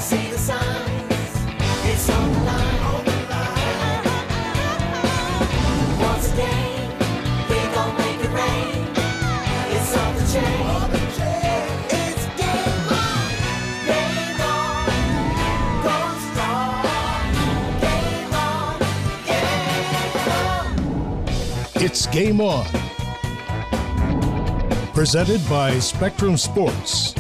See the signs, it's on the line. Once again, we gon' make it rain. It's off the chain. It's game on. Game on. Go strong. Game on. Game on. It's Game On. Presented by Spectrum Sports.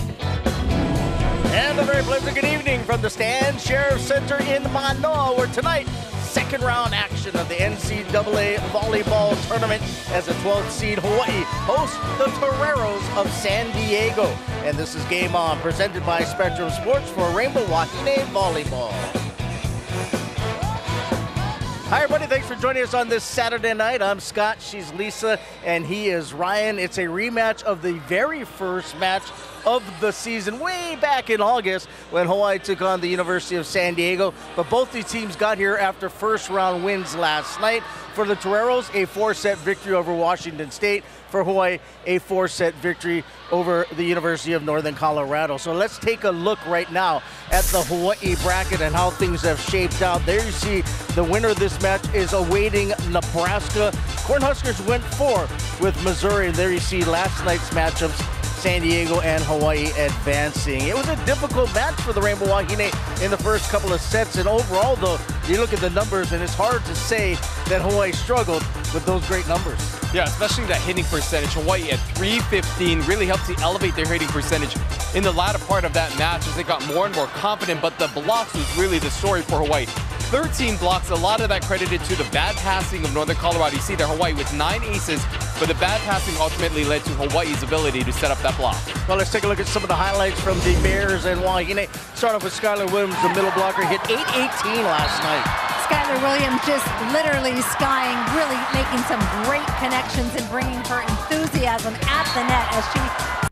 And a very pleasant good evening from the Stan Sheriff Center in Manoa, where tonight, second round action of the NCAA volleyball tournament as a 12th seed Hawaii hosts the Toreros of San Diego. And this is Game On, presented by Spectrum Sports for Rainbow Wahine Volleyball. Hi everybody, thanks for joining us on this Saturday night. I'm Scott, she's Lisa, and he is Ryan. It's a rematch of the very first match of the season way back in August when Hawaii took on the University of San Diego. But both these teams got here after first round wins last night. For the Toreros, a 4-set victory over Washington State. For Hawaii, a 4-set victory over the University of Northern Colorado. So let's take a look right now at the Hawaii bracket and how things have shaped out. There you see the winner of this match is awaiting Nebraska. Cornhuskers went 4 with Missouri. And there you see last night's matchups, San Diego and Hawaii advancing. It was a difficult match for the Rainbow Wahine in the first couple of sets, and overall though, you look at the numbers and it's hard to say that Hawaii struggled with those great numbers. Yeah, especially that hitting percentage. Hawaii at 315 really helped to elevate their hitting percentage in the latter part of that match as they got more and more confident, but the blocks was really the story for Hawaii. 13 blocks, a lot of that credited to the bad passing of Northern Colorado. You see there Hawaii with 9 aces, but the bad passing ultimately led to Hawaii's ability to set up that block. Well, let's take a look at some of the highlights from the Bears and Wahine. Start off with Skylar Williams, the middle blocker, hit 818 last night. Skylar Williams just literally skying, really making some great connections and bringing her enthusiasm at the net as she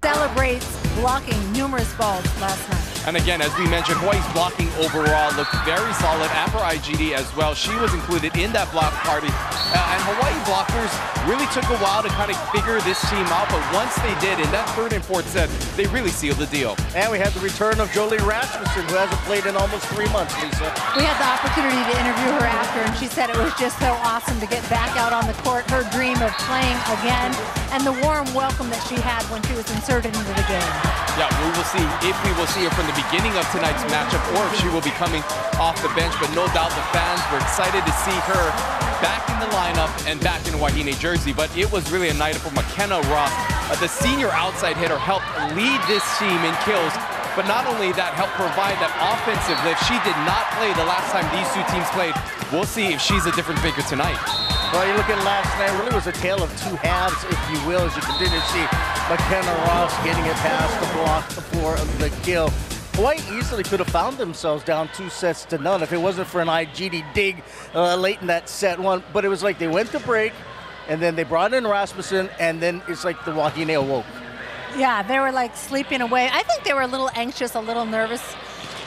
celebrates blocking numerous balls last night. And again, as we mentioned, Hawaii's blocking overall looked very solid. And for IGD as well, she was included in that block party. And Hawaii blockers really took a while to kind of figure this team out, but once they did, in that third and fourth set, they really sealed the deal. And we had the return of Jolie Rasmussen, who hasn't played in almost 3 months, Lisa. We had the opportunity to interview her after, and she said it was just so awesome to get back out on the court, her dream of playing again, and the warm welcome that she had when she was inserted into the game. Yeah, we will see if we will see her from the beginning of tonight's matchup or if she will be coming off the bench, but no doubt the fans were excited to see her back in the lineup and back in Wahine jersey. But it was really a night for McKenna Ross. The senior outside hitter helped lead this team in kills, but not only that, helped provide that offensive lift. She did not play the last time these two teams played. We'll see if she's a different figure tonight. Well, you look at last night, really was a tale of two halves, if you will, as you continue to see McKenna Ross getting it past the block for the kill. Hawaii easily could have found themselves down 2-0 if it wasn't for an IGD dig late in that set one. But it was like they went to break, and then they brought in Rasmussen, and then it's like the Wahine awoke. Yeah, they were like sleeping away. I think they were a little anxious, a little nervous,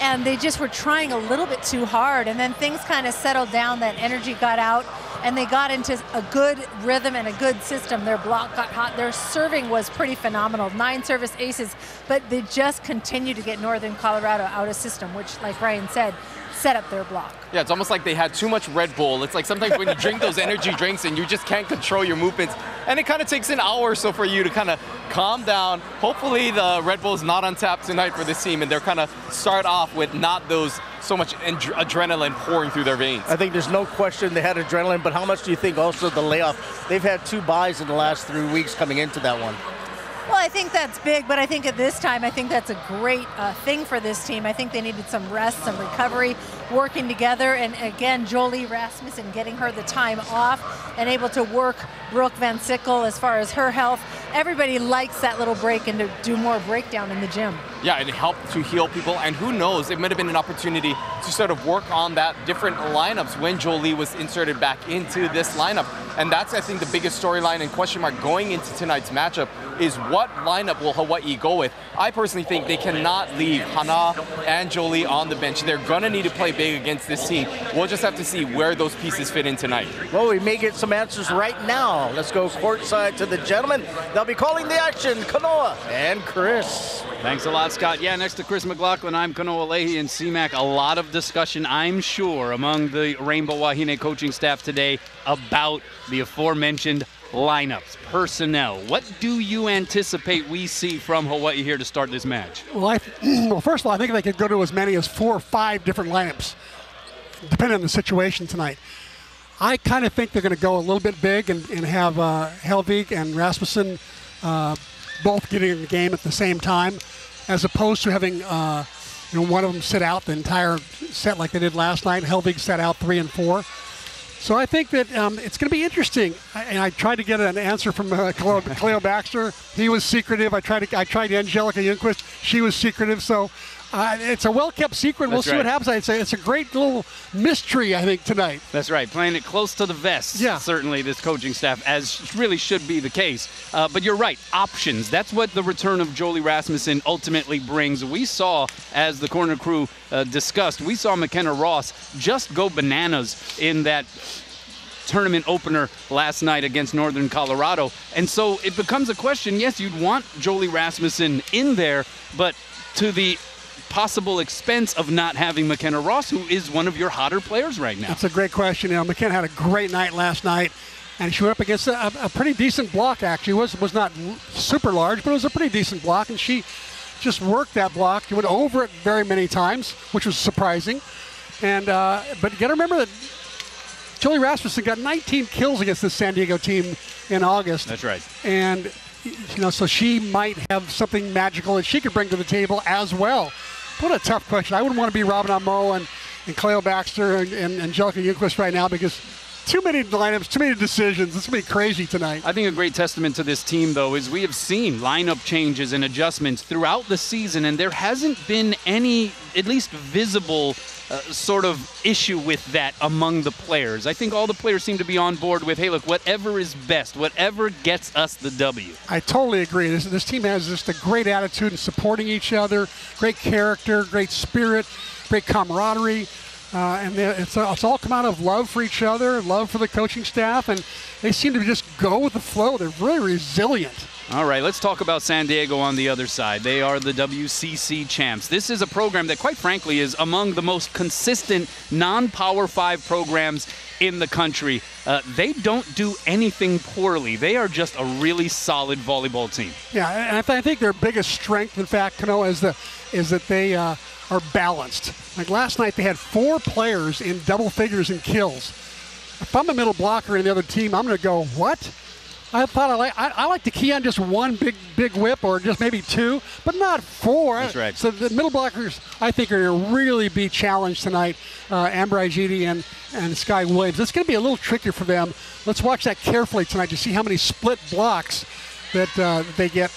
and they just were trying a little bit too hard. And then things kind of settled down, that energy got out, and they got into a good rhythm and a good system. Their block got hot. Their serving was pretty phenomenal. 9 service aces, but they just continued to get Northern Colorado out of system, which, like Ryan said, set up their block. Yeah, it's almost like they had too much Red Bull. It's like sometimes when you drink those energy drinks and you just can't control your movements, and it kind of takes an hour or so for you to kind of calm down. Hopefully the Red Bull is not on tap tonight for this team, and they're kind of start off with not those so much adrenaline pouring through their veins. I think there's no question they had adrenaline, but how much do you think also the layoff? They've had 2 byes in the last 3 weeks coming into that one. Well, I think that's big, but I think at this time, I think that's a great thing for this team. I think they needed some rest, some recovery, working together, and again, Jolie Rasmussen getting her the time off and able to work Brooke Van Sickle as far as her health. Everybody likes that little break and to do more breakdown in the gym. Yeah, it helped to heal people, and who knows, it might have been an opportunity to sort of work on that different lineups when Jolie was inserted back into this lineup. And that's, I think, the biggest storyline and question mark going into tonight's matchup is what lineup will Hawaii go with? I personally think they cannot leave Hana and Jolie on the bench. They're going to need to play big against this team. We'll just have to see where those pieces fit in tonight. Well, we may get some answers right now. Let's go courtside to the gentlemen. They'll be calling the action, Kanoa and Chris. Thanks a lot, Scott. Yeah, next to Chris McLaughlin, I'm Kanoa Leahy and CMAC. A lot of discussion, I'm sure, among the Rainbow Wahine coaching staff today about the aforementioned lineups, personnel. What do you anticipate we see from Hawaii here to start this match? Well, first of all, I think they could go to as many as 4 or 5 different lineups, depending on the situation tonight. I kind of think they're going to go a little bit big and have Helvig and Rasmussen both getting in the game at the same time, as opposed to having one of them sit out the entire set like they did last night. Helvig sat out 3 and 4. So I think that it's going to be interesting. I tried to get an answer from Cleo Baxter. He was secretive. I tried Angelica Youngquist. She was secretive. So it's a well-kept secret. We'll see what happens. It's a great little mystery, I think, tonight. That's right. Playing it close to the vest, certainly, this coaching staff, as really should be the case. But you're right. Options. That's what the return of Jolie Rasmussen ultimately brings. We saw, as the corner crew discussed, we saw McKenna Ross just go bananas in that tournament opener last night against Northern Colorado. And so it becomes a question, yes, you'd want Jolie Rasmussen in there, but to the possible expense of not having McKenna Ross, who is one of your hotter players right now? That's a great question. McKenna had a great night last night, and she went up against a pretty decent block, actually. It was not super large, but it was a pretty decent block, and she just worked that block. She went over it very many times, which was surprising. And but you got to remember that Jolie Rasmussen got 19 kills against this San Diego team in August. That's right. And so she might have something magical that she could bring to the table as well. What a tough question. I wouldn't want to be Robin Amo and Cleo Baxter and Angelica Youngquist right now, because too many lineups, too many decisions. It's going to be crazy tonight. I think a great testament to this team, though, is we have seen lineup changes and adjustments throughout the season, and there hasn't been any, at least visible, sort of issue with that among the players. I think all the players seem to be on board with, hey, look, whatever is best, whatever gets us the W. I totally agree. This team has just a great attitude in supporting each other, great character, great spirit, great camaraderie. And it's all come out of love for each other, love for the coaching staff, and they seem to just go with the flow. They're really resilient. All right, let's talk about San Diego on the other side. They are the WCC champs. This is a program that, quite frankly, is among the most consistent non-Power 5 programs in the country. They don't do anything poorly. They are just a really solid volleyball team. Yeah, and I think their biggest strength, in fact, Kanoa, is that they are balanced. Like last night, they had 4 players in double figures in kills. If I'm a middle blocker in the other team, I'm going to go, what? I thought I like to key on just one big whip, or just maybe 2, but not 4. That's right. So the middle blockers, I think, are going to really be challenged tonight. Amber Ajiti and Sky Williams. It's going to be a little trickier for them. Let's watch that carefully tonight to see how many split blocks that they get.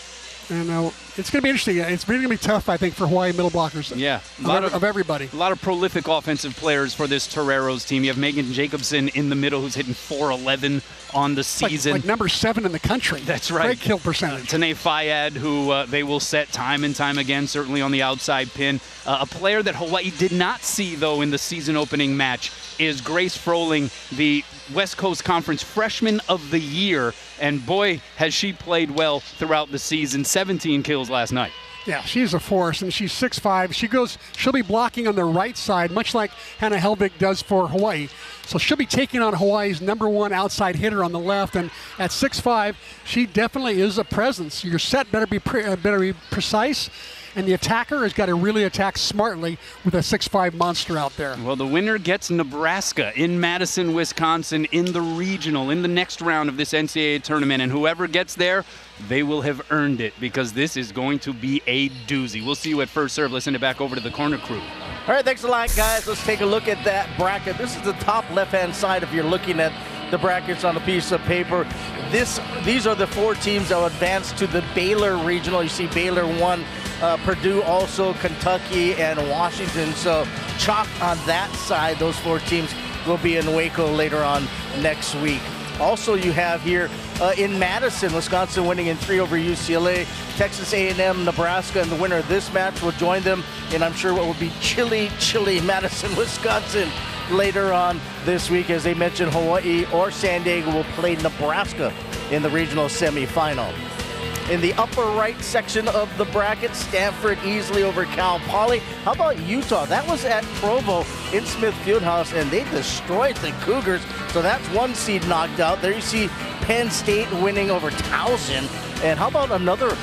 And it's going to be interesting. It's really going to be tough, I think, for Hawaii middle blockers. Yeah, of everybody. A lot of prolific offensive players for this Toreros team. You have Megan Jacobson in the middle, who's hitting .411 on the season. Like number 7 in the country. That's right. Great kill percentage. Tanae Fayad, who they will set time and time again, certainly on the outside pin. A player that Hawaii did not see, though, in the season opening match is Grace Froling, the West Coast Conference Freshman of the Year. And boy, has she played well throughout the season. 17 kills last night. Yeah, she's a force, and she's 6'5". She'll be blocking on the right side, much like Hannah Helvig does for Hawaii. So she'll be taking on Hawaii's #1 outside hitter on the left, and at 6'5", she definitely is a presence. Your set better be precise, and the attacker has got to really attack smartly with a 6'5" monster out there. Well, the winner gets Nebraska in Madison, Wisconsin, in the regional, in the next round of this NCAA tournament, and whoever gets there, they will have earned it, because this is going to be a doozy. We'll see you at first serve. Let's send it back over to the corner crew. All right, thanks a lot, guys. Let's take a look at that bracket. This is the top left-hand side if you're looking at the brackets on a piece of paper. These are the 4 teams that will advance to the Baylor Regional. You see Baylor won, Purdue also, Kentucky, and Washington. So chalk on that side. Those 4 teams will be in Waco later on next week. Also, you have here in Madison, Wisconsin winning in 3 over UCLA, Texas A&M, Nebraska, and the winner of this match will join them in, I'm sure, what will be chilly Madison, Wisconsin later on this week. As they mentioned, Hawaii or San Diego will play Nebraska in the regional semifinal. In the upper right section of the bracket, Stanford easily over Cal Poly. How about Utah? That was at Provo in Smith Fieldhouse, and they destroyed the Cougars. So that's one seed knocked out. There you see Penn State winning over Towson. And how about another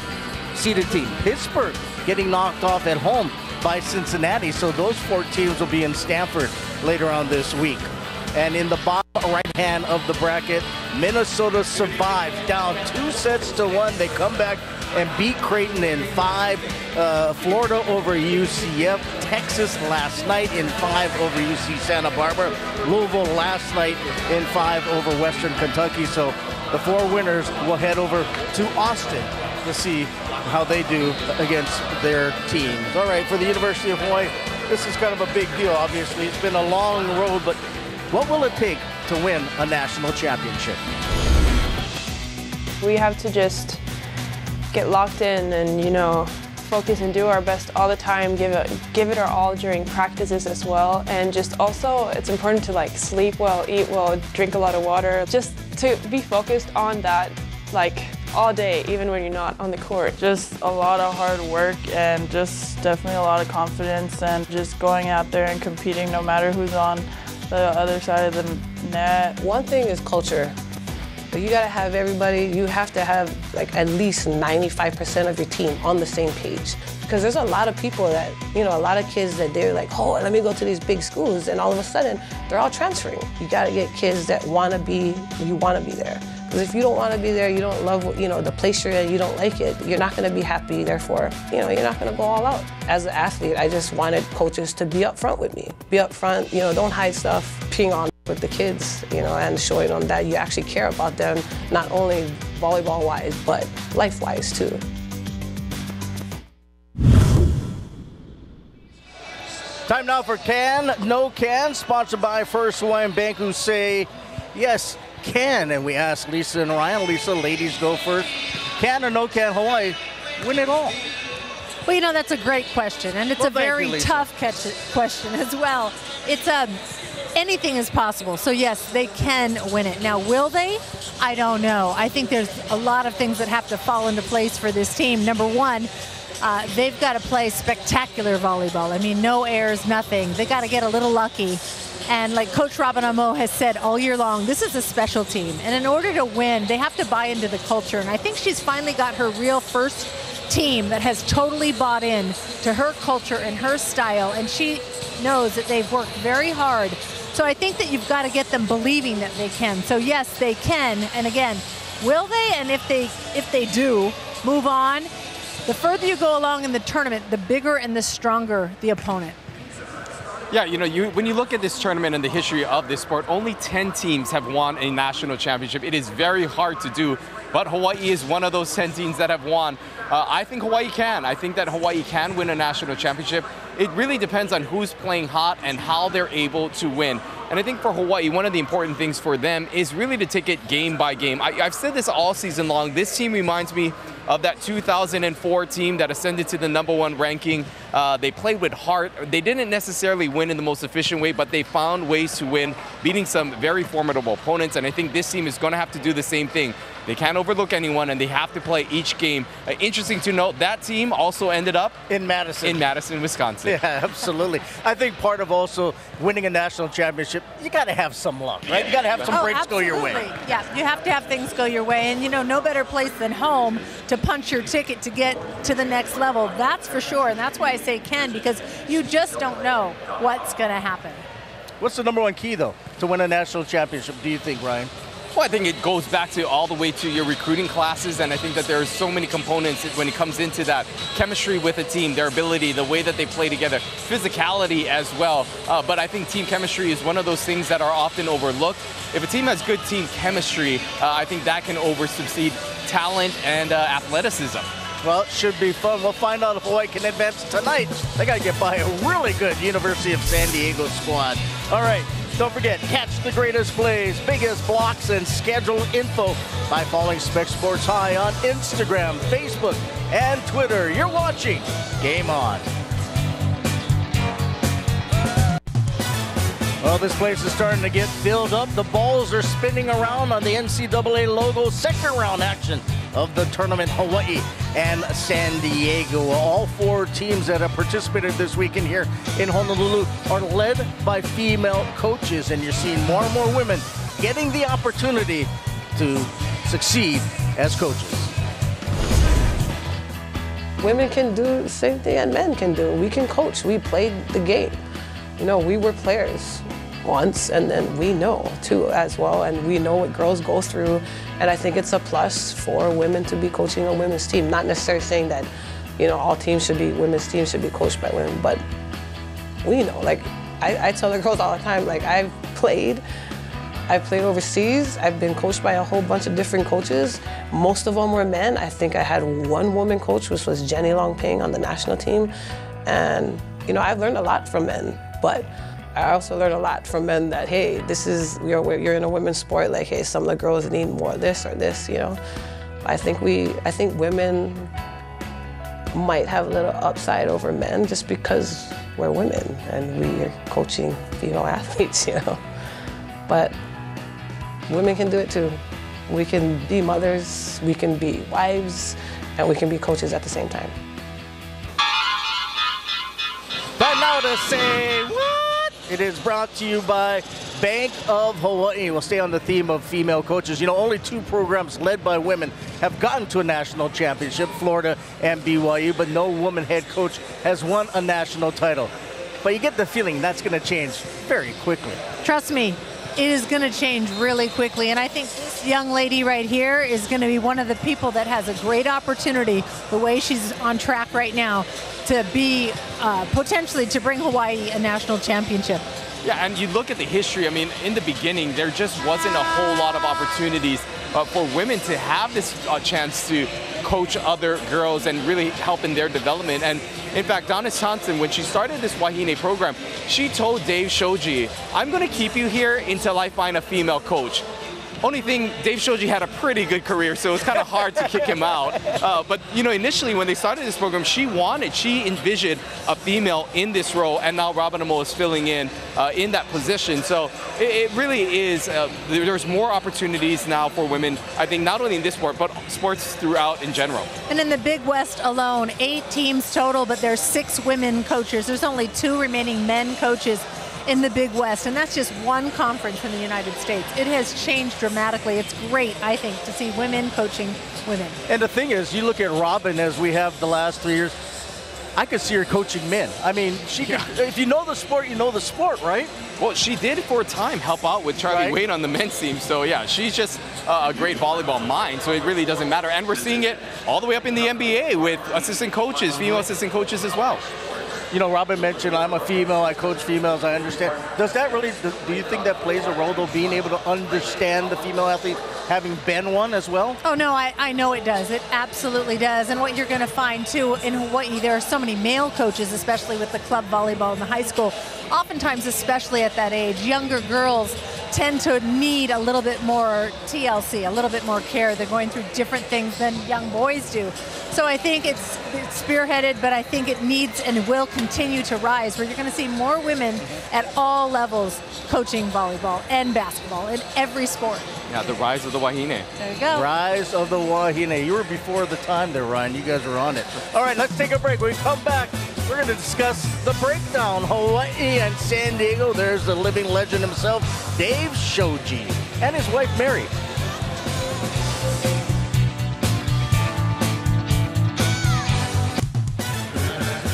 seeded team? Pittsburgh getting knocked off at home by Cincinnati. So those 4 teams will be in Stanford later on this week. And in the bottom right hand of the bracket, Minnesota survived, down 2-1. They come back and beat Creighton in 5. Florida over UCF. Texas last night in 5 over UC Santa Barbara. Louisville last night in 5 over Western Kentucky. So the 4 winners will head over to Austin to see how they do against their teams. All right, for the University of Hawaii, this is kind of a big deal, obviously. It's been a long road, but what will it take to win a national championship? We have to just get locked in and, you know, focus and do our best all the time, give it our all during practices as well. And just also, it's important to like sleep well, eat well, drink a lot of water, just to be focused on that like all day, even when you're not on the court. Just a lot of hard work and just definitely a lot of confidence and just going out there and competing no matter who's on the other side of the net. One thing is culture. You gotta have everybody, you have to have like at least 95% of your team on the same page. Because there's a lot of people that, you know, a lot of kids that they're like, oh, let me go to these big schools, and all of a sudden, they're all transferring. You gotta get kids that wanna be there. Because if you don't wanna be there, you don't love, you know, the place you're in, you don't like it, you're not gonna be happy, therefore, you know, you're not gonna go all out. As an athlete, I just wanted coaches to be upfront with me. Be upfront, you know, don't hide stuff, peeing on with the kids, you know, and showing them that you actually care about them, not only volleyball-wise, but life-wise too. Time now for Can, No Can, sponsored by First Hawaiian Bank, who say, yes, can. And we ask Lisa and Ryan. Lisa, ladies go first. Can or no can Hawaii win it all? Well, you know, that's a great question, and it's a very tough question as well. It's anything is possible. So yes, they can win it. Now, will they? I don't know. I think there's a lot of things that have to fall into place for this team. Number one, they've got to play spectacular volleyball. I mean, no errors, nothing. They got to get a little lucky. And like Coach Robin Amo has said all year long, this is a special team. And in order to win, they have to buy into the culture. And I think she's finally got her real first team that has totally bought in to her culture and her style. And she knows that they've worked very hard. So I think that you've got to get them believing that they can. So yes, they can. And again, will they? And if they do move on, the further you go along in the tournament, the bigger and the stronger the opponent. Yeah, you know, when you look at this tournament and the history of this sport, only 10 teams have won a national championship. It is very hard to do, but Hawaii is one of those 10 teams that have won. I think Hawaii can. I think that Hawaii can win a national championship. It really depends on who's playing hot and how they're able to win. And I think for Hawaii, one of the important things for them is really to take it game by game. I've said this all season long. This team reminds me of that 2004 team that ascended to the #1 ranking. They played with heart. They didn't necessarily win in the most efficient way, but they found ways to win, beating some very formidable opponents. And I think this team is going to have to do the same thing. They can't overlook anyone, and they have to play each game. Interesting to note, that team also ended up in Madison. In Madison, Wisconsin. Yeah, absolutely. I think part of also winning a national championship, you got to have some luck, right? You got to have some breaks go your way. Yeah, you have to have things go your way. And, you know, no better place than home to punch your ticket to get to the next level. That's for sure. And that's why I say can, because you just don't know what's going to happen. What's the #1 key, though, to win a national championship, do you think, Ryan? Well, I think it goes back to all the way to your recruiting classes, and I think that there are so many components when it comes into that. Chemistry with a team, their ability, the way that they play together, physicality as well. But I think team chemistry is one of those things that are often overlooked. If a team has good team chemistry, I think that can oversubsede talent and athleticism. Well, it should be fun. We'll find out if Hawaii can advance tonight. They got to get by a really good University of San Diego squad. All right. Don't forget, catch the greatest plays, biggest blocks, and schedule info by following Spec Sports High on Instagram, Facebook, and Twitter. You're watching Game On. Well, this place is starting to get filled up. The balls are spinning around on the NCAA logo. Second round action of the tournament, Hawaii and San Diego. All 4 teams that have participated this weekend here in Honolulu are led by female coaches, and you're seeing more and more women getting the opportunity to succeed as coaches. Women can do the same thing that men can do. We can coach. We played the game. You know, we were players once, and then we know too as well, and we know what girls go through, and I think it's a plus for women to be coaching a women's team. Not necessarily saying that, you know, all teams should be, women's teams should be coached by women, but we know, like, I tell the girls all the time, like, I've played overseas. I've been coached by a whole bunch of different coaches. Most of them were men. I think I had one woman coach, which was Jenny Longping on the national team. And, you know, I've learned a lot from men, but I also learned a lot from men that, hey, this is, you're in a women's sport, like, hey, some of the girls need more of this or this, you know. I think women might have a little upside over men just because we're women and we are coaching female athletes, you know. But women can do it too. We can be mothers, we can be wives, and we can be coaches at the same time. But now to say what? It is brought to you by Bank of Hawaii. We'll stay on the theme of female coaches. You know, only 2 programs led by women have gotten to a national championship, Florida and BYU, but no woman head coach has won a national title. But you get the feeling that's going to change very quickly. Trust me, it is going to change really quickly, and I think this young lady right here is going to be one of the people that has a great opportunity, the way she's on track right now, to be potentially to bring Hawaii a national championship. Yeah, and you look at the history, I mean, in the beginning, there just wasn't a whole lot of opportunities for women to have this chance to coach other girls and really help in their development. And in fact, Donna Johnson, when she started this Wahine program, she told Dave Shoji, I'm going to keep you here until I find a female coach. Only thing, Dave Shoji had a pretty good career, so it's kind of hard to kick him out. But, you know, initially when they started this program, she envisioned a female in this role, and now Robin Amo is filling in that position. So it really is, there's more opportunities now for women, I think, not only in this sport, but sports throughout in general. And in the Big West alone, 8 teams total, but there's 6 women coaches. There's only 2 remaining men coaches in the Big West, and that's just one conference in the United States. It has changed dramatically. It's great, I think, to see women coaching women. And the thing is, you look at Robin as we have the last 3 years, I could see her coaching men. I mean, she could, if you know the sport, you know the sport, right? Well, she did for a time help out with Charlie Wade on the men's team. So yeah, she's just a great volleyball mind. So it really doesn't matter. And we're seeing it all the way up in the NBA with assistant coaches, female assistant coaches as well. You know, Robin mentioned I'm a female, I coach females, I understand. Does that really, do you think that plays a role, though, being able to understand the female athlete, having been one as well? Oh, no, I know it does. It absolutely does. And what you're going to find, too, in Hawaii, there are so many male coaches, especially with the club volleyball in the high school. Oftentimes, especially at that age, younger girls tend to need a little bit more TLC, a little bit more care. They're going through different things than young boys do. So I think it's spearheaded, but I think it needs and will continue to rise, where you're going to see more women at all levels coaching volleyball and basketball in every sport. Yeah, the rise of the Wahine. There you go. Rise of the Wahine. You were before the time there, Ryan. You guys were on it. All right, let's take a break. When we come back, we're going to discuss the breakdown. Hawaii and San Diego. There's the living legend himself, Dave Shoji, and his wife, Mary.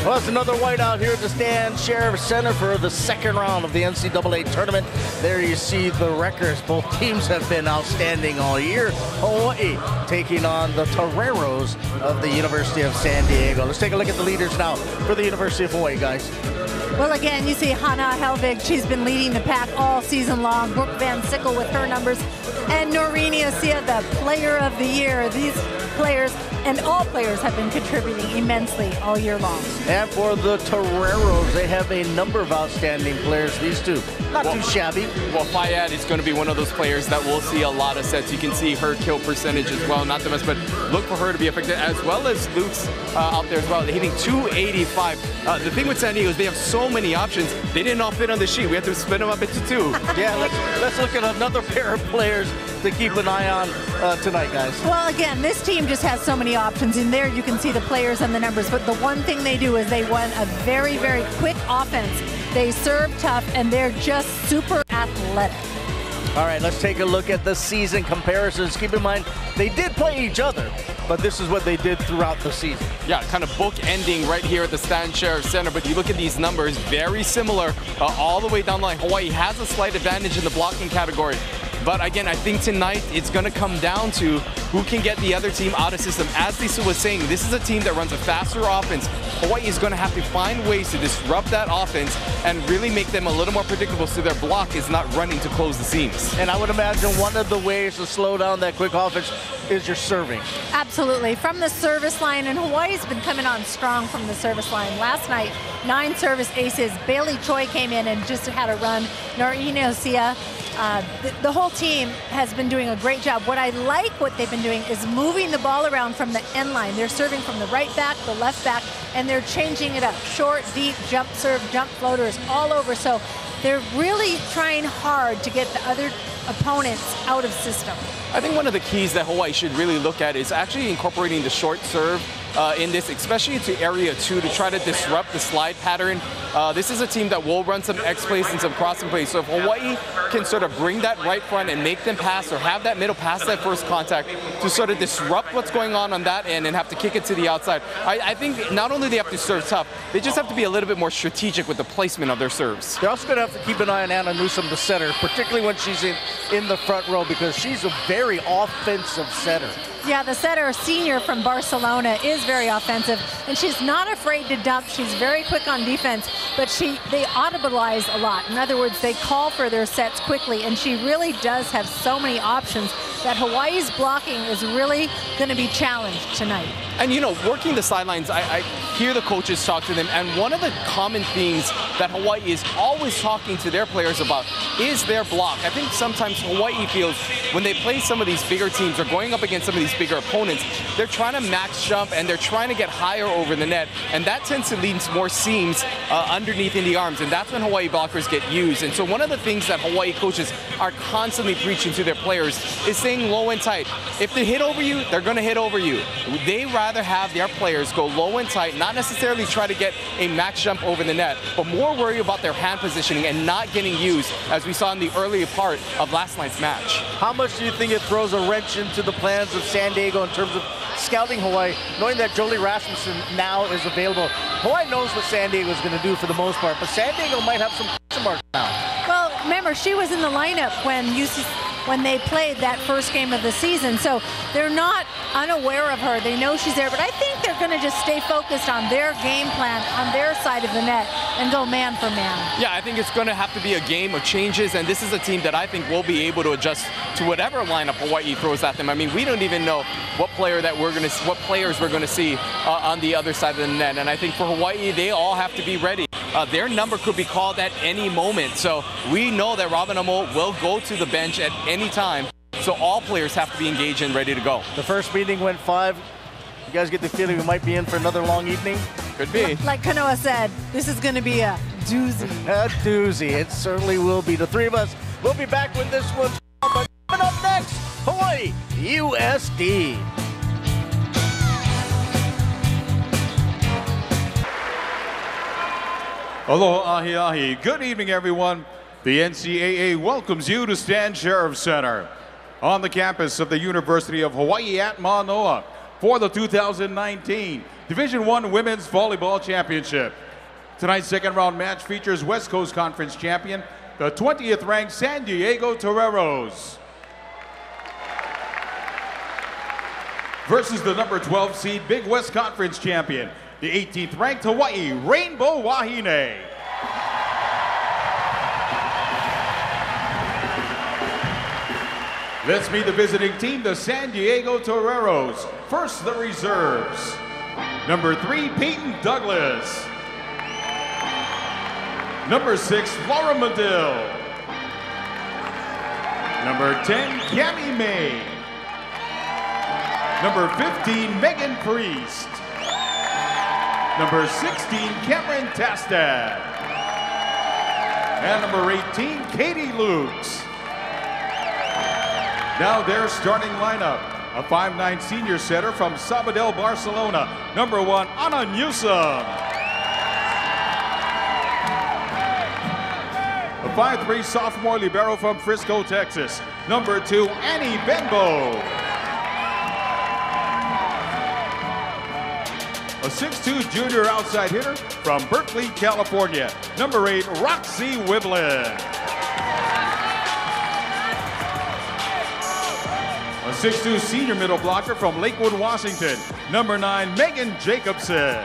Well, it's another whiteout here at the Stan Sheriff Center for the second round of the NCAA tournament. There you see the records. Both teams have been outstanding all year. Hawaii taking on the Toreros of the University of San Diego. Let's take a look at the leaders now for the University of Hawaii, guys. Well, again, you see Hannah Helvig. She's been leading the pack all season long. Brooke Van Sickle with her numbers. And Noreen Asia, the player of the year. These players and all players have been contributing immensely all year long. And for the Toreros, they have a number of outstanding players. These two, not too shabby. Well, Fayad is going to be one of those players that will see a lot of sets. You can see her kill percentage as well, not the best, but look for her to be effective, as well as Luke's out there as well. They're hitting 285. The thing with San Diego is they have so many options. They didn't all fit on the sheet. We have to split them up into 2. Yeah, let's look at another pair of players to keep an eye on tonight, guys? Well, again, this team just has so many options. In there, you can see the players and the numbers. But the one thing they do is they run a very, very quick offense. They serve tough, and they're just super athletic. All right, let's take a look at the season comparisons. Keep in mind, they did play each other, but this is what they did throughout the season. Yeah, kind of book ending right here at the Stan Sheriff Center, but you look at these numbers, very similar all the way down the line. Hawaii has a slight advantage in the blocking category. But again, I think tonight it's going to come down to who can get the other team out of system. As Lisa was saying, this is a team that runs a faster offense. Hawaii is going to have to find ways to disrupt that offense and really make them a little more predictable so their block is not running to close the seams. And I would imagine one of the ways to slow down that quick offense is your serving. Absolutely. From the service line, and Hawaii's been coming on strong from the service line. Last night, 9 service aces. Bailey Choi came in and just had a run. Noreen Osia. The whole team has been doing a great job. What I like what they've been doing is moving the ball around from the end line. They're serving from the right back, the left back, and they're changing it up. Short, deep, jump serve, jump floaters all over. So they're really trying hard to get the other opponents out of system. I think one of the keys that Hawaii should really look at is actually incorporating the short serve in this, especially into area 2, to try to disrupt the slide pattern. This is a team that will run some X plays and some crossing plays. So if Hawaii can sort of bring that right front and make them pass or have that middle pass that first contact to sort of disrupt what's going on that end and have to kick it to the outside, I think not only do they have to serve tough, they just have to be a little bit more strategic with the placement of their serves. They're also going to have to keep an eye on Anna Newsom, the setter, particularly when she's in the front row, because she's a very offensive setter. Yeah, the setter, senior from Barcelona, is very offensive, and she's not afraid to dump. She's very quick on defense, but they audibilize a lot. In other words, they call for their sets quickly, and she really does have so many options that Hawaii's blocking is really going to be challenged tonight. And, you know, working the sidelines, I hear the coaches talk to them, and one of the common themes that Hawaii is always talking to their players about is their block. I think sometimes Hawaii feels when they play some of these bigger teams or going up against some of these bigger opponents, they're trying to max jump and they're trying to get higher over the net, and that tends to lead to more seams underneath in the arms, and that's when Hawaii blockers get used. And so one of the things that Hawaii coaches are constantly preaching to their players is saying low and tight. If they hit over you, they're going to hit over you. They rather have their players go low and tight, not necessarily try to get a max jump over the net, but more worry about their hand positioning and not getting used, as we saw in the earlier part of last night's match. How much do you think it throws a wrench into the plans of San Diego in terms of scouting Hawaii, knowing that Jolie Rasmussen now is available? Hawaii knows what San Diego is going to do for the most part, but San Diego might have some question marks now. Well, remember, she was in the lineup when they played that first game of the season, so they're not unaware of her. They know she's there, but I think they're going to just stay focused on their game plan, on their side of the net, and go man for man. Yeah, I think it's going to have to be a game of changes, and this is a team that I think will be able to adjust to whatever lineup Hawaii throws at them. I mean, we don't even know what players we're going to see on the other side of the net, and I think for Hawaii, they all have to be ready. Their number could be called at any moment, so we know that Robin Amo will go to the bench at any time, so all players have to be engaged and ready to go. The first meeting went 5. You guys get the feeling we might be in for another long evening? Could be. Like Kanoa said, this is going to be a doozy. A doozy. It certainly will be. The three of us will be back with this one. But coming up next, Hawaii USD. Aloha ahi ahi. Good evening, everyone. The NCAA welcomes you to Stan Sheriff Center on the campus of the University of Hawaii at Manoa for the 2019 Division I Women's Volleyball Championship. Tonight's second round match features West Coast Conference champion, the 20th ranked San Diego Toreros, versus the number 12 seed Big West Conference champion, the 18th ranked Hawaii Rainbow Wahine. Let's meet the visiting team, the San Diego Toreros. First, the reserves. Number 3, Peyton Douglas. Number 6, Laura Medill. Number 10, Cammie May. Number 15, Megan Priest. Number 16, Cameron Tastad. And number 18, Katie Lukes. Now their starting lineup. A 5'9" senior setter from Sabadell, Barcelona, number 1, Ana Newsom. A 5'3" sophomore libero from Frisco, Texas, number 2, Annie Benbow. A 6'2" junior outside hitter from Berkeley, California, number 8, Roxy Wiblin. A 6'2" senior middle blocker from Lakewood, Washington, number 9, Megan Jacobson.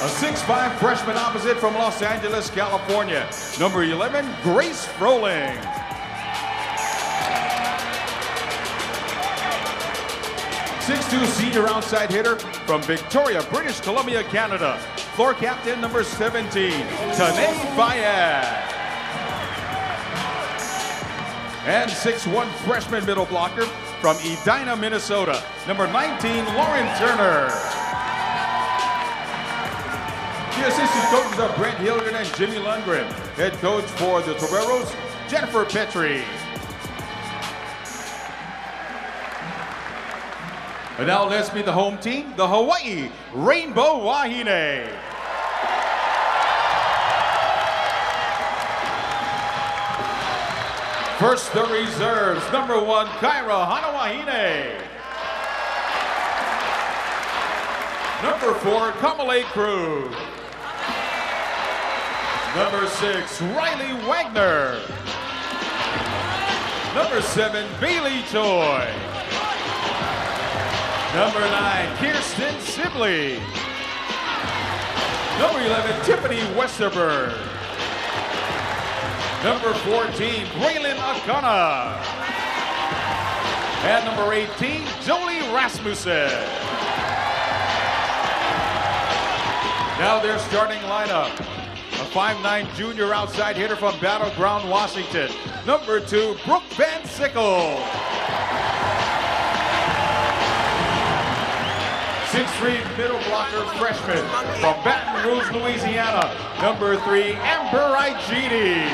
A 6'5" freshman opposite from Los Angeles, California, number 11, Grace Froling. A 6'2" senior outside hitter from Victoria, British Columbia, Canada, floor captain number 17, Tanae Fayad. And 6'1" freshman middle blocker from Edina, Minnesota, number 19, Lauren Turner. The assistant coaches are Brent Hilliard and Jimmy Lundgren. Head coach for the Toreros, Jennifer Petrie. And now let's meet the home team, the Hawaii Rainbow Wahine. First, the reserves. Number 1, Kyra Hanawahine. Number 4, Kamale Cruz. Number 6, Riley Wagner. Number 7, Bailey Choi. Number 9, Kirsten Sibley. Number 11, Tiffany Westerberg. Number 14, Braylon Akana. And number 18, Jolie Rasmussen. Now their starting lineup. A 5'9" junior outside hitter from Battleground, Washington, number 2, Brooke Van Sickle. 6'3" middle blocker freshman from Baton Rouge, Louisiana, number 3, Amber Igini.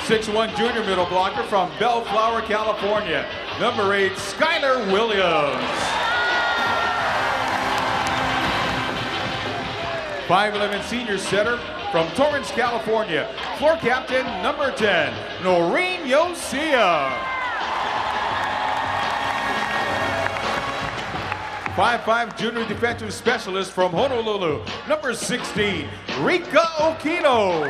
6'1" junior middle blocker from Bellflower, California, number 8, Skylar Williams. 5'11" senior setter from Torrance, California, floor captain number 10, Noreen Yosia. 5'5" junior defensive specialist from Honolulu, number 16, Rika Okino.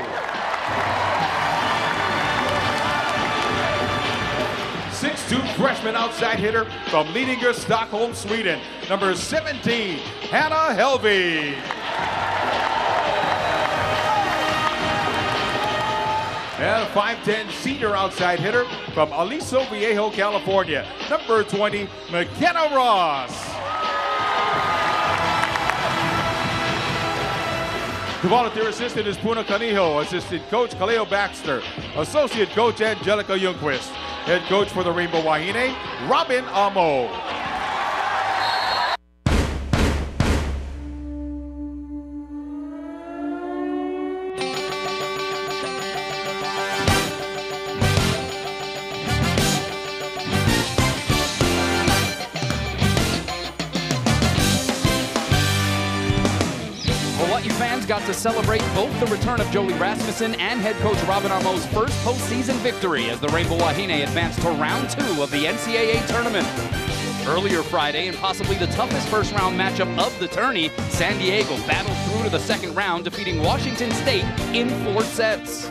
6'2" freshman outside hitter from Lidingö, Stockholm, Sweden, number 17, Hannah Helvig. And a 5'10" senior outside hitter from Aliso Viejo, California, number 20, McKenna Ross. The volunteer assistant is Puna Canijo, assistant coach Kaleo Baxter, associate coach Angelica Ljungqvist, head coach for the Rainbow Wahine, Robin Amo. Got to celebrate both the return of Jolie Rasmussen and head coach Robin Armo's first postseason victory as the Rainbow Wahine advanced to round 2 of the NCAA tournament. Earlier Friday, and possibly the toughest first-round matchup of the tourney, San Diego battled through to the second round, defeating Washington State in 4 sets.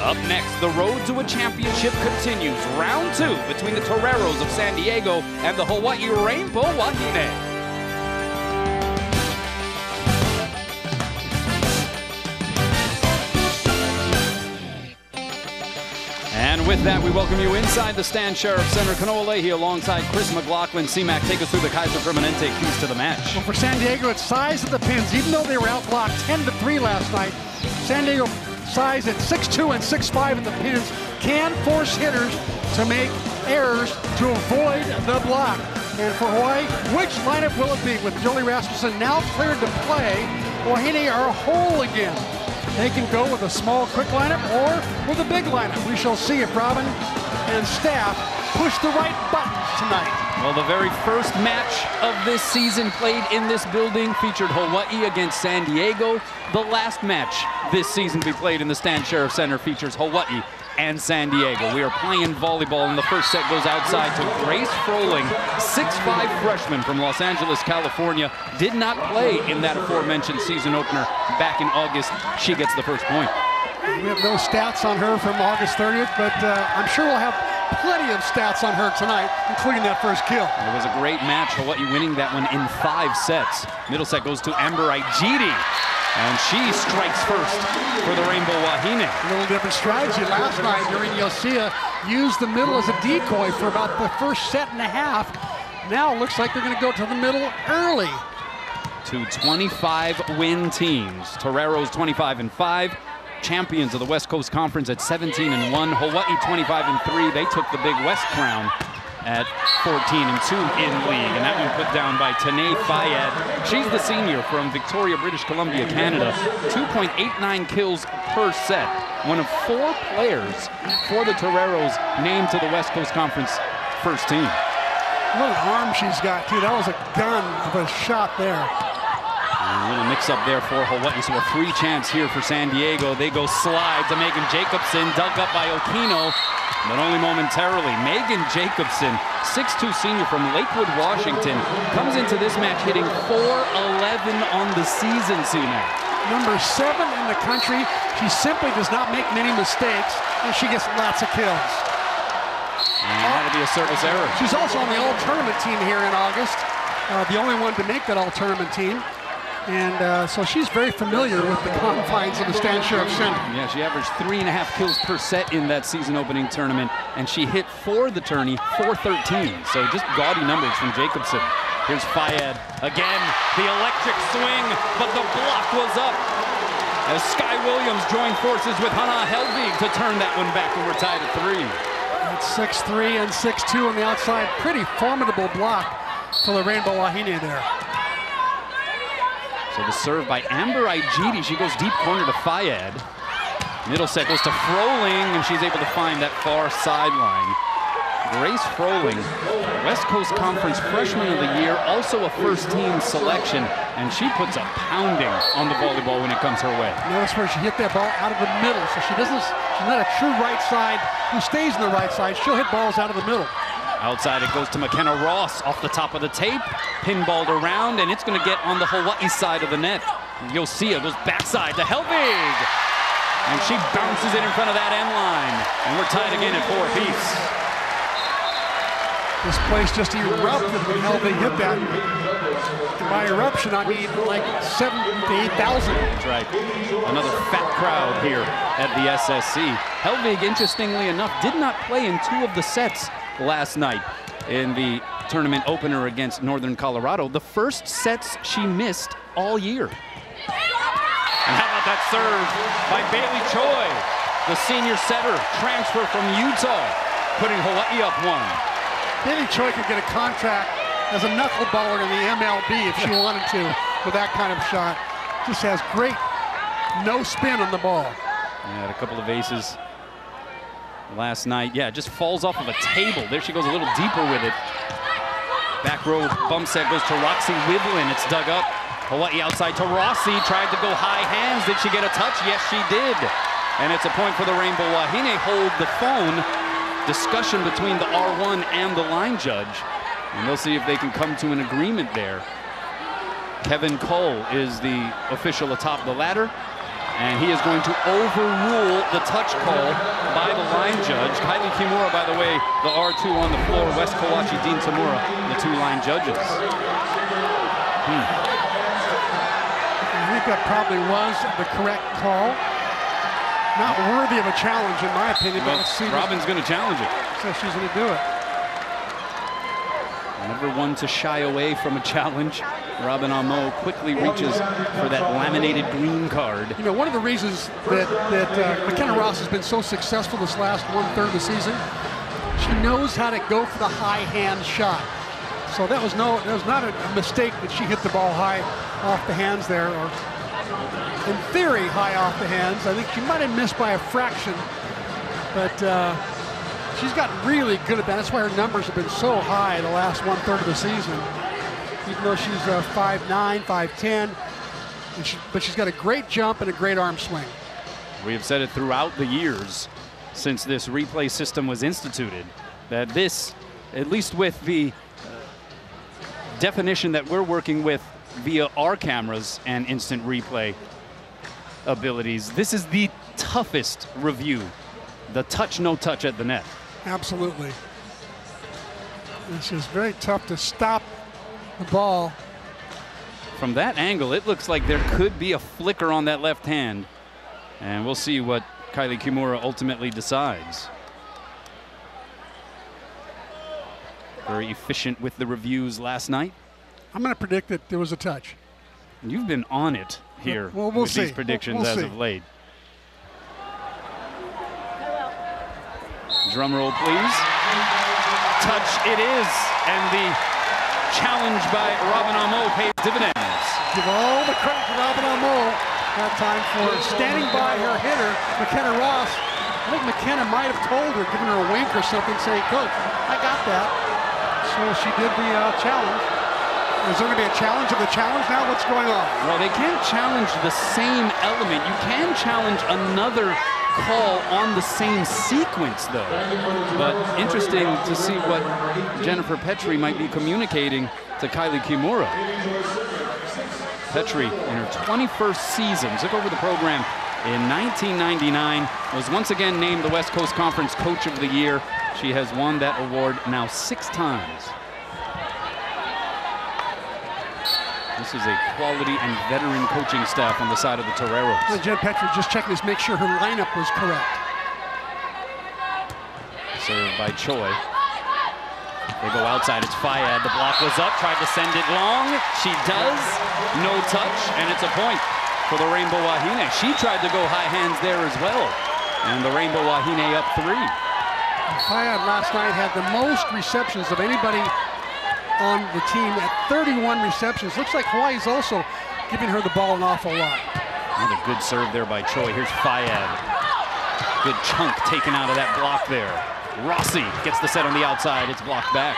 Up next, the road to a championship continues. Round 2 between the Toreros of San Diego and the Hawaii Rainbow Wahine. And with that, we welcome you inside the Stan Sheriff Center. Kanoa Leahy alongside Chris McLaughlin. C-Mac, take us through the Kaiser Permanente keys to the match. Well, for San Diego, it's size of the pins. Even though they were outblocked 10-3 last night, San Diego size at 6'2" and 6'5" in the pins can force hitters to make errors to avoid the block. And for Hawaii, which lineup will it be? With Jolie Rasmussen now cleared to play, Wahine are whole again. They can go with a small, quick lineup or with a big lineup. We shall see if Robin and staff push the right buttons tonight. Well, the very first match of this season played in this building featured Hawaii against San Diego. The last match this season to be played in the Stan Sheriff Center features Hawaii and San Diego. We are playing volleyball, and the first set goes outside to Grace Froling, 6'5" freshman from Los Angeles, California. Did not play in that aforementioned season opener back in August. She gets the first point. We have no stats on her from August 30th, but I'm sure we'll have plenty of stats on her tonight, including that first kill. It was a great match. Hawaii winning that one in 5 sets. Middle set goes to Amber Ijiri, and she strikes first for the Rainbow Wahine. A little different strategy last night during Yosia. Used the middle as a decoy for about the first set and a half. Now it looks like they're going to go to the middle early. Two 25-win teams. Torero's 25-5. Champions of the West Coast Conference at 17-1. Hawaii 25-3. They took the Big West crown at 14-2 in league, and that one put down by Tanae Fayed. She's the senior from Victoria, British Columbia, Canada. 2.89 kills per set. One of 4 players for the Toreros named to the West Coast Conference first team. What an arm she's got, too. That was a gun of a shot there. A little mix-up there for Hawaii, so a free chance here for San Diego. They go slide to Megan Jacobson, dug up by Okino, but only momentarily. Megan Jacobson, 6'2" senior from Lakewood, Washington, comes into this match hitting .411 on the season, Sunak. Number 7 in the country. She simply does not make many mistakes, and she gets lots of kills. And that'll be a service error. She's also on the all-tournament team here in August, the only one to make that all-tournament team. And so she's very familiar with the confines of the Stan Sheriff Center. Yeah, she averaged 3.5 kills per set in that season opening tournament, and she hit for the tourney 413. So just gaudy numbers from Jacobson. Here's Fayed again, the electric swing, but the block was up as Sky Williams joined forces with Hannah Helvig to turn that one back, and we're tied at 3. It's 6'3" and 6'2" on the outside. Pretty formidable block for the Rainbow Wahine there. So the serve by Amber Ijiri. She goes deep corner to Fayed. Middle set goes to Froling, and she's able to find that far sideline. Grace Froling, West Coast Conference Freshman of the Year, also a first-team selection, and she puts a pounding on the volleyball when it comes her way. Notice where she hit that ball out of the middle, so she's not a true right side who stays in the right side. She'll hit balls out of the middle. Outside it goes to McKenna Ross off the top of the tape, pinballed around, and it's going to get on the Hawaii side of the net. Yosia goes backside to Helvig, and she bounces it in front of that end line, and we're tied again at 4 apiece. This place just erupted when Helvig hit that. And by eruption, I mean like 7,000 to 8,000. That's right. Another fat crowd here at the SSC. Helvig, interestingly enough, did not play in 2 of the sets last night in the tournament opener against Northern Colorado. The first sets she missed all year. And how about that serve by Bailey Choi, the senior setter, transfer from Utah, putting Hawaii up 1. Bailey Choi could get a contract as a knuckleballer in the MLB if she wanted to with that kind of shot. Just has great no spin on the ball. Yeah, had a couple of aces last night. Yeah, just falls off of a table. There she goes a little deeper with it. Back row bump set goes to Roxy Wivlin. It's dug up. Hawaii outside to Rossi. Tried to go high hands. Did she get a touch? Yes, she did. And it's a point for the Rainbow Wahine. Hold the phone. Discussion between the R1 and the line judge. And they'll see if they can come to an agreement there. Kevin Cole is the official atop the ladder. And he is going to overrule the touch call by the line judge. Kylie Kimura, by the way, the R2 on the floor. West Kawachi, Dean Tamura, the 2 line judges. I think that probably was the correct call. Not worthy of a challenge, in my opinion. Well, but let's see. Robin's going to challenge it. So she's going to do it. Never one to shy away from a challenge. Robin Amo quickly reaches for that laminated green card. You know, one of the reasons that McKenna Ross has been so successful this last 1/3 of the season, she knows how to go for the high hand shot. So that was not a mistake that she hit the ball high off the hands there, or in theory high off the hands. I think she might have missed by a fraction, but she's gotten really good at that. That's why her numbers have been so high the last 1/3 of the season, even though she's 5'9", 5'10", but she's got a great jump and a great arm swing. We have said it throughout the years since this replay system was instituted, that this, at least with the definition that we're working with via our cameras and instant replay abilities, this is the toughest review. The touch, no touch at the net. Absolutely. This is very tough to stop the ball. From that angle, it looks like there could be a flicker on that left hand. And we'll see what Kylie Kimura ultimately decides. Very efficient with the reviews last night. I'm going to predict that there was a touch. You've been on it here we'll with see. these predictions we'll as see. of late. Drum roll, please. Touch it is, and the challenge by Robin Amo pays dividends. Give all the credit to Robin Amo that time for standing by her hitter, McKenna Ross. I think McKenna might have told her, given her a wink or something, saying, "Coach, I got that." So she did the challenge. Is there going to be a challenge of the challenge now? What's going on? Well, they can't challenge the same element. You can challenge another call on the same sequence, though. But interesting to see what Jennifer Petrie might be communicating to Kylie Kimura. Petrie, in her 21st season, took over the program in 1999, was once again named the West Coast Conference Coach of the Year. She has won that award now 6 times. This is a quality and veteran coaching staff on the side of the Toreros. Well, Jen Petrie just checking to make sure her lineup was correct. Served by Choi. They go outside, it's Fayad. The block was up, tried to send it long. She does, no touch, and it's a point for the Rainbow Wahine. She tried to go high hands there as well. And the Rainbow Wahine up 3. Fayad last night had the most receptions of anybody on the team at 31 receptions. Looks like Hawaii's also giving her the ball an awful lot. Another good serve there by Choi. Here's Fayad. Good chunk taken out of that block there. Rossi gets the set on the outside. It's blocked back.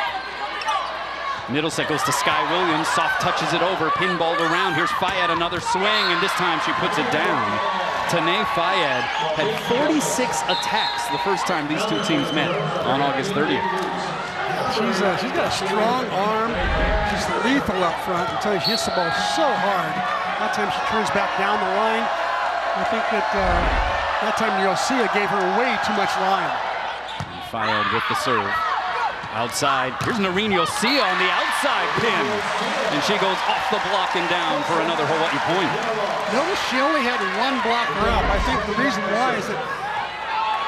Middle set goes to Sky Williams. Soft touches it over. Pinballed around. Here's Fayad, another swing, and this time she puts it down. Tanae Fayad had 46 attacks the first time these two teams met on August 30th. She's got a strong arm. She's lethal up front. I tell you, she hits the ball so hard. That time she turns back down the line. I think that that time Yosia gave her way too much line. Fayad with the serve. Outside. Here's Noreen Yosia on the outside pin. And she goes off the block and down for another Hawaii point. Notice she only had 1 blocker up. I think the reason why is that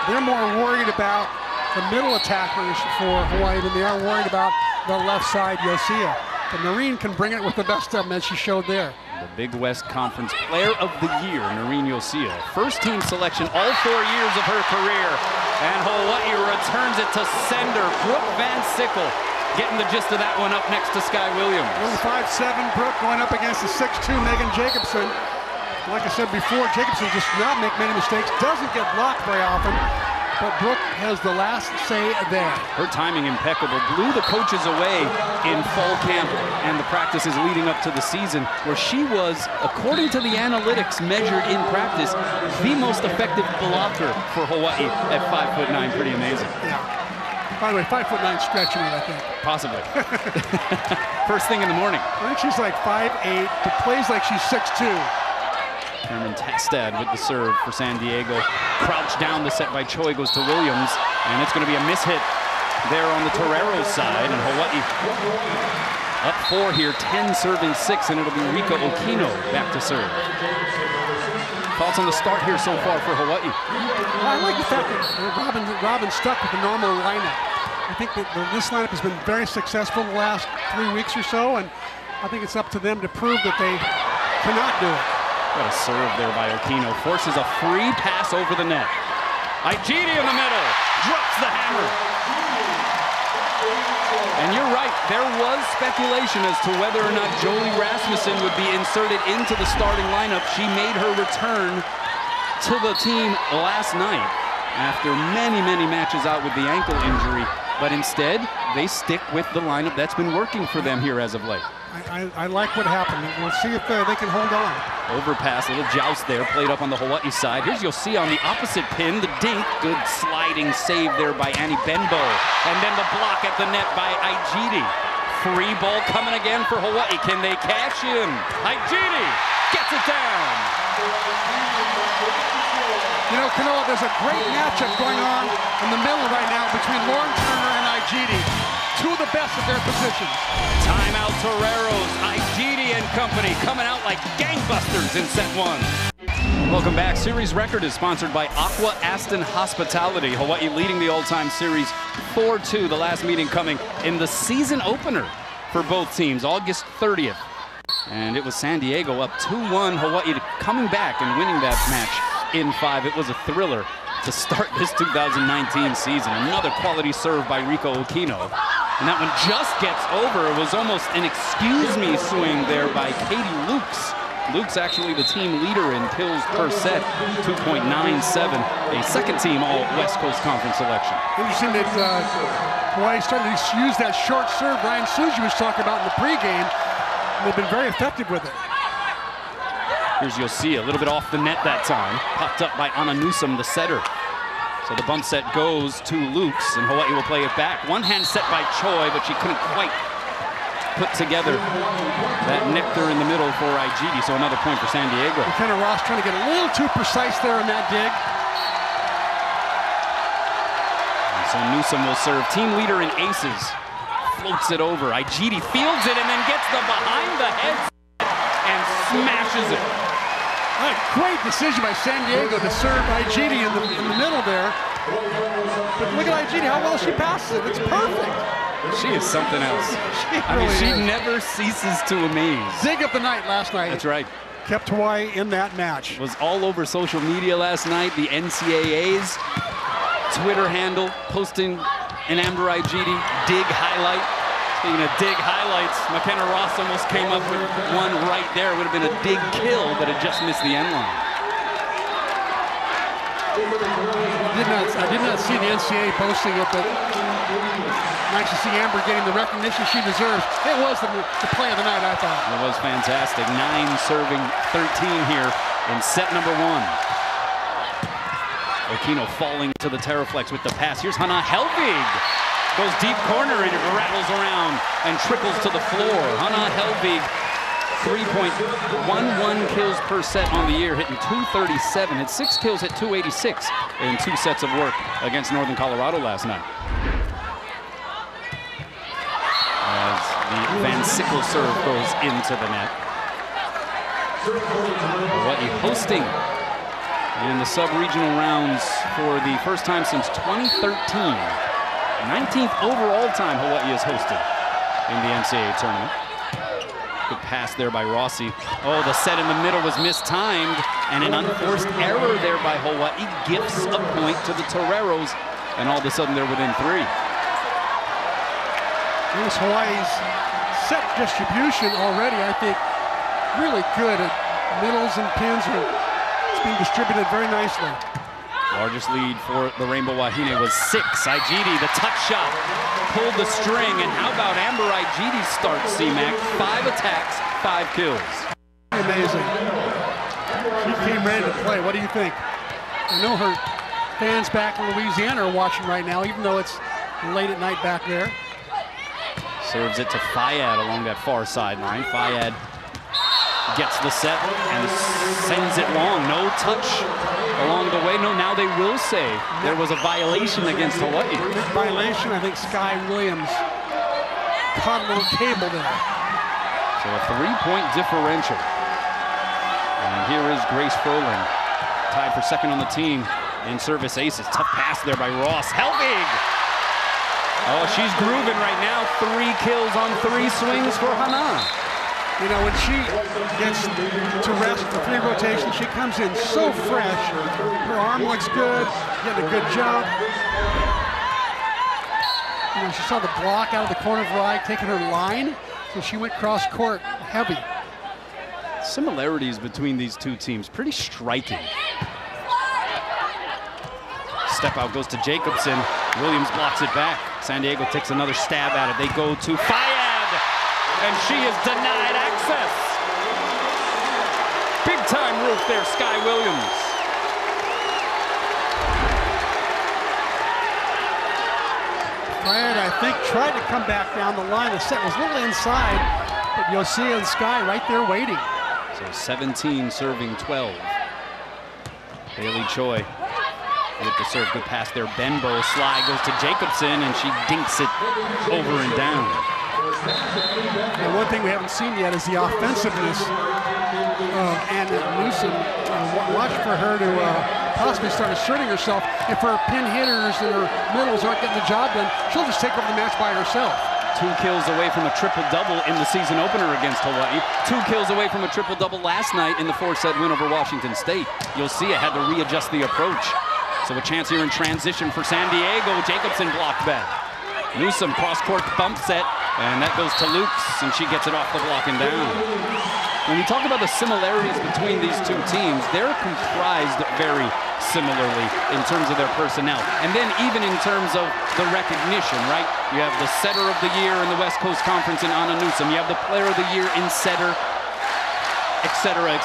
they're more worried about the middle attackers for Hawaii than they are worried about the left side Yosia. But Noreen can bring it with the best of them, as she showed there. The Big West Conference Player of the Year, Noreen Yosia. First team selection all 4 years of her career. And Hawaii returns it to sender. Brooke Van Sickle getting the gist of that one up next to Sky Williams. 5'7" Brooke going up against the 6'2" Megan Jacobson. Like I said before, Jacobson just not make many mistakes, doesn't get blocked very often. But Brooke has the last say there. Her timing impeccable. Blew the coaches away in fall camp and the practices leading up to the season, where she was, according to the analytics measured in practice, the most effective blocker for Hawaii at 5'9". Pretty amazing. Yeah. By the way, 5'9" stretching it, I think. Possibly. First thing in the morning. I think she's like 5'8", but plays like she's 6'2". Herman Tastad with the serve for San Diego. Crouched down, the set by Choi goes to Williams, and it's going to be a mishit there on the Toreros side, and Hawaii up 4 here, 10 serving 6, and it'll be Rika Okino back to serve. Thoughts on the start here so far for Hawaii? Well, I like the fact that Robin stuck with the normal lineup. I think that this lineup has been very successful the last 3 weeks or so, and I think it's up to them to prove that they cannot do it. Got a serve there by Okino. Forces a free pass over the net. Aijidi in the middle. Drops the hammer. And you're right, there was speculation as to whether or not Jolie Rasmussen would be inserted into the starting lineup. She made her return to the team last night after many, many matches out with the ankle injury. But instead, they stick with the lineup that's been working for them here as of late. I like what happened. We'll see if they can hold on. Overpass, a little joust there, played up on the Hawaii side. Here's you'll see on the opposite pin, the dink. Good sliding save there by Annie Benbow. And then the block at the net by Aijiri. Free ball coming again for Hawaii. Can they cash in? Aijiri gets it down. You know, Kanoa, there's a great matchup going on in the middle right now between Lauren Turner and Aijiri. Two of the best of their positions. Timeout Toreros, Aijiri and company coming out like gangbusters in set one. Welcome back. Series record is sponsored by Aqua Aston Hospitality. Hawaii leading the all-time series 4-2. The last meeting coming in the season opener for both teams, August 30th. And it was San Diego up 2-1. Hawaii coming back and winning that match in 5. It was a thriller to start this 2019 season. Another quality serve by Rico Okino. And that one just gets over. It was almost an excuse me swing there by Katie Lukes. Lukes actually the team leader in kills per set, 2.97, a second team all West Coast Conference selection. Interesting that Hawaii started to use that short serve Ryan Suji was talking about in the pregame. They've been very effective with it. Here's you'll see a little bit off the net that time. Popped up by Anna Newsom, the setter. So the bump set goes to Lukes, and Hawaii will play it back. One hand set by Choi, but she couldn't quite put together that nectar in the middle for Aijiri, so another point for San Diego. McKenna Ross trying to get a little too precise there in that dig. And so Newsom will serve. Team leader in aces. Floats it over. Aijiri fields it and then gets the behind the head and smashes it. A great decision by San Diego to serve Aijiri in the middle there. But look at Aijiri, how well she passes it. It's perfect. She is something else. She never ceases to amaze. Zig of the night last night. That's right. Kept Hawaii in that match. Was all over social media last night. The NCAA's Twitter handle posting an Amber Aijiri dig highlight. Speaking of dig highlights, McKenna Ross almost came up with one right there. It would have been a dig kill, but it just missed the end line. I did not see the NCAA posting it, but nice to see Amber getting the recognition she deserves. It was the play of the night, I thought. It was fantastic. 9 serving 13 here in set number 1. Okino falling to the Terraflex with the pass. Here's Hannah Helvig. Goes deep corner and it rattles around and trickles to the floor. Hannah Helvig, 3.11 kills per set on the year, hitting 237. Hit 6 kills, hit 286 in 2 sets of work against Northern Colorado last night. As the Van Sickle serve goes into the net. Hawaii hosting in the sub-regional rounds for the first time since 2013. 19th overall time Hawaii has hosted in the NCAA tournament. Good pass there by Rossi. Oh, the set in the middle was mistimed, and an unforced error there by Hawaii gifts a point to the Toreros, and all of a sudden they're within 3. Here's Hawaii's set distribution already, I think, really good at middles and pins. It's being distributed very nicely. Largest lead for the Rainbow Wahine was 6. Aijiri, the touch shot, pulled the string, and how about Amber Aijiri's start, C-Mac? 5 attacks, 5 kills. Amazing. She came ready to play. What do you think? I know her fans back in Louisiana are watching right now, even though it's late at night back there. Serves it to Fayad along that far sideline. Fayad gets the set and sends it long. No touch along the way. No, now they will say there was a violation against Hawaii. Violation, I think Sky Williams caught a little cable there. So a 3-point differential. And here is Grace Froling, tied for second on the team in service aces. Tough pass there by Ross. Helvig! Oh, she's grooving right now. 3 kills on 3 swings for Hannah. You know, when she gets to rest for 3 rotations, she comes in so fresh. Her arm looks good, getting a good jump. You know, she saw the block out of the corner of her eye, taking her line, so she went cross court heavy. Similarities between these two teams, pretty striking. Step out goes to Jacobson. Williams blocks it back. San Diego takes another stab at it. They go to Fayad, and she is denied access. Big time roof there, Sky Williams. Fayad, I think, tried to come back down the line. The set was a little inside, but Yosia and Sky right there waiting. So 17 serving 12. Bailey Choi with the serve, good pass there. Benbow slide goes to Jacobson, and she dinks it over and down. And one thing we haven't seen yet is the offensiveness of Anna Newsom. Watch for her to possibly start asserting herself. If her pin hitters and her middles aren't getting the job done, she'll just take over the match by herself. 2 kills away from a triple-double in the season opener against Hawaii. 2 kills away from a triple-double last night in the 4-set win over Washington State. Yosia had to readjust the approach. So a chance here in transition for San Diego. Jacobson blocked back. Newsom cross-court bump set, and that goes to Lukes, and she gets it off the block and down. When we talk about the similarities between these two teams, they're comprised very similarly in terms of their personnel. And then even in terms of the recognition, right? You have the setter of the year in the West Coast Conference in Anna Newsom. You have the player of the year in setter, et cetera,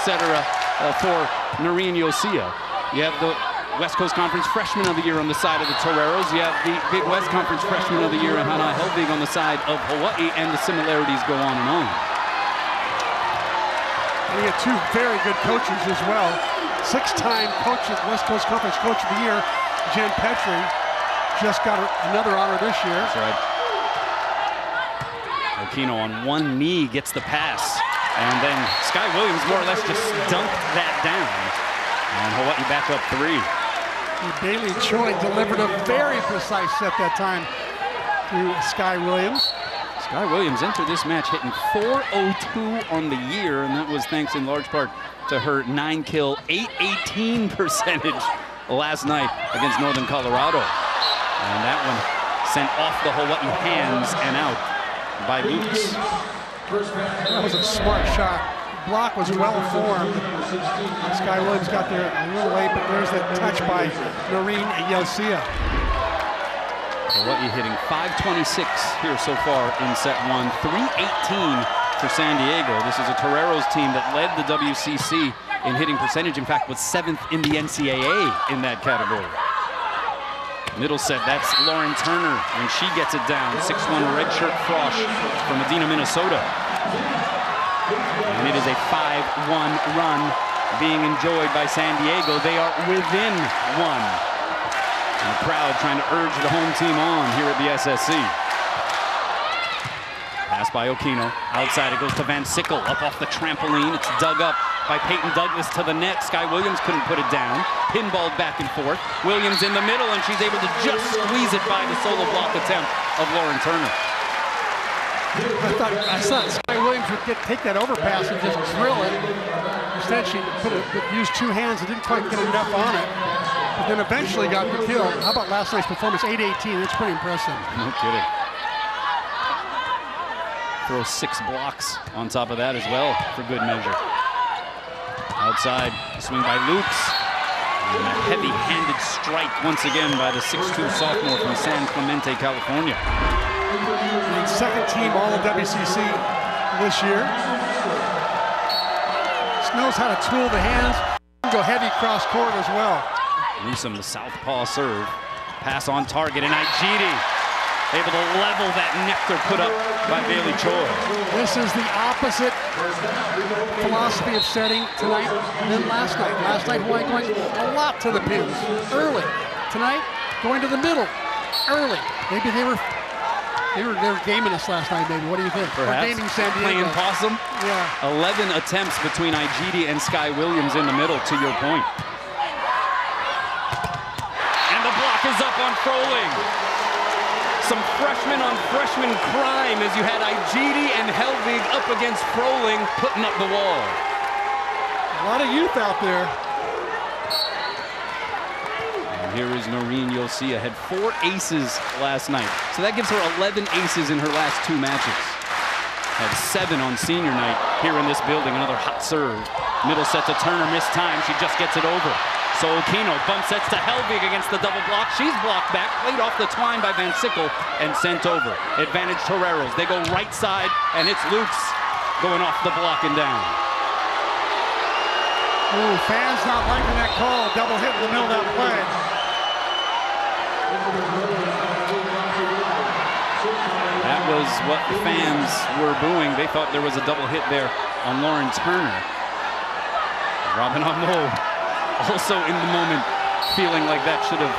for Noreen Yosia. You have the West Coast Conference Freshman of the Year on the side of the Toreros. You have the Big West Conference Freshman of the Year in Hannah Helvig on the side of Hawaii, and the similarities go on and on. And you have 2 very good coaches as well. 6-time coach of West Coast Conference Coach of the Year, Jen Petrie, just got another honor this year. That's right. Okino on one knee gets the pass, and then Sky Williams more or less just dunked that down. And Hawaii back up 3. Bailey Choi delivered a very precise set that time to Sky Williams. Sky Williams entered this match hitting .402 on the year, and that was thanks in large part to her 9-kill, .818 percentage last night against Northern Colorado. And that one sent off the Hawaii hands and out by Lukes. That was a smart shot. Block was well formed. Sky Williams got there a little late, but there's that touch by Noreen Yosia. Hawaii hitting .526 here so far in set 1, .318 for San Diego. This is a Toreros team that led the WCC in hitting percentage. In fact, was 7th in the NCAA in that category. Middle set, that's Lauren Turner, and she gets it down. 6'1" redshirt frosh from Medina, Minnesota. And it is a 5-1 run being enjoyed by San Diego. They are within 1. And the crowd trying to urge the home team on here at the SSC. Pass by Okino. Outside it goes to Van Sickle. Up off the trampoline. It's dug up by Peyton Douglas to the net. Sky Williams couldn't put it down. Pinballed back and forth. Williams in the middle, and she's able to just squeeze it by the solo block attempt of Lauren Turner. I thought Sky Williams would take that overpass and just drill it. Instead, she used 2 hands and didn't quite get enough on it. But then eventually got the kill. How about last night's performance? 8-18. That's pretty impressive. No kidding. Throw 6 blocks on top of that as well for good measure. Outside, swing by Lukes. And a heavy-handed strike once again by the 6'2" sophomore from San Clemente, California. Second team all WCC this year. Just knows how to tool the hands. Go heavy cross court as well. Newsom, the southpaw serve. Pass on target, and Igidi able to level that nectar put up by Bailey Choi. This is the opposite philosophy of setting tonight than last night. Last night, Hawaii going a lot to the pins early. Tonight, going to the middle early. Maybe they were gaming us last night, maybe. What do you think? Perhaps. Or gaming San Diego. Playing possum? Yeah. 11 attempts between Igidi and Sky Williams in the middle, to your point. And the block is up on Froling. Some freshman on freshman crime as you had Igidi and Helvig up against Froling, putting up the wall. A lot of youth out there. And here is Noreen Yosia. Had 4 aces last night. So that gives her 11 aces in her last 2 matches. Had 7 on senior night here in this building. Another hot serve. Middle set to Turner, missed time. She just gets it over. So Okino bump sets to Helvig against the double block. She's blocked back, played off the twine by Van Sickle and sent over. Advantage Toreros. They go right side, and it's Lukes going off the block and down. Ooh, fans not liking that call. Double hit in the middle of that play. That was what the fans were booing. They thought there was a double hit there on Lauren Turner. Robin Amo also in the moment feeling like that should have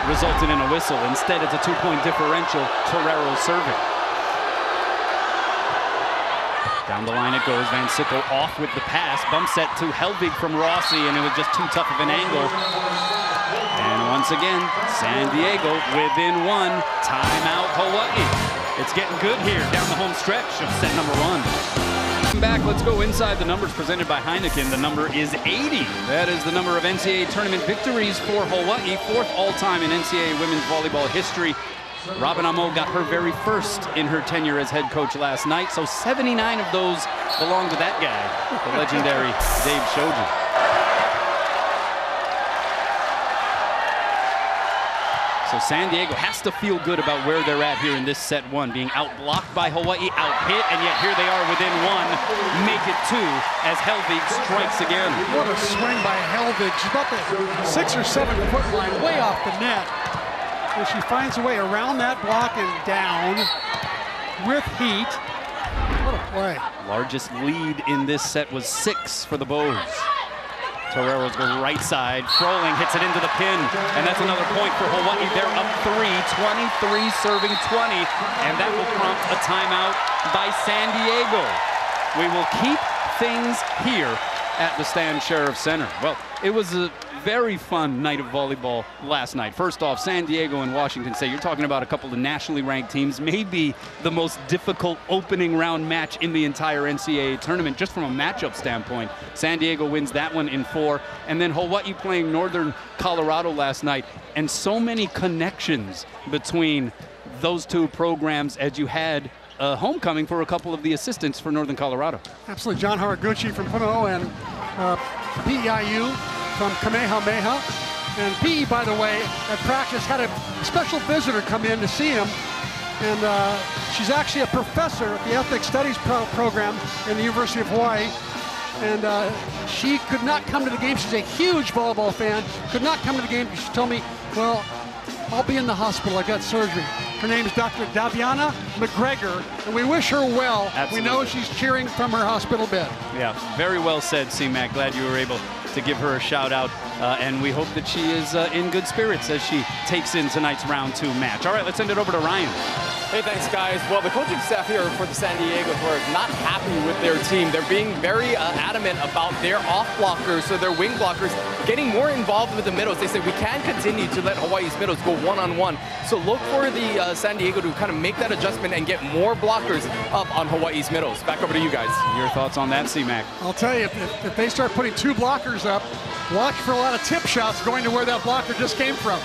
resulted in a whistle. Instead, it's a 2-point differential. Torero serving. Down the line it goes. Van Sickle off with the pass. Bump set to Helvig from Rossi, and it was just too tough of an angle. And once again, San Diego within 1. Timeout Hawaii. It's getting good here down the home stretch of set number 1. Back, let's go inside the numbers presented by Heineken. The number is 80. That is the number of NCAA tournament victories for Hawaii, 4th all-time in NCAA women's volleyball history. Robin Amo got her very first in her tenure as head coach last night, so 79 of those belong to that guy, the legendary Dave Shoji. So San Diego has to feel good about where they're at here in this set 1, being out-blocked by Hawaii, out-hit, and yet here they are within 1, make it 2 as Helvig strikes again. What a swing by Helvig. She's about the 6 or 7 foot line, way off the net. And she finds a way around that block and down with heat. What a play. Largest lead in this set was 6 for the Bows. Toreros go right side. Froling hits it into the pin, and that's another point for Hawaii. They're up 3, 23 serving 20, and that will prompt a timeout by San Diego. We will keep things here at the Stan Sheriff Center. Well, it was a very fun night of volleyball last night. First off, San Diego and Washington State, you're talking about a couple of nationally ranked teams, maybe the most difficult opening round match in the entire NCAA tournament, just from a matchup standpoint. San Diego wins that one in 4, and then Hawaii playing Northern Colorado last night, and so many connections between those 2 programs as you had homecoming for a couple of the assistants for Northern Colorado. Absolutely. John Haraguchi from Puno and PEIU from Kamehameha. And PE, by the way, at practice had a special visitor come in to see him. And she's actually a professor at the Ethnic Studies program in the University of Hawaii. And she could not come to the game. She's a huge volleyball fan. Could not come to the game. She told me, well, I'll be in the hospital. I got surgery. Her name is Dr. Daviana McGregor, and we wish her well. Absolutely. We know she's cheering from her hospital bed. Yeah, very well said, C-Mac. Glad you were able to give her a shout out, and we hope that she is in good spirits as she takes in tonight's round 2 match. All right, let's send it over to Ryan. Hey, thanks, guys. Well, the coaching staff here for the San Diego are not happy with their team. They're being very adamant about their off blockers, so their wing blockers, getting more involved with the middles. They say we can't continue to let Hawaii's middles go one-on-one. So look for the San Diego to kind of make that adjustment and get more blockers up on Hawaii's middles. Back over to you guys. Your thoughts on that, C-Mac? I'll tell you, if they start putting 2 blockers up, watch for a lot of tip shots going to where that blocker just came from.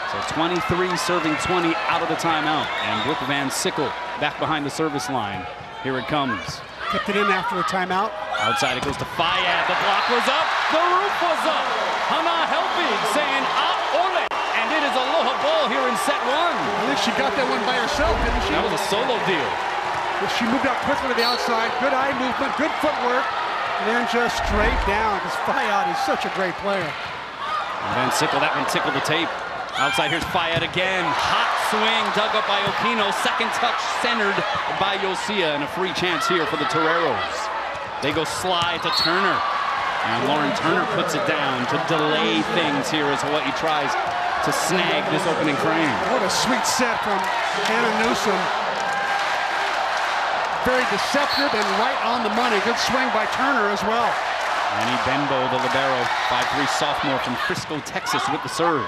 So 23 serving 20 out of the timeout. And Brooke Van Sickle back behind the service line. Here it comes. Kept it in after the timeout. Outside it goes to Fayad. The block was up. The roof was up. Hana Helvig saying, ole. And it is aloha ball here in set 1. I think she got that one by herself, didn't she? That was a solo deal. She moved out quickly to the outside. Good eye movement, good footwork. And then just straight down, because Fayad is such a great player. And Van Sickle, that one tickled the tape. Outside, here's Fayad again. Hot swing, dug up by Okino. Second touch centered by Yosia, and a free chance here for the Toreros. They go slide to Turner. And Lauren Turner puts it down to delay things here as Hawaii tries to snag this opening frame. What a sweet set from Hannah Newsom. Very deceptive and right on the money. Good swing by Turner as well. Annie Benbow, the libero, 5'3" sophomore from Frisco, Texas, with the serve.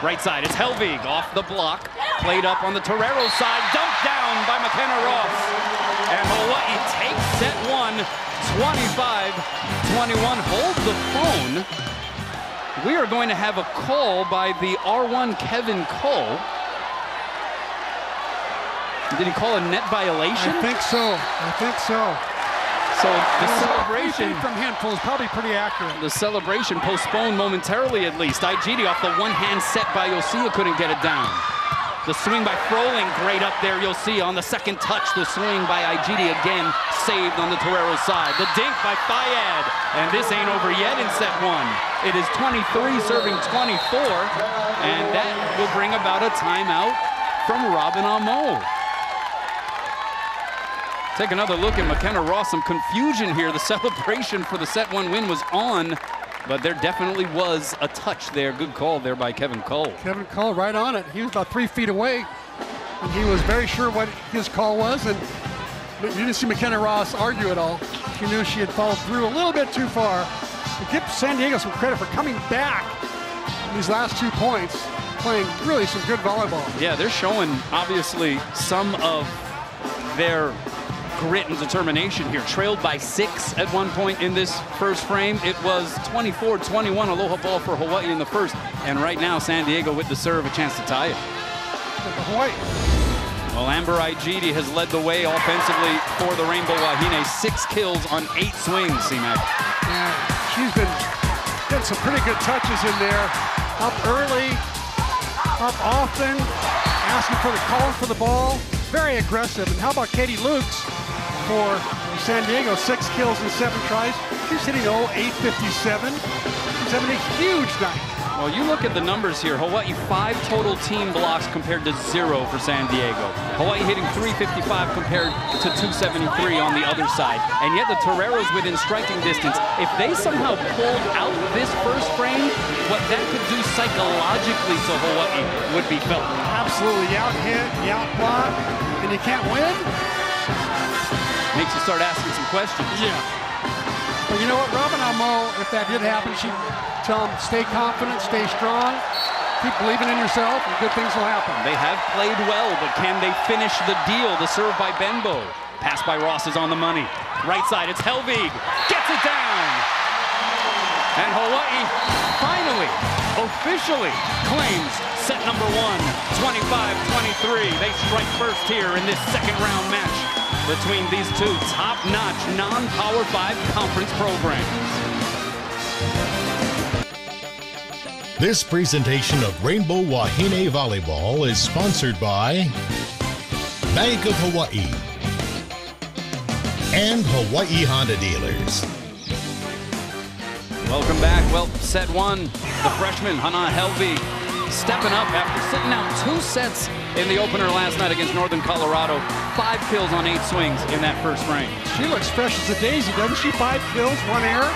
Right side, it's Helvig off the block. Played up on the Torero side, dumped down by McKenna Ross. And Hawaii takes set 1, 25-21. Hold the phone We are going to have a call by the R1 Kevin Cole. Did he call a net violation? I think so. So the celebration from handful is probably pretty accurate. The celebration postponed momentarily at least. IGD off the one-hand set by Yosia couldn't get it down. The swing by Froling, great up there, you'll see on the second touch. The swing by IGD again, saved on the Toreros side. The dink by Fayad, and this ain't over yet in set one. It is 23 serving 24, and that will bring about a timeout from Robin Amo. Take another look at McKenna Ross. Some confusion here. The celebration for the set one win was on, but there definitely was a touch there. Good call there by Kevin Cole. Kevin Cole right on it. He was about 3 feet away, and he was very sure what his call was, and you didn't see McKenna Ross argue at all. She knew she had followed through a little bit too far. But give San Diego some credit for coming back in these last 2 points, playing really some good volleyball. Yeah, they're showing obviously some of their grit and determination here. Trailed by 6 at one point in this first frame. It was 24-21 aloha ball for Hawaii in the first, and right now San Diego with the serve, a chance to tie it. Hawaii. Well, Amber Igidi has led the way offensively for the Rainbow Wahine. 6 kills on 8 swings, C-Mac. Yeah, she's been getting some pretty good touches in there. Up early, up often, asking for the calling for the ball. Very aggressive. And how about Katie Lukes for San Diego? 6 kills and 7 tries. She's hitting 857. She's having a huge night. Well, you look at the numbers here. Hawaii 5 total team blocks compared to 0 for San Diego. Hawaii hitting 355 compared to 273 on the other side. And yet the Toreros within striking distance. If they somehow pulled out this first frame, what that could do psychologically to Hawaii would be felt. Absolutely. You out hit, you out block, and you can't win. Makes you start asking some questions. Yeah. But you know what, Robin Amo, if that did happen, she'd tell them, stay confident, stay strong, keep believing in yourself, and good things will happen. They have played well, but can they finish the deal? The serve by Benbow. Pass by Ross is on the money. Right side, it's Helvig. Gets it down. And Hawaii finally, officially claims set number 1, 25-23. They strike first here in this second round match between these two top-notch non-Power 5 conference programs. This presentation of Rainbow Wahine Volleyball is sponsored by Bank of Hawaii and Hawaii Honda Dealers. Welcome back. Well, set 1, the freshman, Hana Helvig, stepping up after sitting out 2 sets in the opener last night against Northern Colorado. 5 kills on 8 swings in that first frame. She looks fresh as a daisy, doesn't she? 5 kills, 1 error.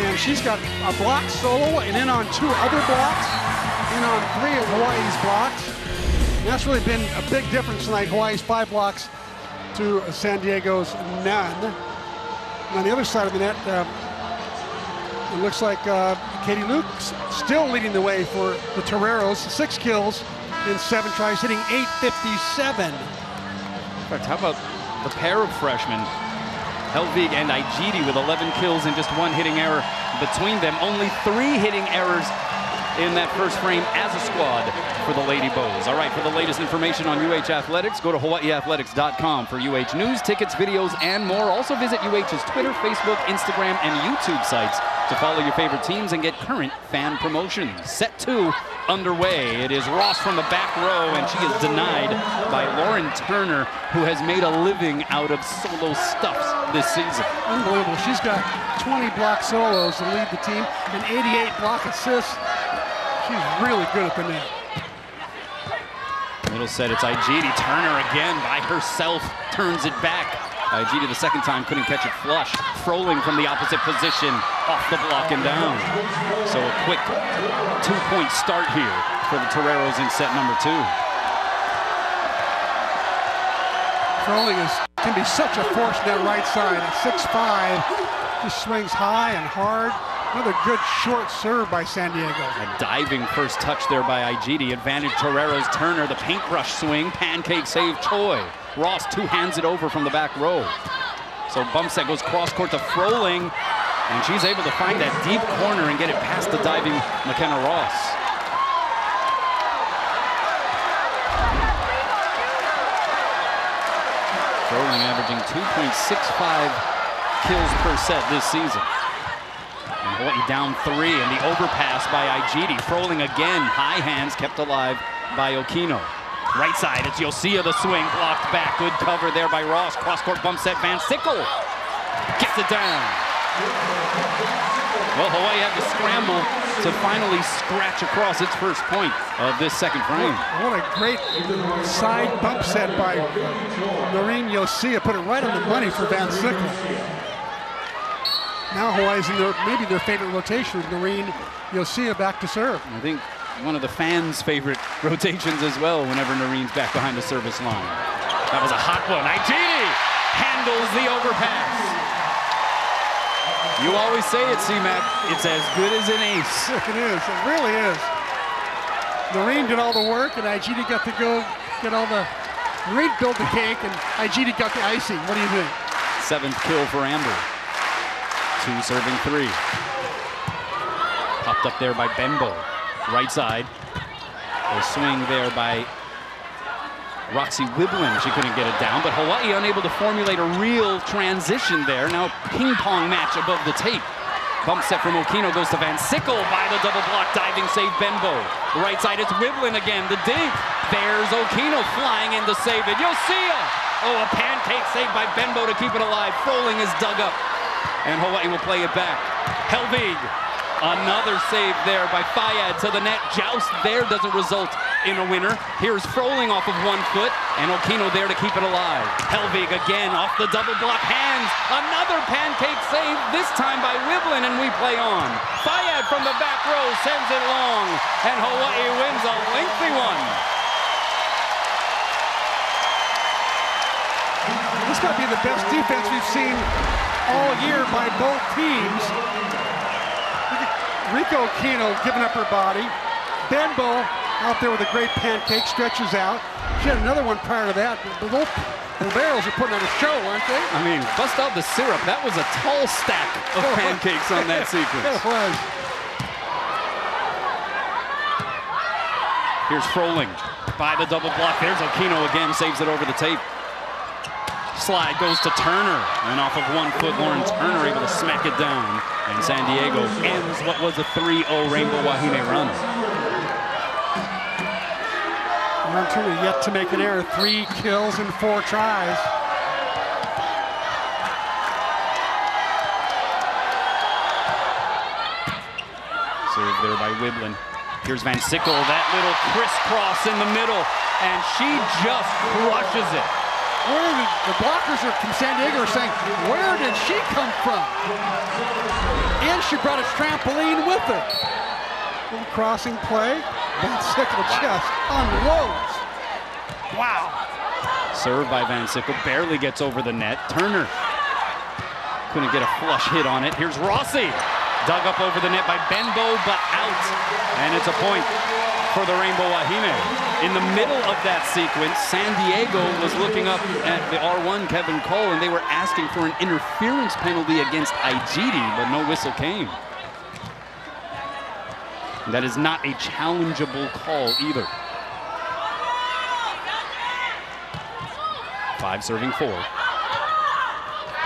And she's got a block solo and in on 2 other blocks, in on 3 of Hawaii's blocks. And that's really been a big difference tonight. Hawaii's 5 blocks to San Diego's none. And on the other side of the net, it looks like Katie Luke's still leading the way for the Toreros. 6 kills in 7 tries, hitting 857. In fact, how about the pair of freshmen, Helvig and Igidi, with 11 kills and just 1 hitting error between them. Only 3 hitting errors in that first frame as a squad for the Lady Bows. All right, for the latest information on UH Athletics, go to hawaiiathletics.com for UH news, tickets, videos, and more. Also visit UH's Twitter, Facebook, Instagram, and YouTube sites to follow your favorite teams and get current fan promotions. Set 2 underway. It is Ross from the back row, and she is denied by Lauren Turner, who has made a living out of solo stuffs this season. Unbelievable. She's got 20 block solos to lead the team and 88 block assists. She's really good at the net. Middle set, it's Igidi. Turner again by herself turns it back. Igidi the second time couldn't catch it flush. Froling from the opposite position, off the block and down. So a quick 2-point start here for the Toreros in set number 2. Froling can be such a force in that right side. At 6'5", just swings high and hard. Another good short serve by San Diego. A diving first touch there by Igidi. Advantage Toreros. Turner, the paintbrush swing. Pancake save Choi. Ross 2 hands it over from the back row. So bump set goes cross court to Froling. And she's able to find that deep corner and get it past the diving McKenna Ross. Froling averaging 2.65 kills per set this season. And Hawaii down 3, and the overpass by Igidi. Froling again, high hands kept alive by Okino. Right side, it's Yosia, the swing, blocked back. Good cover there by Ross. Cross-court bump set, Van Sickle gets it down. Well, Hawaii had to scramble to finally scratch across its first point of this second frame. What a great side bump set by Noreen Yosia. Put it right on the money for Van Sickle. Now Hawaii's in maybe their favorite rotation with Noreen Yosia back to serve. I think one of the fans' favorite rotations as well whenever Noreen's back behind the service line. That was a hot one. Igidi handles the overpass. You always say it, C-Mac, it's as good as an ace. It is, it really is. Noreen did all the work and Igidi got to go get all the, Noreen built the cake and Igidi got the icing. What do you think? 7th kill for Amber. 2 serving 3. Popped up there by Bembo. Right side. A swing there by Roxy Wiblin. She couldn't get it down, but Hawaii unable to formulate a real transition there. Now ping pong match above the tape. Bump set from Okino goes to Van Sickle by the double block, diving save Benbow. Right side, it's Wiblin again, the dink. There's Okino flying in to save it. Yosia! Oh, a pancake save by Benbow to keep it alive. Froling is dug up, and Hawaii will play it back. Helvig, another save there by Fayad to the net. Joust there doesn't result in a winner. Here's Froling off of 1 foot, and Okino there to keep it alive. Helvig again off the double block hands. Another pancake save, this time by Wiblin, and we play on. Fayad from the back row sends it long, and Hawaii wins a lengthy one. This might be the best defense we've seen all year by both teams. Rico Okino giving up her body. Benbow out there with a great pancake, stretches out. She had another one prior to that. The barrels are putting on a show, aren't they? I mean, bust out the syrup. That was a tall stack of pancakes on that sequence. It was. Here's Froling by the double block. There's Okino again, saves it over the tape. Slide goes to Turner, and off of 1 foot, Lauren Turner able to smack it down. And San Diego ends what was a 3-0 Rainbow Wahine run. Lauren Turner yet to make an error. 3 kills in 4 tries. Served there by Wiblin. Here's Van Sickle, that little crisscross in the middle, and she just crushes it. Where did the blockers from San Diego are saying, where did she come from? And she brought a trampoline with her. Little crossing play. Van Sickle just unloads. Wow. Served by Van Sickle, barely gets over the net. Turner couldn't get a flush hit on it. Here's Rossi. Dug up over the net by Benbow, but out. And it's a point for the Rainbow Wahine. In the middle of that sequence, San Diego was looking up at the R1 Kevin Cole, and they were asking for an interference penalty against Igidi, but no whistle came. That is not a challengeable call either. 5 serving 4.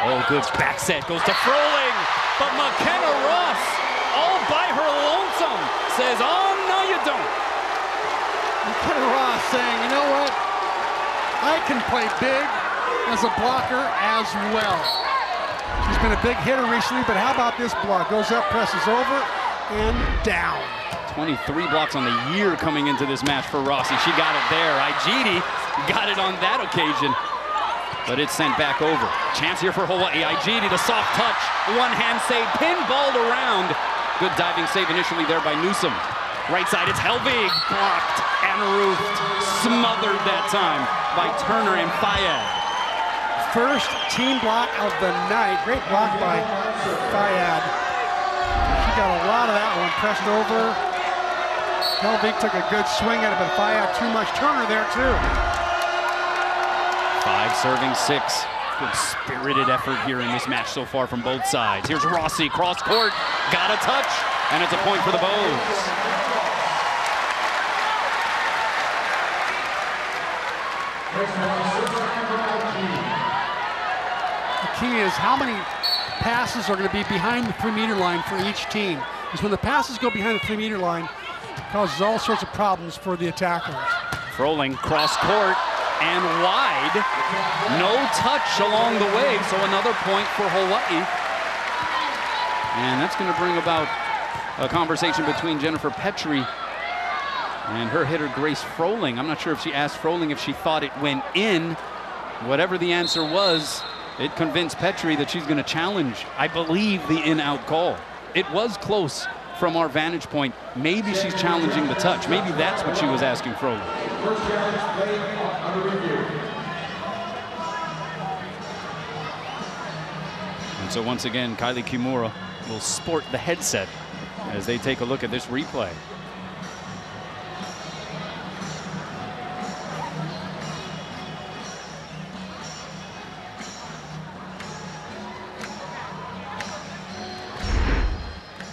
Oh, good back set goes to Froling, but McKenna Ross, all by her lonesome, says, oh, no, you don't. McKenna Ross saying, you know what? I can play big as a blocker as well. She's been a big hitter recently, but how about this block? Goes up, presses over, and down. 23 blocks on the year coming into this match for Rossi. She got it there. Igidi got it on that occasion, but it's sent back over. Chance here for Hawaii. Igidi, the soft touch, one-hand save, pinballed around. Good diving save initially there by Newsom. Right side, it's Helvig, blocked and roofed, smothered that time by Turner and Fayad. First team block of the night. Great block by Fayad. She got a lot of that one, pressed over. Helvig took a good swing at it, but Fayad too much. Turner there too. 5 serving 6 Good spirited effort here in this match so far from both sides. Here's Rossi, cross court, got a touch, and it's a point for the Bows. The key is how many passes are going to be behind the 3-meter line for each team. Because when the passes go behind the 3-meter line, it causes all sorts of problems for the attackers. Froling, cross court, and wide. No touch along the way, so another point for Hawaii. And that's going to bring about a conversation between Jennifer Petrie and her hitter, Grace Froling. I'm not sure if she asked Froling if she thought it went in. Whatever the answer was, it convinced Petrie that she's going to challenge, I believe, the in-out call. It was close from our vantage point. Maybe she's challenging the touch. Maybe that's what she was asking Froling. And so once again, Kylie Kimura will sport the headset as they take a look at this replay.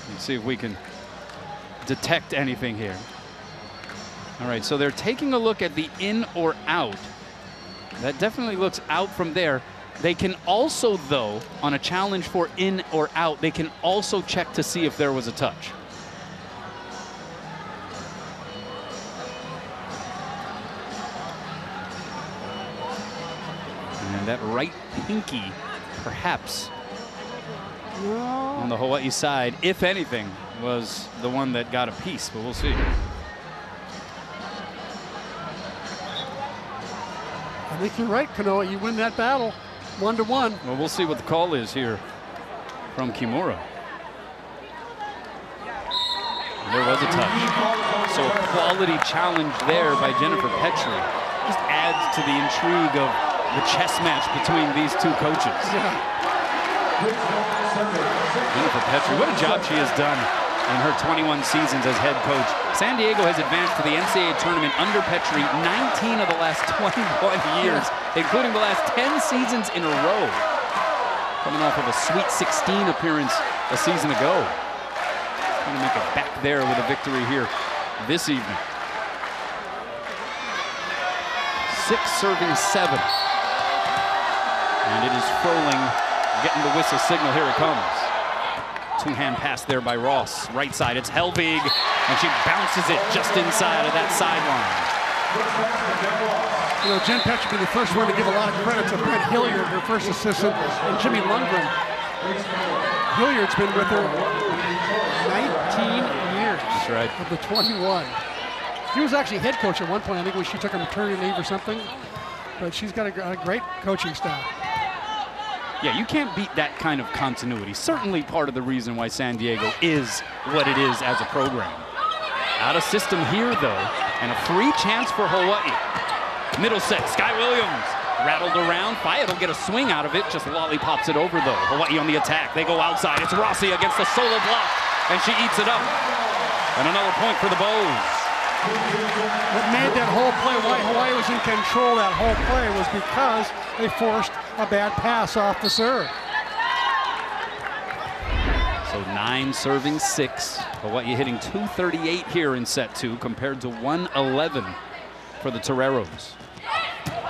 Let's see if we can detect anything here. All right, so they're taking a look at the in or out. That definitely looks out from there. They can also, though, on a challenge for in or out, they can also check to see if there was a touch. And that right pinky, perhaps, on the Hawaii side, if anything, was the one that got a piece, but we'll see. I think you're right, Kanoa. You win that battle 1-1. Well, we'll see what the call is here from Kimura. There was a touch. So a quality challenge there by Jennifer Petrie. Just adds to the intrigue of the chess match between these two coaches. Jennifer Petrie, what a job she has done in her 21 seasons as head coach. San Diego has advanced to the NCAA tournament under Petrie 19 of the last 21 years, including the last 10 seasons in a row. Coming off of a Sweet 16 appearance a season ago. Trying to make it back there with a victory here this evening. 6 serving 7. And it is Froling getting the whistle signal. Here it comes. Two-hand pass there by Ross. Right side, it's Helvig, and she bounces it just inside of that sideline. You know, Jen Petrie would be the first one to give a lot of credit to Brent Hilliard, her first assistant, and Jimmy Lundgren. Hilliard's been with her 19 years. That's right. Of the 21. She was actually head coach at one point. I think when she took a maternity leave or something. But she's got a great coaching staff. Yeah, you can't beat that kind of continuity. Certainly part of the reason why San Diego is what it is as a program. Out of system here, though, and a free chance for Hawaii. Middle set, Sky Williams rattled around. Fayette will get a swing out of it, just lollipops it over, though. Hawaii on the attack. They go outside. It's Rossi against the solo block, and she eats it up. And another point for the Bows. What made that whole play, why Hawaii was in control that whole play, was because they forced a bad pass off the serve. So 9 serving 6. Hawaii hitting 238 here in set 2 compared to 111 for the Toreros.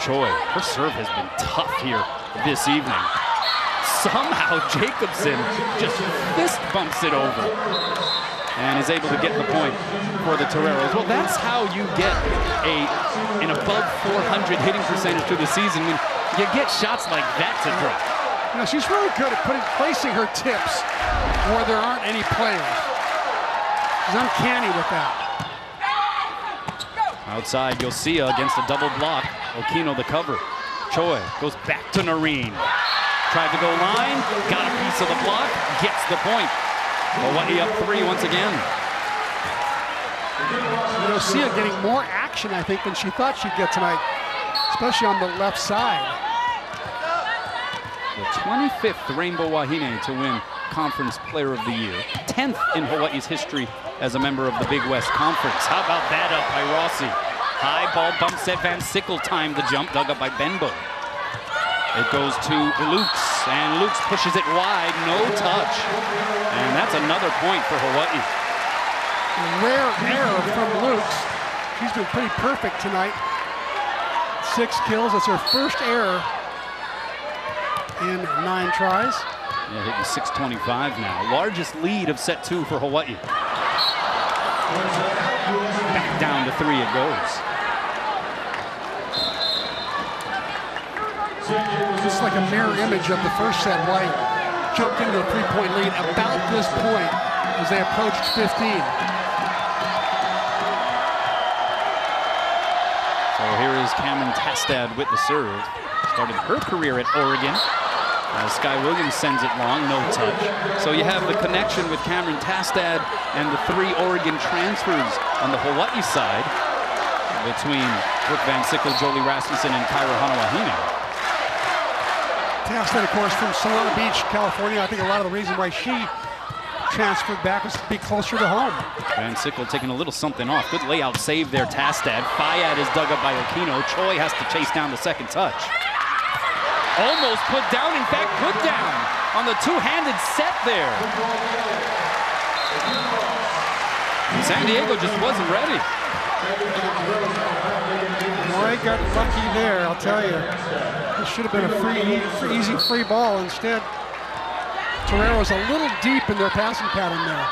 Choi, her serve has been tough here this evening. Somehow Jacobson just fist bumps it over and is able to get the point for the Toreros. Well, that's how you get an above 400 hitting percentage through the season when you get shots like that to drop. You know, she's really good at placing her tips where there aren't any players. She's uncanny with that. Outside, Yosia against a double block. Okino the cover. Choi goes back to Noreen. Tried to go line, got a piece of the block, gets the point. Hawaii up 3 once again. Yosia getting more action, I think, than she thought she'd get tonight, especially on the left side. The 25th Rainbow Wahine to win Conference Player of the Year. 10th in Hawaii's history as a member of the Big West Conference. How about that up by Rossi? High ball bump set. Van Sickle timed the jump, dug up by Benbow. It goes to Lukes, and Lukes pushes it wide, no touch. And that's another point for Hawaii. Rare error from Lukes. She's been pretty perfect tonight. 6 kills. It's her first error in 9 tries. Yeah, hitting 625 now. Largest lead of set 2 for Hawaii. Back down to 3 it goes. Just like a mirror image of the first set. White jumped into a 3-point lead about this point as they approached 15. So here is Cameron Tastad with the serve. Started her career at Oregon. Sky Williams sends it long, no touch. So you have the connection with Cameron Tastad and the 3 Oregon transfers on the Hawaii side between Brooke Van Sickle, Jolie Rasmussen, and Kyra Hana-Wahine. Tastad, of course, from Solana Beach, California. I think a lot of the reason why she transferred back was to be closer to home. Van Sickle taking a little something off. Good layout save there, Tastad. Fayad is dug up by Okino. Choi has to chase down the second touch. Almost put down, in fact, put down on the two-handed set there. San Diego just wasn't ready. Roy got lucky there, I'll tell you. This should have been a easy free ball. Instead, Torero's a little deep in their passing pattern there.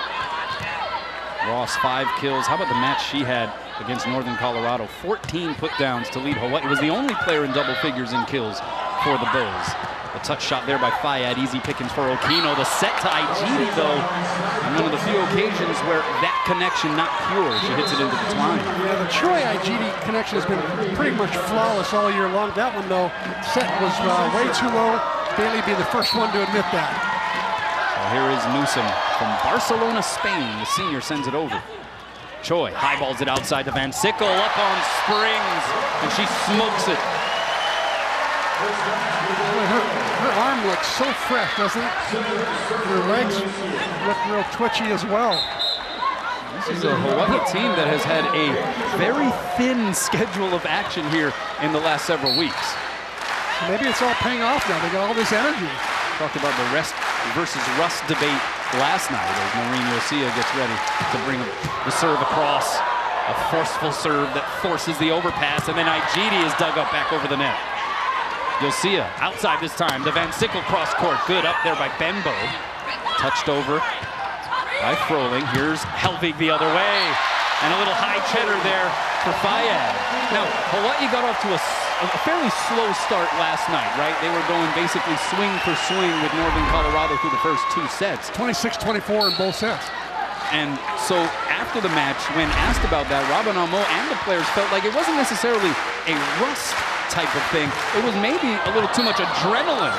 Ross, 5 kills. How about the match she had against Northern Colorado? 14 put downs to lead Hawaii. Was the only player in double figures in kills for the Bulls. A touch shot there by Fayad. Easy pickings for Okino. The set to Igidi, though, on one of the few occasions where that connection not pure. She hits it into the twine. Yeah, the Troy Igidi connection has been pretty much flawless all year long. That one, though, set was way too low. Bailey being the first one to admit that. So here is Newsom from Barcelona, Spain. The senior sends it over. Choi highballs it outside to Van Sickle. Up on springs, and she smokes it. Her arm looks so fresh, doesn't it? Her legs look real twitchy as well. This is a Hawaii team that has had a very thin schedule of action here in the last several weeks. Maybe it's all paying off now. They got all this energy. Talked about the rest versus rust debate last night as Maureen Yosia gets ready to bring the serve across. A forceful serve that forces the overpass, and then Igidi is dug up back over the net. Yosia outside this time. The Van Sickle cross court. Good up there by Bembo. Touched over by Froling. Here's Helvig the other way. And a little high cheddar there for Fayad. Now, Hawaii got off to a fairly slow start last night, right? They were going basically swing for swing with Northern Colorado through the first 2 sets. 26-24 in both sets. And so after the match, when asked about that, Robin Amo and the players felt like it wasn't necessarily a rust type of thing. It was maybe a little too much adrenaline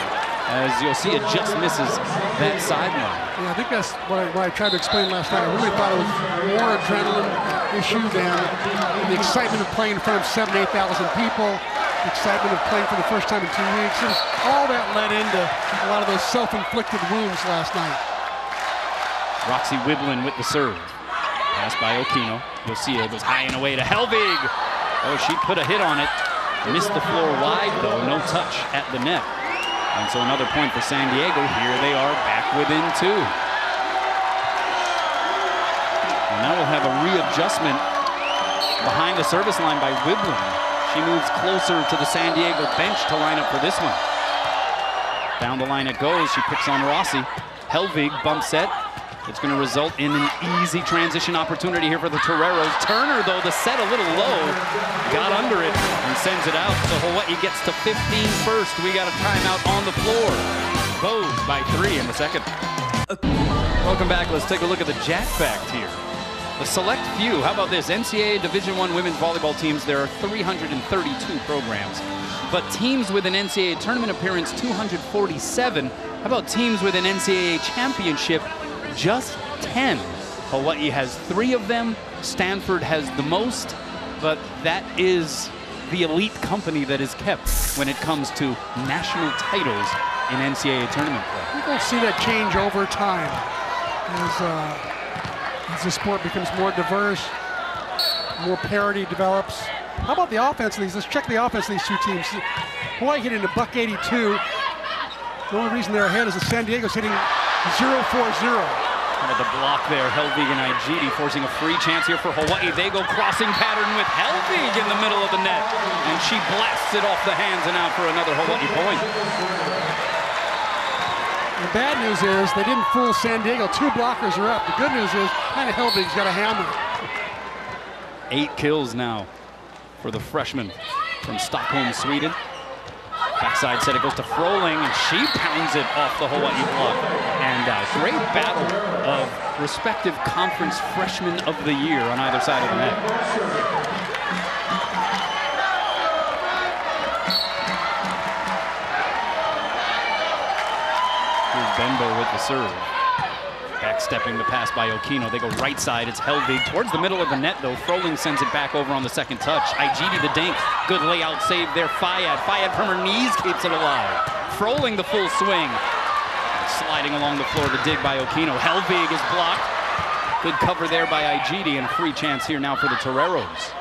as Yosia just misses that sideline. Yeah, I think that's what I tried to explain last night. I really thought it was more adrenaline issue than the excitement of playing in front of 7,000 to 8,000 people, the excitement of playing for the first time in 2 weeks. And all that led into a lot of those self-inflicted wounds last night. Roxy Wiblin with the serve. Pass by Okino. Yosia goes high and away to Helvig. Oh, she put a hit on it. Missed the floor wide, though. No touch at the net. And so another point for San Diego. Here they are back within 2. And now we'll have a readjustment behind the service line by Wiblin. She moves closer to the San Diego bench to line up for this one. Down the line it goes. She picks on Rossi. Helvig bump set. It's going to result in an easy transition opportunity here for the Toreros. Turner, though, the set a little low, got under it and sends it out. So Hawaii gets to 15 first. We got a timeout on the floor. Bose by 3 in the second. Welcome back. Let's take a look at the Jack Fact here. The select few. How about this? NCAA Division I women's volleyball teams, there are 332 programs. But teams with an NCAA tournament appearance, 247. How about teams with an NCAA championship? Just 10. Hawaii has 3 of them. Stanford has the most, but that is the elite company that is kept when it comes to national titles in NCAA tournament play. You're going to see that change over time as the sport becomes more diverse, more parity develops, How about the offense of these? Let's check the offense of these two teams. Hawaii hitting a .182. The only reason they're ahead is that San Diego's hitting .040. How about the block there? Helvig and Igidi forcing a free chance here for Hawaii. They go crossing pattern with Helvig in the middle of the net. And she blasts it off the hands and out for another Hawaii point. The bad news is they didn't fool San Diego. 2 blockers are up. The good news is Hannah Helvig's got a hammer. 8 kills now for the freshman from Stockholm, Sweden. Backside set, it goes to Froling, and she pounds it off the Hawaii block. And a great battle of respective conference freshmen of the year on either side of the net. Here's Benbow with the serve. Backstepping the pass by Okino. They go right side. It's Helvig towards the middle of the net, though. Froling sends it back over on the second touch. Igidi the dink. Good layout save there. Fayad. Fayad from her knees keeps it alive. Froling the full swing. Sliding along the floor, the dig by Okino. Helvig is blocked. Good cover there by Igidi, and a free chance here now for the Toreros.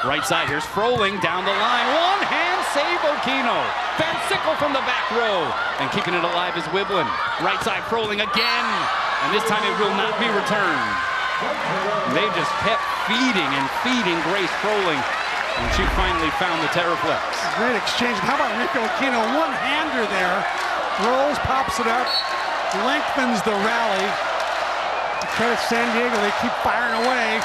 Right side, here's Froling down the line. One hand save Okino. Van Sickle from the back row. And keeping it alive is Wiblin. Right side, Froling again. And this time it will not be returned. They just kept feeding and feeding Grace Froling. And she finally found the Terraflex. Great exchange. How about Rico Okino? One-hander there. Rolls, pops it up, lengthens the rally. Credit San Diego, they keep firing away.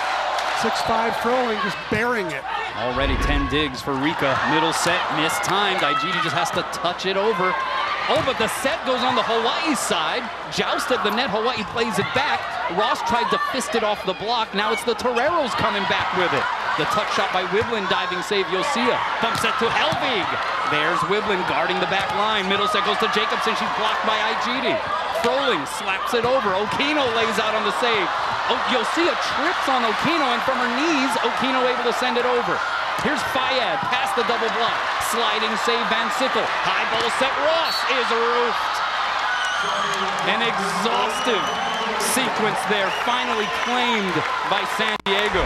6'5" Froling just burying it. Already 10 digs for Rika. Middle set, mistimed. Igidi just has to touch it over. Oh, but the set goes on the Hawaii side. Joust at the net, Hawaii plays it back. Ross tried to fist it off the block. Now it's the Toreros coming back with it. The touch shot by Wiblin, diving save Yosia. Bump set to Helvig. There's Wiblin guarding the back line. Middle set goes to Jacobson. She's blocked by Igidi. Froling slaps it over. Okino lays out on the save. Yosia trips on Okino, and from her knees, Okino able to send it over. Here's Fayad, past the double block. Sliding save Van Sickle. High ball set, Ross is roofed. An exhaustive sequence there, finally claimed by San Diego.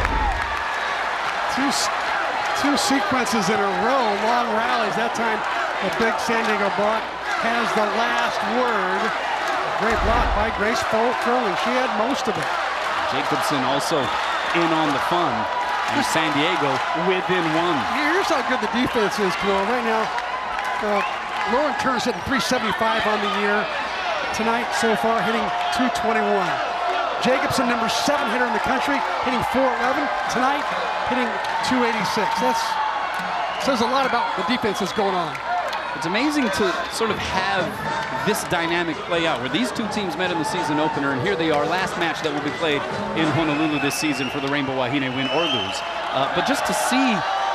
Two sequences in a row, long rallies. That time, the big San Diego block has the last word. Great block by Grace Froling. She had most of it. Jacobson also in on the fun. And San Diego within 1. Here's how good the defense is, Camille. Right now, Lauren Turner's hitting .375 on the year. Tonight, so far, hitting .221. Jacobson, number 7 hitter in the country, hitting .411. Tonight, hitting .286. That says a lot about the defense that's going on. It's amazing to sort of have this dynamic play out, where these two teams met in the season opener, and here they are, last match that will be played in Honolulu this season for the Rainbow Wahine, win or lose. But just to see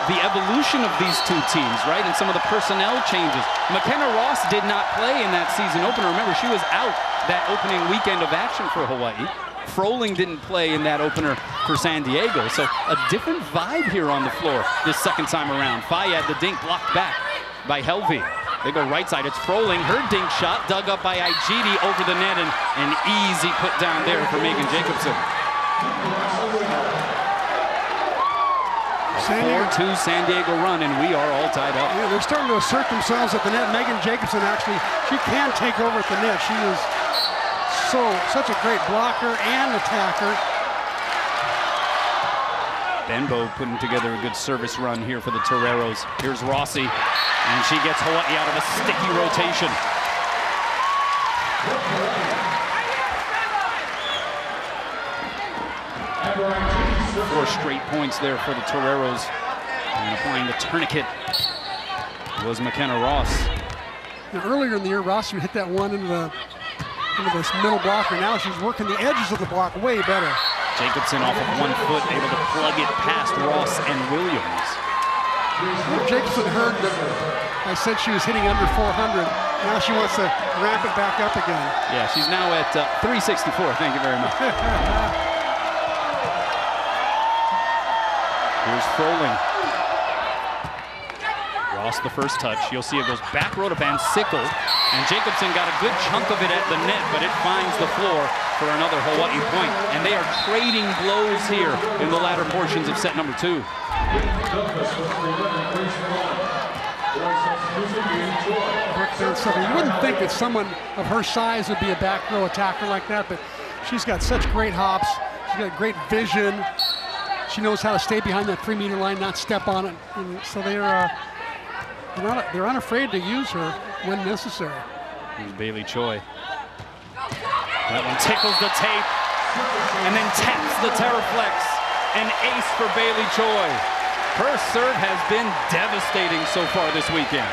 the evolution of these two teams, right, and some of the personnel changes. McKenna Ross did not play in that season opener. Remember, she was out that opening weekend of action for Hawaii. Froling didn't play in that opener for San Diego, so a different vibe here on the floor this second time around. Fayad, the dink blocked back by Helvig. They go right side, it's Froling. Her dink shot dug up by Igidi over the net, and an easy put down there for Megan Jacobson. 4-2 San Diego run, and we are all tied up. Yeah, they're starting to assert themselves at the net. Megan Jacobson, actually, she can take over at the net. She is such a great blocker and attacker. Benbow putting together a good service run here for the Toreros. Here's Rossi, and she gets Hawaii out of a sticky rotation. Four straight points there for the Toreros. And applying the tourniquet was McKenna Ross. Now, earlier in the year, Rossi hit that one into this middle blocker. Now she's working the edges of the block way better. Jacobson off of 1 foot, able to plug it past Ross and Williams. Jacobson heard that I said she was hitting under 400. Now she wants to ramp it back up again. Yeah, she's now at 364. Thank you very much. Here's Froling. Ross the first touch. You'll see it goes back row to Van Sickle. And Jacobson got a good chunk of it at the net, but it finds the floor for another Hawaii point. And they are trading blows here in the latter portions of set number 2. You wouldn't think that someone of her size would be a back row attacker like that, but she's got such great hops. She's got great vision. She knows how to stay behind that 3-meter line, not step on it. And so they're unafraid to use her when necessary. Here's Bailey Choi. That one tickles the tape and then taps the Terraflex. An ace for Bailey Choi. Her serve has been devastating so far this weekend.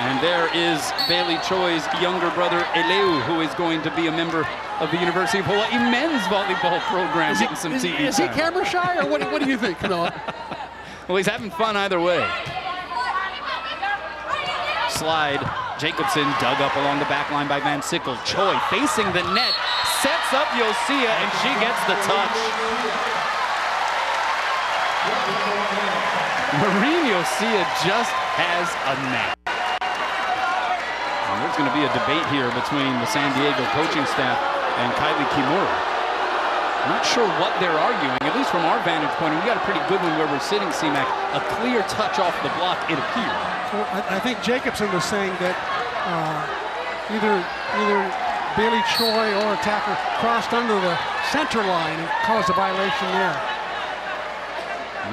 And there is Bailey Choi's younger brother, Eleu, who is going to be a member of the University of Hawaii men's volleyball program. Getting some TV is he camera shy, or what do you think, Camilla? Well, he's having fun either way. Slide. Jacobson dug up along the back line by Van Sickle. Choi facing the net, sets up Yosia, and she gets the touch. Maureen Yosia just has a knack. And there's going to be a debate here between the San Diego coaching staff and Kylie Kimura. I'm not sure what they're arguing, at least from our vantage point. We got a pretty good one where we're sitting, C-Mac. A clear touch off the block, it appeared. Well, I think Jacobson was saying that either Bailey Choi or attacker crossed under the center line and caused a violation there.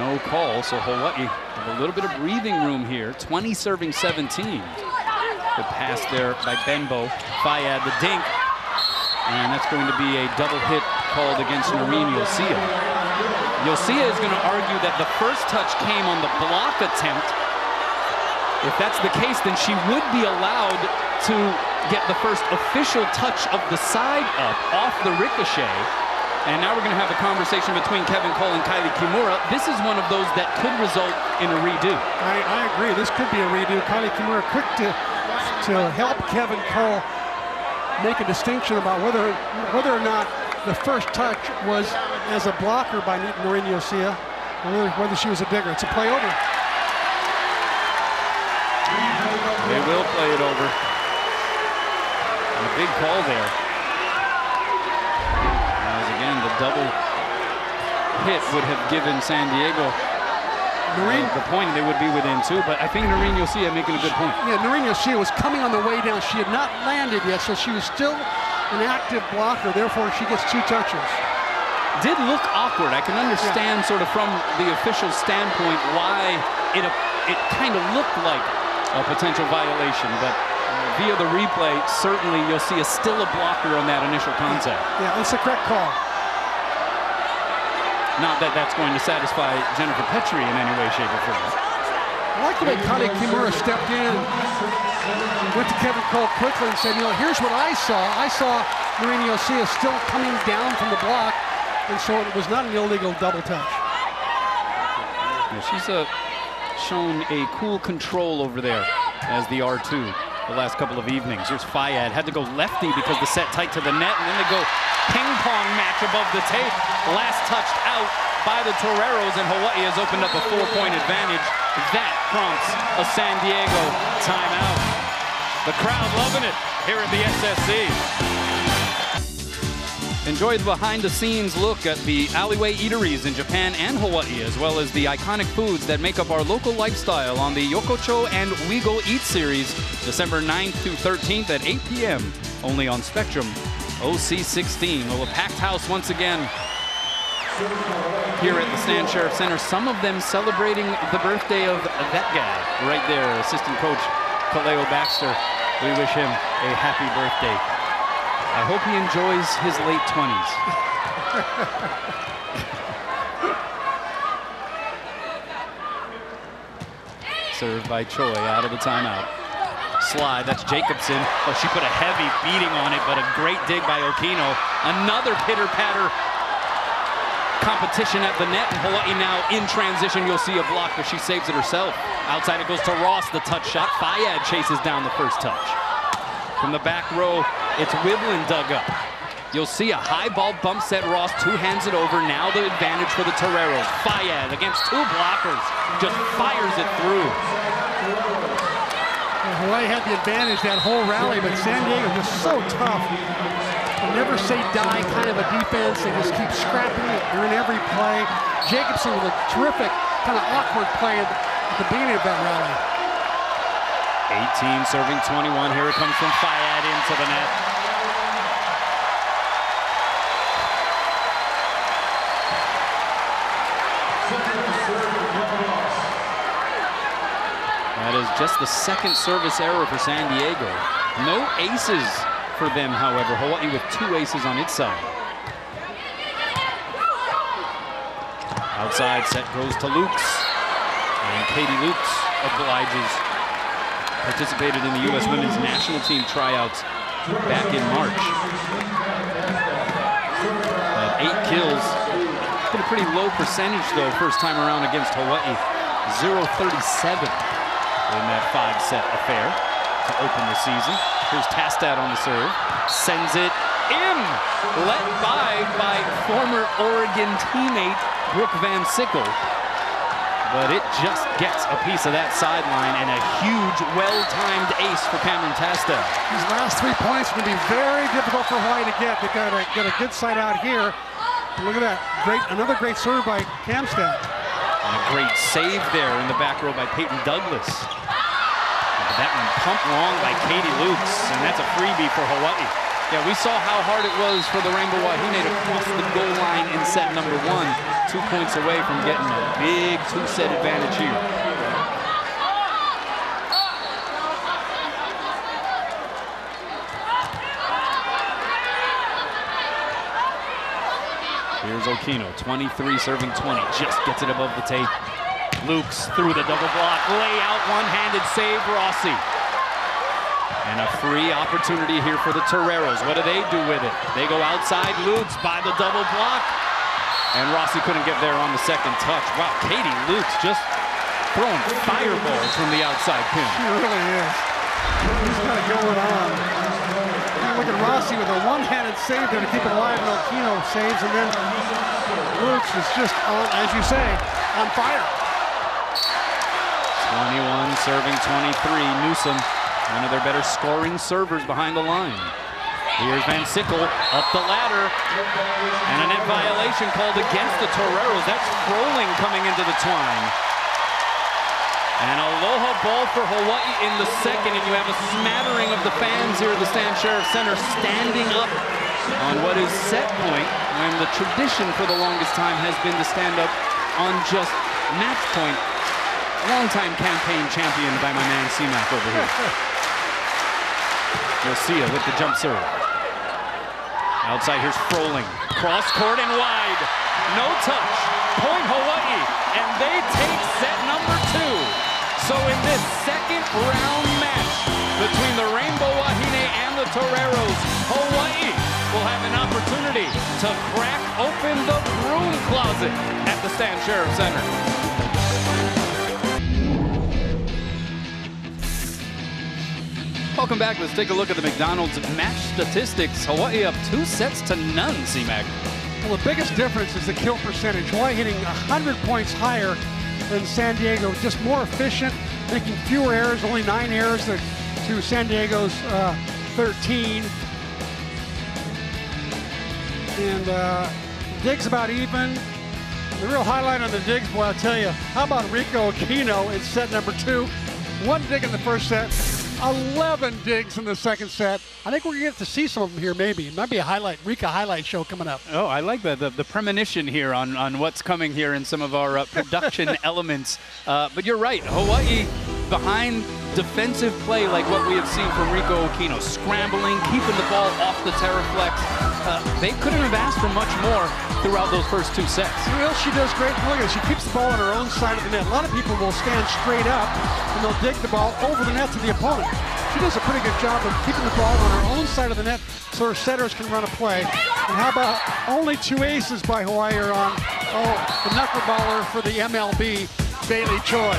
No call, so Hawaii have a little bit of breathing room here. 20 serving 17. The pass there by Benbow. Fayad the dink. And that's going to be a double hit called against Noreen Yosia. Yosia is going to argue that the first touch came on the block attempt. If that's the case, then she would be allowed to get the first official touch of the side up off the ricochet. And now we're going to have a conversation between Kevin Cole and Kylie Kimura. This is one of those that could result in a redo. I agree. This could be a redo. Kylie Kimura quick to help Kevin Cole make a distinction about whether or not the first touch was as a blocker by Noreen Yosia, or whether she was a digger. It's a play over. They will play it over. And a big call there. As again, the double hit would have given San Diego the point. They would be within 2, but I think Noreen Yosia making a good point. Yeah, Noreen Yosia was coming on the way down. She had not landed yet, so she was still an active blocker. Therefore, she gets 2 touches. Did look awkward. I can understand sort of from the official standpoint why it kind of looked like a potential violation, but via the replay, certainly you'll see still a blocker on that initial contact. Yeah, that's the correct call. Not that that's going to satisfy Jennifer Petrie in any way, shape, or form. I like the way Kylie Kimura stepped in, went to Kevin Cole quickly and said, you know, here's what I saw. I saw Noreen Yosia still coming down from the block, and so it was not an illegal double touch. Yeah, she's shown a cool control over there as the R2 the last couple of evenings. Here's Fayad, had to go lefty because the set tight to the net, and then they go ping pong match above the tape. Last touched out by the Toreros, and Hawaii has opened up a 4-point advantage. That prompts a San Diego timeout. The crowd loving it here at the SSC. Enjoy the behind-the-scenes look at the alleyway eateries in Japan and Hawaii, as well as the iconic foods that make up our local lifestyle on the Yokocho and Wigo Eat series, December 9th through 13th at 8 p.m. only on Spectrum OC16. Well, a packed house once again here at the Stan Sheriff Center. Some of them celebrating the birthday of that guy right there, assistant coach Kaleo Baxter. We wish him a happy birthday. I hope he enjoys his late 20s. Served by Choi out of the timeout. Slide, that's Jacobson. Oh, she put a heavy beating on it, but a great dig by Okino. Another pitter-patter competition at the net, and Hawaii now in transition. You'll see a block, but she saves it herself. Outside it goes to Ross, the touch shot. Fayad chases down the first touch. From the back row, it's Wiblin dug up. You'll see a high ball bump set. Ross two-hands it over. Now the advantage for the Toreros. Fayad against 2 blockers, just fires it through. Hawaii had the advantage that whole rally, but San Diego was so tough. A never say die kind of a defense. They just keep scrapping it. They're in every play. Jacobson with a terrific kind of awkward play at the beginning of that rally. 18 serving 21. Here it comes from Fayad into the net. That is just the second service error for San Diego. No aces for them, however. Hawaii with 2 aces on its side. Outside set goes to Lukes. And Katie Lukes obliges. Participated in the U.S. women's national team tryouts back in March. Had 8 kills. Been a pretty low percentage, though, first time around against Hawaii. 0-37 in that 5-set affair to open the season. Here's Tastad on the serve. Sends it in. Let by former Oregon teammate Brooke Van Sickle. But it just gets a piece of that sideline and a huge, well-timed ace for Cameron Tastad. These last 3 points are going to be very difficult for Hawaii to get. They've got to get a good side out here. Look at that. Another great serve by Kamstad. And a great save there in the back row by Peyton Douglas. That one pumped long by Katie Lukes, and that's a freebie for Hawaii. Yeah, we saw how hard it was for the Rainbow Wahine to cross the goal line in set number 1. 2 points away from getting a big 2-set advantage here. Here's Okino, 23 serving 20, just gets it above the tape. Lukes through the double block, lay out, one-handed save, Rossi. And a free opportunity here for the Toreros. What do they do with it? They go outside, Lukes by the double block. And Rossi couldn't get there on the second touch. Wow, Katie Lukes just throwing fireballs from the outside pin. She really is. He's got it going on. Look at Rossi with a one-handed save there to keep it alive, and Okino saves, and then Lukes is just on, as you say, on fire. 21 serving 23. Newsom, one of their better scoring servers behind the line. Here's Van Sickle up the ladder. And a net violation called against the Toreros. That's Froling coming into the twine. And aloha ball for Hawaii in the second. And you have a smattering of the fans here at the Stan Sheriff Center standing up on what is set point, when the tradition for the longest time has been to stand up on just match point. Longtime campaign champion by my man C-Mac over here. Garcia with the jump serve. Outside, here's Froling. Cross court and wide. No touch. Point Hawaii. And they take set number 2. So in this second round match between the Rainbow Wahine and the Toreros, Hawaii will have an opportunity to crack open the broom closet at the Stan Sheriff Center. Welcome back. Let's take a look at the McDonald's match statistics. Hawaii up 2-0, C-Mac. Well, the biggest difference is the kill percentage. Hawaii hitting 100 points higher than San Diego. Just more efficient, making fewer errors, only 9 errors to San Diego's 13. And digs about even. The real highlight on the digs, boy, I'll tell you, how about Rico Aquino in set number 2? 1 dig in the first set. 11 digs in the second set. I think we're going to get to see some of them here, maybe. It might be a highlight, Rika highlight show coming up. Oh, I like the premonition here on what's coming here in some of our production elements. But you're right, Hawaii behind defensive play like what we have seen from Rico Aquino, scrambling, keeping the ball off the Terraflex. They couldn't have asked for much more throughout those first 2 sets. Well, she does great. Look at it. She keeps the ball on her own side of the net. A lot of people will stand straight up and they'll dig the ball over the net to the opponent. She does a pretty good job of keeping the ball on her own side of the net so her setters can run a play. And how about only 2 aces by Hawaii are on, the knuckleballer for the MLB, Bailey Choi.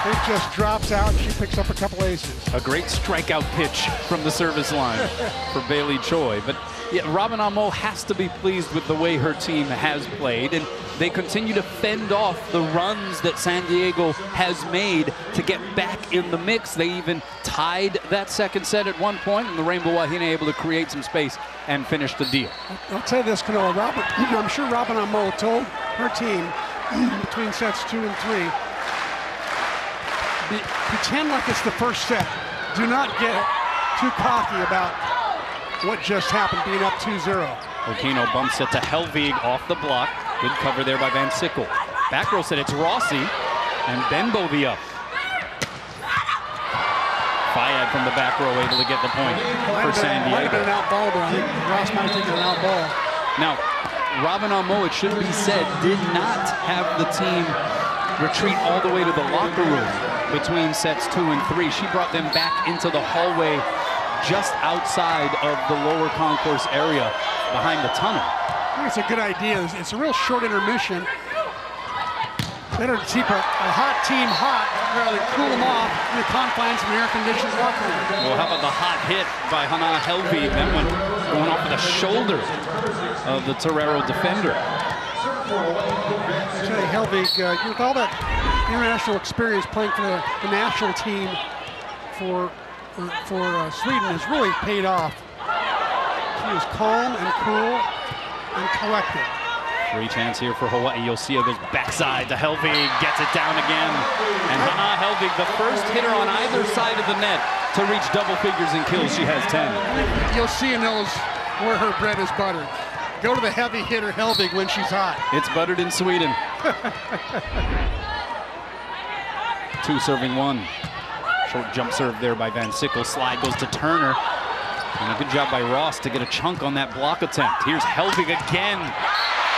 It just drops out and she picks up a couple aces. A great strikeout pitch from the service line for Bailey Choi. But yeah, Robin Amo has to be pleased with the way her team has played, and they continue to fend off the runs that San Diego has made to get back in the mix. They even tied that second set at one point, and the Rainbow Wahine able to create some space and finish the deal. I'll tell you this, Kanoa, I'm sure Robin Amo told her team between sets 2 and 3. Pretend like it's the first set. Do not get too cocky about what just happened, being up 2-0. Okino bumps it to Helvig off the block. Good cover there by Van Sickle. Back row set, it's Rossi, and Benbow the up. Fayad from the back row able to get the point for San Might have been Diego. an out ball, but I think Ross might have taken an out ball. Now, Robin Amo, it should be said, did not have the team retreat all the way to the locker room between sets 2 and 3. She brought them back into the hallway just outside of the lower concourse area behind the tunnel. I think it's a good idea. It's a real short intermission. Better to keep a hot team hot rather than cool them off in the confines of an air-conditioned locker room. Well, how about the hot hit by Hannah Helvig? That one going off the shoulder of the Torero defender. Actually, Helvig, with all that international experience playing for the national team for Sweden has really paid off. She is calm and cool and collected. Free chance here for Hawaii. Yosia goes backside to Helvig, gets it down again. And Hannah Helvig, the first hitter on either side of the net to reach double figures in kills. She has 10. Yosia knows where her bread is buttered. Go to the heavy hitter Helvig when she's hot. It's buttered in Sweden. 2 serving 1. Short jump serve there by Van Sickle. Slide goes to Turner. And a good job by Ross to get a chunk on that block attempt. Here's Helvig again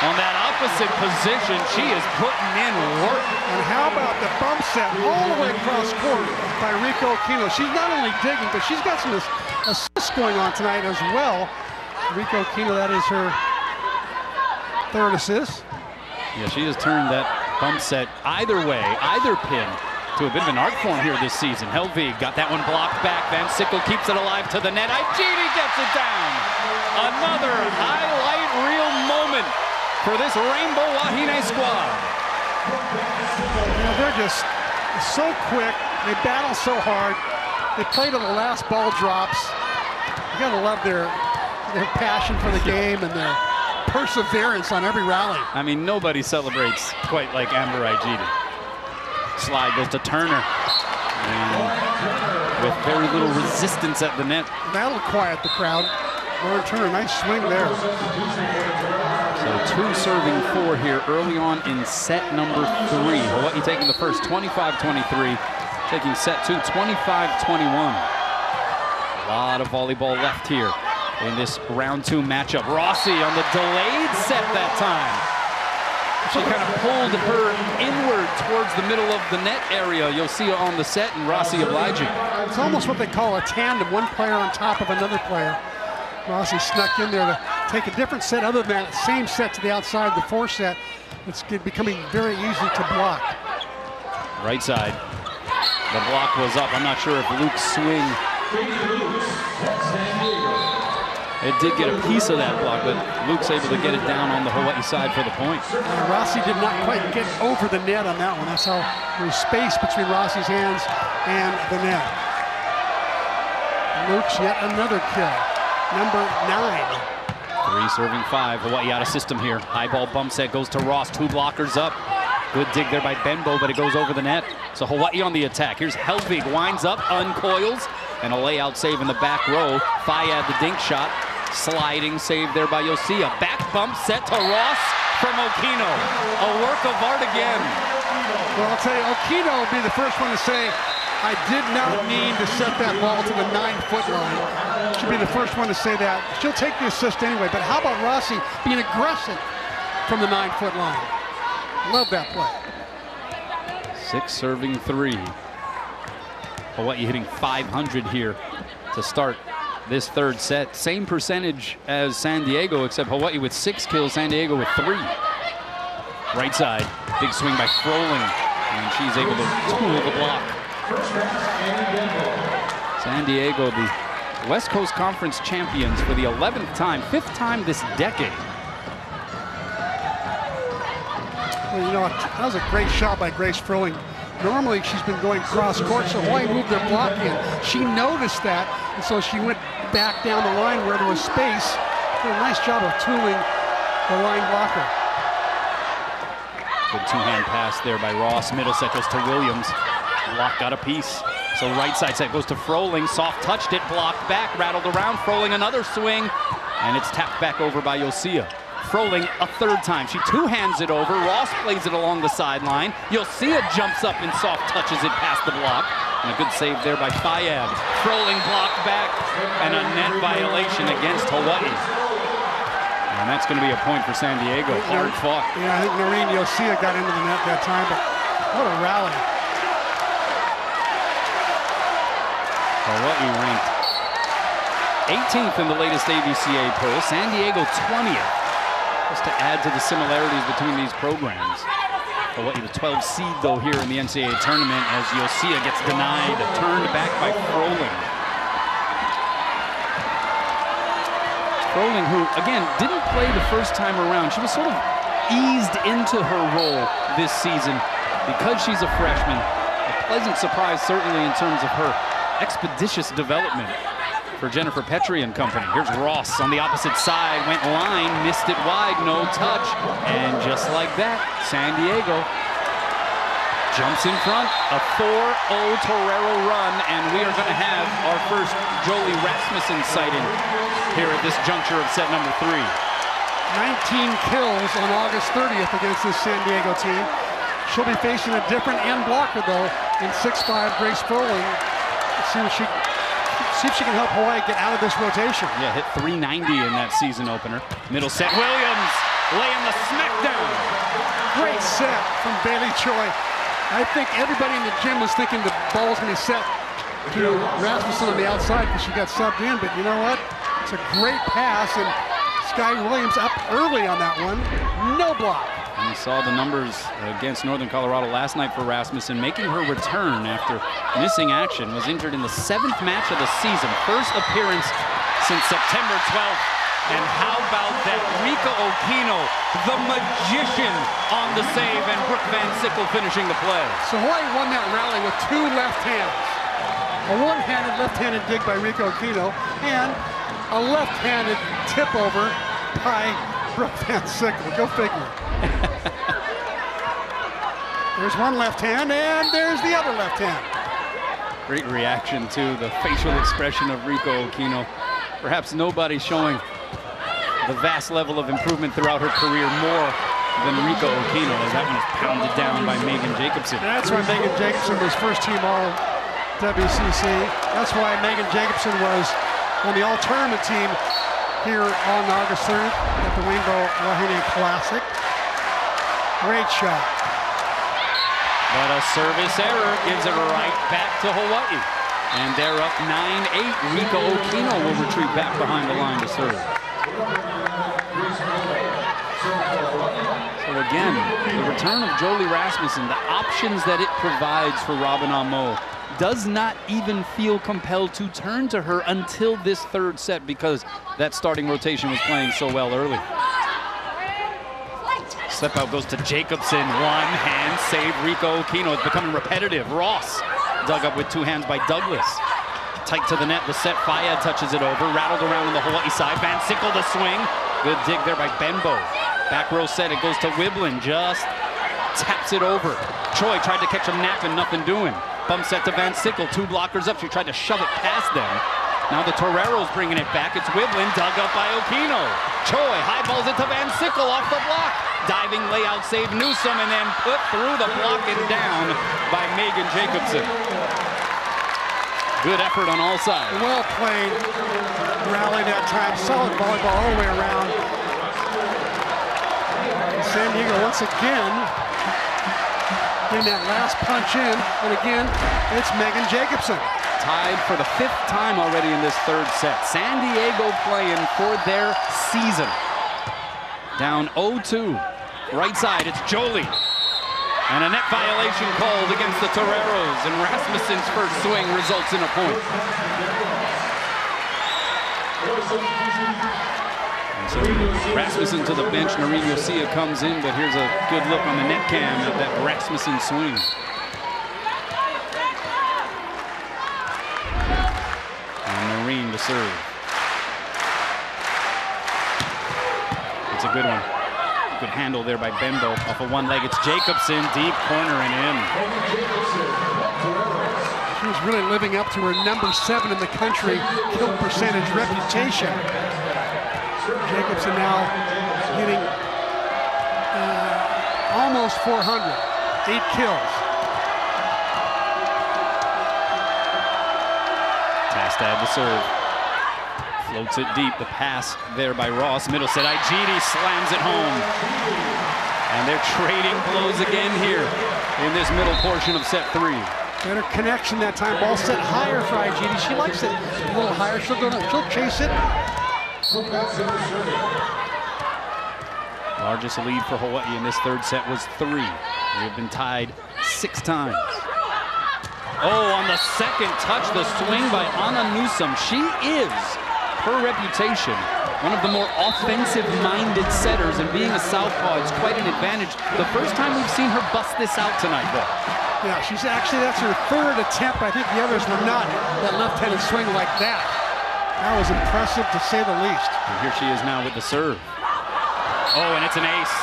on that opposite position. She is putting in work. And how about the bump set all the way across court by Rico Aquino? She's not only digging, but she's got some assists going on tonight as well. Rico Aquino, that is her 3rd assist. Yeah, she has turned that bump set either way, either pin, to a bit of an art form here this season. Helvig got that one blocked back. Van Sickle keeps it alive to the net. Igini gets it down. Another highlight reel moment for this Rainbow Wahine squad. You know, they're just so quick. They battle so hard. They play to the last ball drops. You gotta love their passion for the game and their perseverance on every rally. I mean, nobody celebrates quite like Amber Igini. Slide goes to Turner. And with very little resistance at the net. That'll quiet the crowd. Lauren Turner, nice swing there. So 2 serving 4 here early on in set number 3. Hawaii taking the first 25-23. Taking set 2, 25-21. A lot of volleyball left here in this round 2 matchup. Rossi on the delayed set that time. She kind of pulled her inward towards the middle of the net area. You'll see her on the set and Rossi obliging. It's almost what they call a tandem, one player on top of another player. Rossi snuck in there to take a different set other than that same set to the outside, the 4 set. It's becoming very easy to block. Right side. The block was up. I'm not sure if Luke's swing. It did get a piece of that block, but Luke's able to get it down on the Hawaii side for the point. Rossi did not quite get over the net on that one. That's how there's space between Rossi's hands and the net. Luke's yet another kill. Number 9. 3 serving 5. Hawaii out of system here. High ball bump set goes to Ross. 2 blockers up. Good dig there by Benbow, but it goes over the net. So Hawaii on the attack. Here's Helvig, winds up, uncoils, and a layout save in the back row. Fayad the dink shot. Sliding save there by Yosia. Back bump set to Ross from Okino. A work of art again. Well, I'll tell you, Okino will be the first one to say, I did not mean to set that ball to the 9-foot line. She'll be the first one to say that. She'll take the assist anyway, but how about Rossi being aggressive from the 9-foot line? Love that play. 6 serving 3. Hawaii hitting 500 here to start this 3rd set. Same percentage as San Diego, except Hawaii with 6 kills, San Diego with 3. Right side, big swing by Froling, and she's able to tool the block. San Diego, the West Coast Conference champions for the 11th time, 5th time this decade. Well, you know, that was a great shot by Grace Froling. Normally she's been going cross court, so Hawaii moved their block in. She noticed that, and so she went back down the line where there was space. Did a nice job of tooling the line blocker. Good two-hand pass there by Ross. Middle set goes to Williams. Block got a piece. So right side set goes to Froling. Soft touched it, blocked back, rattled around. Froling another swing, and it's tapped back over by Yosia. Froling a third time. She two-hands it over. Ross plays it along the sideline. Yosia jumps up and soft touches it past the block. And a good save there by Fayad. Froling blocked back, and a net violation against Hawaii. And that's going to be a point for San Diego. Hard fought. Yeah, I think Noreen Yosia got into the net that time, but what a rally. Hawaii ranked 18th in the latest AVCA poll. San Diego 20th. Just to add to the similarities between these programs. Hawaii the 12th seed though here in the NCAA tournament as Yosia gets denied. Turned back by Froling. Froling, who again didn't play the first time around. She was sort of eased into her role this season because she's a freshman. A pleasant surprise certainly in terms of her expeditious development for Jennifer Petrie and company. Here's Ross on the opposite side, went line, missed it wide, no touch, and just like that, San Diego jumps in front, a 4-0 Torero run, and we are going to have our first Jolie Rasmussen sighting here at this juncture of set number 3. 19 kills on August 30th against this San Diego team. She'll be facing a different end blocker though in 6'5" Grace Froling. See if she can help Hawaii get out of this rotation. Yeah, hit 390 in that season opener. Middle set, Williams laying the smackdown. Great set from Bailey Choi. I think everybody in the gym was thinking the ball's going to be set to Rasmussen on the outside because she got subbed in, but you know what? It's a great pass, and Sky Williams up early on that one. No block. And we saw the numbers against Northern Colorado last night for Rasmussen, making her return after missing action. Was injured in the 7th match of the season. First appearance since September 12th. And how about that? Rika Okino, the magician on the save, and Brooke Van Sickle finishing the play. So Hawaii won that rally with 2 left hands. A one-handed left-handed dig by Rika Okino, and a left-handed tip over by Brooke Van Sickle. Go figure. There's one left hand, and there's the other left hand. Great reaction to the facial expression of Rika Okino. Perhaps nobody showing the vast level of improvement throughout her career more than Rika Okino, as that one is pounded down by Megan Jacobson. That's why Megan Jacobson was first team all WCC. That's why Megan Jacobson was on the all-tournament team here on August 3rd at the Rainbow Wahine Classic. Great shot. But a service error gives it right back to Hawaii. And they're up 9-8. Rika Okino will retreat back behind the line to serve. So again, the return of Jolie Rasmussen, the options that it provides for Robin Amo, does not even feel compelled to turn to her until this 3rd set because that starting rotation was playing so well early. Step out goes to Jacobson, one hand save Rika Okino. It's becoming repetitive. Ross dug up with 2 hands by Douglas. Tight to the net, the set, Fayad touches it over, rattled around on the Hawaii side. Van Sickle the swing. Good dig there by Benbow. Back row set, it goes to Wiblin, just taps it over. Choi tried to catch him napping, nothing doing. Bump set to Van Sickle, 2 blockers up. She tried to shove it past them. Now the Torero's bringing it back. It's Wiblin, dug up by Okino. Choi high balls it to Van Sickle off the block. Diving layout save Newsom, and then put through the block and down by Megan Jacobson. Good effort on all sides. Well played rally that time. Solid volleyball all the way around. San Diego once again getting that last punch in, and again, it's Megan Jacobson. Tied for the 5th time already in this 3rd set. San Diego playing for their season. Down 0-2. Right side, it's Jolie. And a net violation called against the Toreros, and Rasmussen's first swing results in a point. And so Rasmussen to the bench, Noreen Yosia comes in, but here's a good look on the net cam at that Rasmussen swing. And Noreen to serve. It's a good one. Good handle there by Bembo off of one leg. It's Jacobson, deep corner and in. She was really living up to her #7 in the country kill percentage reputation. Jacobson now hitting almost 400, 8 kills. Tastad the serve. Floats it deep. The pass there by Ross. Middle set. Igidi slams it home. And they're trading blows again here in this middle portion of set 3. Better connection that time. Ball set higher for Igidi. She likes it a little higher. She'll chase it. Largest lead for Hawaii in this third set was 3. We have been tied 6 times. Oh, on the second touch, the swing by Anna Newsom. She is, her reputation, one of the more offensive-minded setters, and being a southpaw, it's quite an advantage. The first time we've seen her bust this out tonight, though. Yeah, she's actually, that's her 3rd attempt. I think the others were not that left-handed swing like that. That was impressive, to say the least. And here she is now with the serve. Oh, and it's an ace.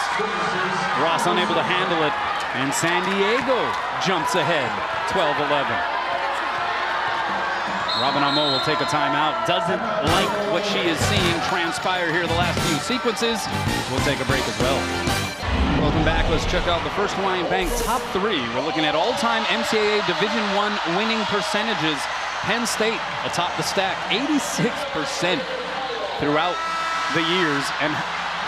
Ross unable to handle it, and San Diego jumps ahead, 12-11. Robin Amo will take a timeout. Doesn't like what she is seeing transpire here the last few sequences. We'll take a break as well. Welcome back. Let's check out the first Hawaiian Bank top 3. We're looking at all-time NCAA Division I winning percentages. Penn State atop the stack, 86% throughout the years. And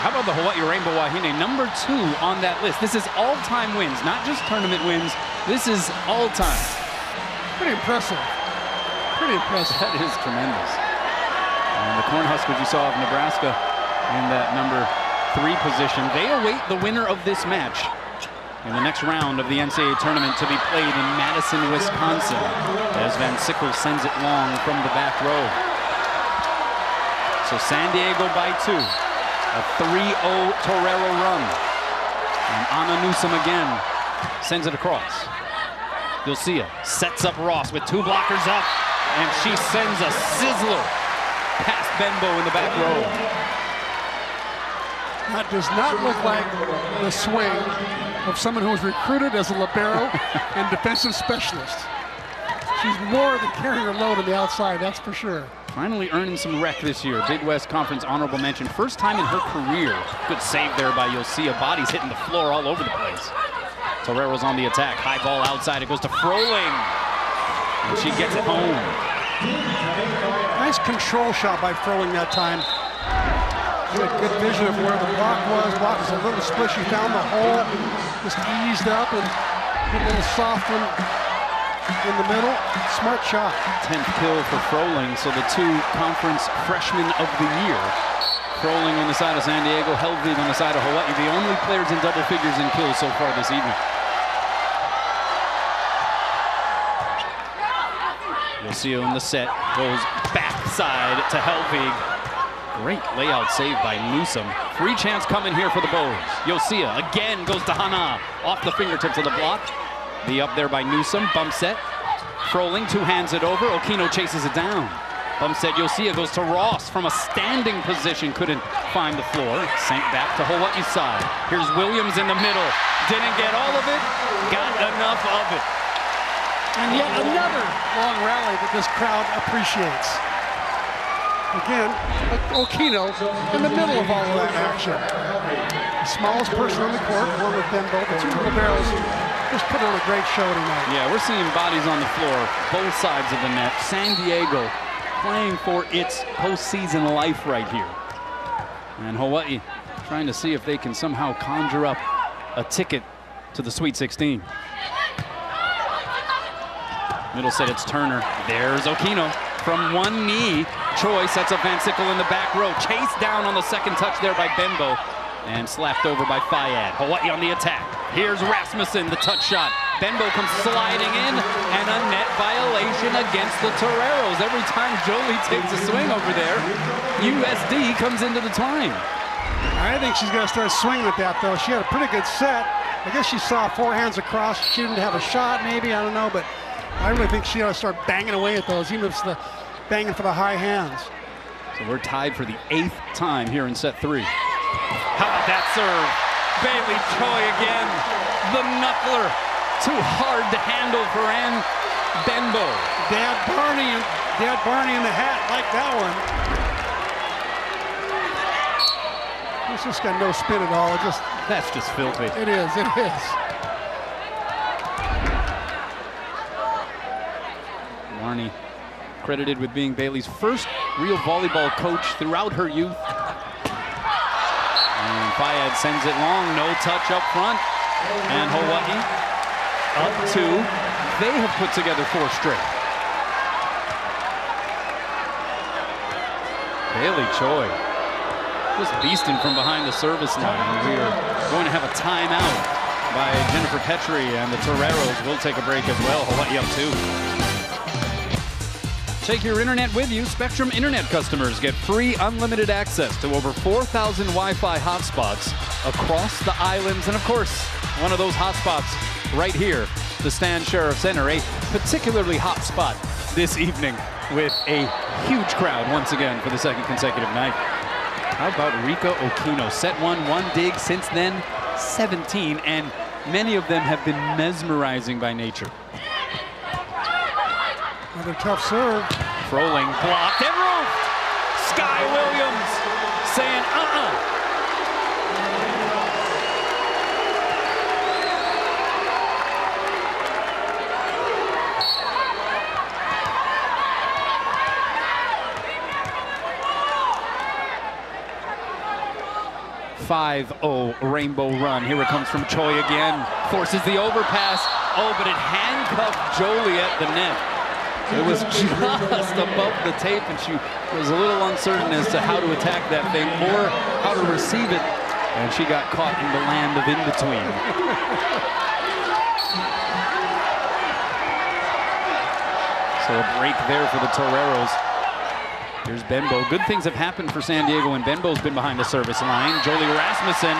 how about the Hawaii Rainbow Wahine, #2 on that list? This is all-time wins, not just tournament wins. This is all-time. Pretty impressive. Pretty impressive. That is tremendous. And the Cornhuskers you saw of Nebraska in that #3 position, they await the winner of this match in the next round of the NCAA tournament to be played in Madison, Wisconsin, as Van Sickle sends it long from the back row. So San Diego by 2. A 3-0 Torero run. And Anna Newsom again sends it across. Yosia sets up Ross with 2 blockers up, and she sends a sizzler past Benbow in the back row. That does not look like the swing of someone who was recruited as a libero and defensive specialist. She's more than carrying her load on the outside, that's for sure. Finally earning some rec this year. Big West Conference honorable mention. First time in her career. Good save there by Yosia. Bodies hitting the floor all over the place. Torero's on the attack. High ball outside. It goes to Froling. And she gets it home. Nice control shot by Froling that time. Good vision of where the block was. Block was a little split. She found the hole. Just eased up and hit a little soft one in the middle. Smart shot. 10th kill for Froling, so the 2 conference freshmen of the year. Froling on the side of San Diego, Helvig on the side of Hawaii, the only players in double figures in kills so far this evening. Yosia in the set, goes backside to Helvig. Great layout save by Newsom. Free chance coming here for the Bows. Yosia again goes to Hana, off the fingertips of the block. The up there by Newsom, bump set. Froling 2 hands it over, Okino chases it down. Bump set, Yosia goes to Ross from a standing position, couldn't find the floor. Sank back to Hawaii's side. Here's Williams in the middle. Didn't get all of it, got enough of it. And yet another long rally that this crowd appreciates. Again, Okino in the middle of all of that action. The smallest person on the court, one with Benbow, the 2 liberos just put on a great show tonight. Yeah, we're seeing bodies on the floor, both sides of the net. San Diego playing for its postseason life right here. And Hawaii trying to see if they can somehow conjure up a ticket to the Sweet 16. Middle set, it's Turner. There's Okino from one knee. Choi sets up Van Sickle in the back row. Chased down on the second touch there by Benbow. And slapped over by Fayad. Hawaii on the attack. Here's Rasmussen, the touch shot. Benbow comes sliding in, and a net violation against the Toreros. Every time Jolie takes a swing over there, USD comes into the time. I think she's going to start swinging with that, though. She had a pretty good set. I guess she saw 4 hands across. She didn't have a shot, maybe. I don't know, but I really think she ought to start banging away at those, even if it's the banging for the high hands. So we're tied for the 8th time here in set 3. How about that serve? Bailey Choi again. The knuckler. Too hard to handle for Ann Benbow. Dad Barney in the hat, like that one. It's just got no spin at all. That's just filthy. It is. Marnie, credited with being Bailey's first real volleyball coach throughout her youth. And Fayad sends it long, no touch up front. And Hawaii up 2. They have put together 4 straight. Bailey Choi just beasting from behind the service line. We are going to have a timeout by Jennifer Petrie, and the Toreros will take a break as well. Hawaii up 2. Take your internet with you. Spectrum Internet customers get free unlimited access to over 4,000 Wi-Fi hotspots across the islands. And of course, one of those hotspots right here, the Stan Sheriff Center, a particularly hot spot this evening with a huge crowd once again for the second consecutive night. How about Rika Okino? Set 1 dig since then, 17, and many of them have been mesmerizing by nature. Another tough serve. Froling blocked and roofed. Sky Williams saying, 5-0 Rainbow run. Here it comes from Choi again. Forces the overpass. Oh, but it handcuffed Jolie at the net. It was just above the tape, and she was a little uncertain as to how to attack that thing or how to receive it. And she got caught in the land of in-between. So a break there for the Toreros. Here's Benbow. Good things have happened for San Diego, and Benbow's been behind the service line. Jolie Rasmussen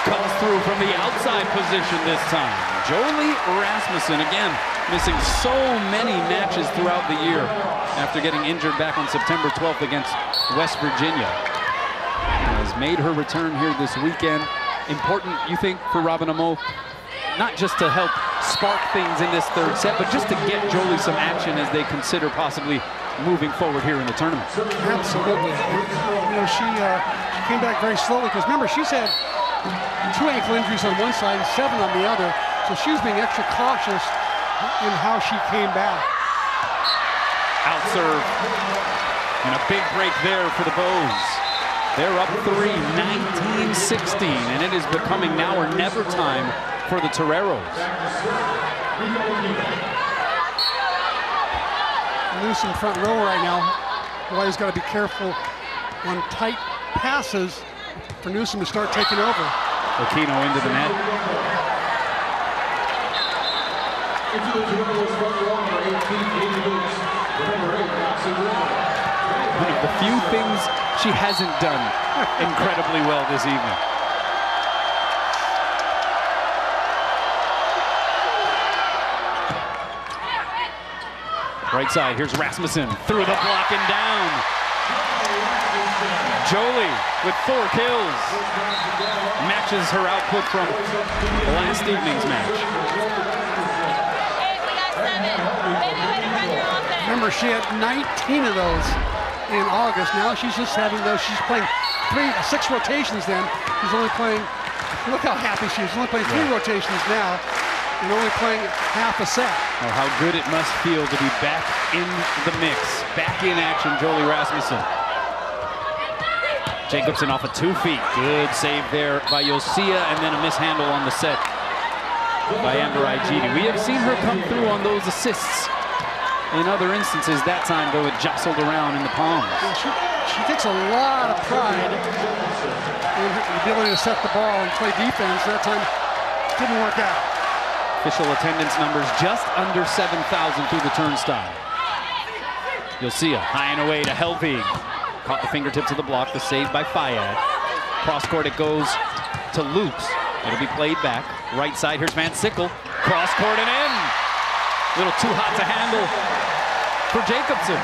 comes through from the outside position this time. Jolie Rasmussen, again, missing so many matches throughout the year after getting injured back on September 12th against West Virginia. Has made her return here this weekend. Important, you think, for Robin Amo? Not just to help spark things in this third set, but just to get Jolie some action as they consider possibly moving forward here in the tournament. Absolutely. You know, she came back very slowly because remember, she's had 2 ankle injuries on one side and 7 on the other, so she's being extra cautious in how she came back. Out serve. And a big break there for the Bows. They're up 3, 19-16, and it is becoming now or never time for the Toreros. Loose in front row right now. Hawaii's got to be careful on tight passes for Newsom to start taking over. Okino into the net. One of the few things she hasn't done incredibly well this evening. Right side, here's Rasmussen through the block and down. Jolie with 4 kills. Matches her output from last evening's match. Remember, she had 19 of those in August. Now she's just having those. She's playing 6 rotations then. She's only playing, look how happy she is. She's only playing 3 rotations now. And only playing half a set. Oh, how good it must feel to be back in the mix, back in action, Jolie Rasmussen. Jacobson off of 2 feet. Good save there by Yosia, and then a mishandle on the set by Amber Igidi. We have seen her come through on those assists in other instances. That time, though, it jostled around in the palms. She takes a lot of pride in the ability to set the ball and play defense. That time, didn't work out. Official attendance numbers just under 7,000 through the turnstile. Yosia high and away to Helvig. Caught the fingertips of the block, the save by Fayad. Cross court it goes to Lukes. It'll be played back. Right side, here's Van Sickle. Cross court and in. A little too hot to handle for Jacobson.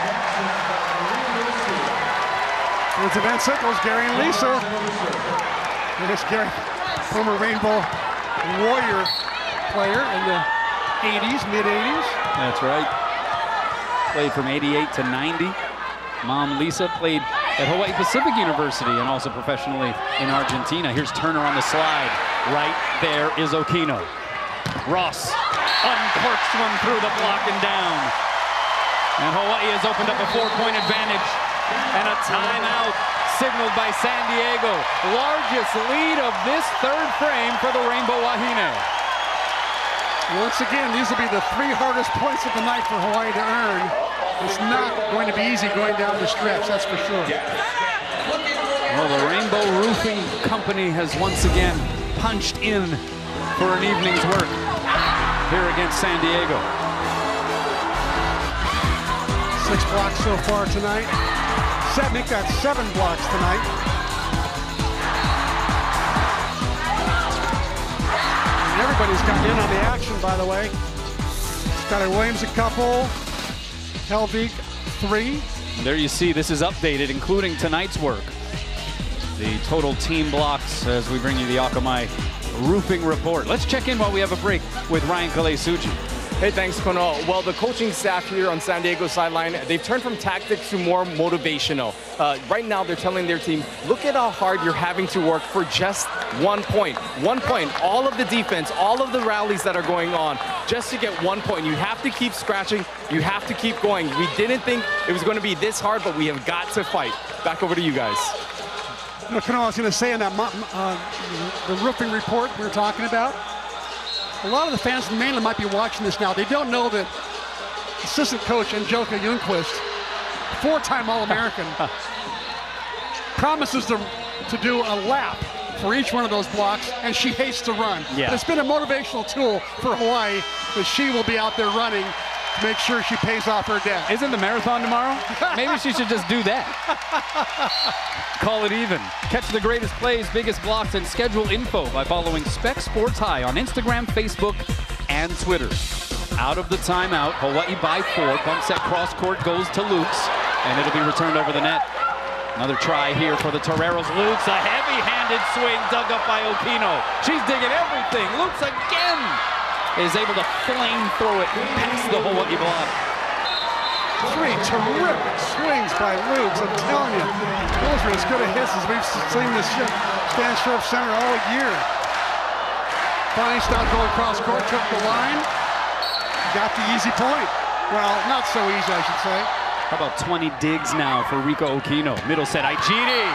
It's Van Sickles, Gary and Lisa. Here's Gary. former Rainbow Warrior player in the 80s, mid-80s. That's right. Played from 88 to 90. Mom Lisa played at Hawaii Pacific University and also professionally in Argentina. Here's Turner on the slide. Right there is Okino. Ross uncorks one through the block and down. And Hawaii has opened up a 4-point advantage. And a timeout signaled by San Diego. Largest lead of this third frame for the Rainbow Wahine. Once again, these will be the 3 hardest points of the night for Hawaii to earn. It's not going to be easy going down the stretch, that's for sure. Well, the Rainbow Roofing Company has once again punched in for an evening's work here against San Diego. 6 blocks so far tonight. Nick got 7 blocks tonight. And everybody's gotten in on the action, by the way. Skylar Williams a couple. Helvig 3. There you see, this is updated, including tonight's work. The total team blocks as we bring you the Akamai Roofing Report. Let's check in while we have a break with Ryan Kalei-Suji. Hey, thanks, Kono. Well, the coaching staff here on San Diego sideline, they've turned from tactics to more motivational. Right now, they're telling their team, look at how hard you're having to work for just 1 point. 1 point. All of the defense, all of the rallies that are going on, just to get 1 point. You have to keep scratching. You have to keep going. We didn't think it was going to be this hard, but we have got to fight. Back over to you guys. You know, Kono, I was going to say in that the roofing report we were talking about, a lot of the fans mainly might be watching this now. They don't know that assistant coach Angelika Ljungqvist, 4-time All-American, promises to do a lap for each one of those blocks, and she hates to run. Yeah. But it's been a motivational tool for Hawaii that she will be out there running to make sure she pays off her debt. Isn't the marathon tomorrow? Maybe she should just do that. Call it even. Catch the greatest plays, biggest blocks, and schedule info by following Spec Sports High on Instagram, Facebook, and Twitter. Out of the timeout, Hawaii by 4. Bump set cross court goes to Lukes, and it'll be returned over the net. Another try here for the Toreros. Lukes, a heavy-handed swing dug up by Okino. She's digging everything. Lukes again is able to flame throw it past the Hawaii block. 3 terrific swings by Lukes, I'm telling you. Those are as good a hits as we've seen this Stan Sheriff Center all year. Finally stopped going cross court, took the line, got the easy point. Well, not so easy, I should say. How about 20 digs now for Rika Okino? Middle set, Aijiri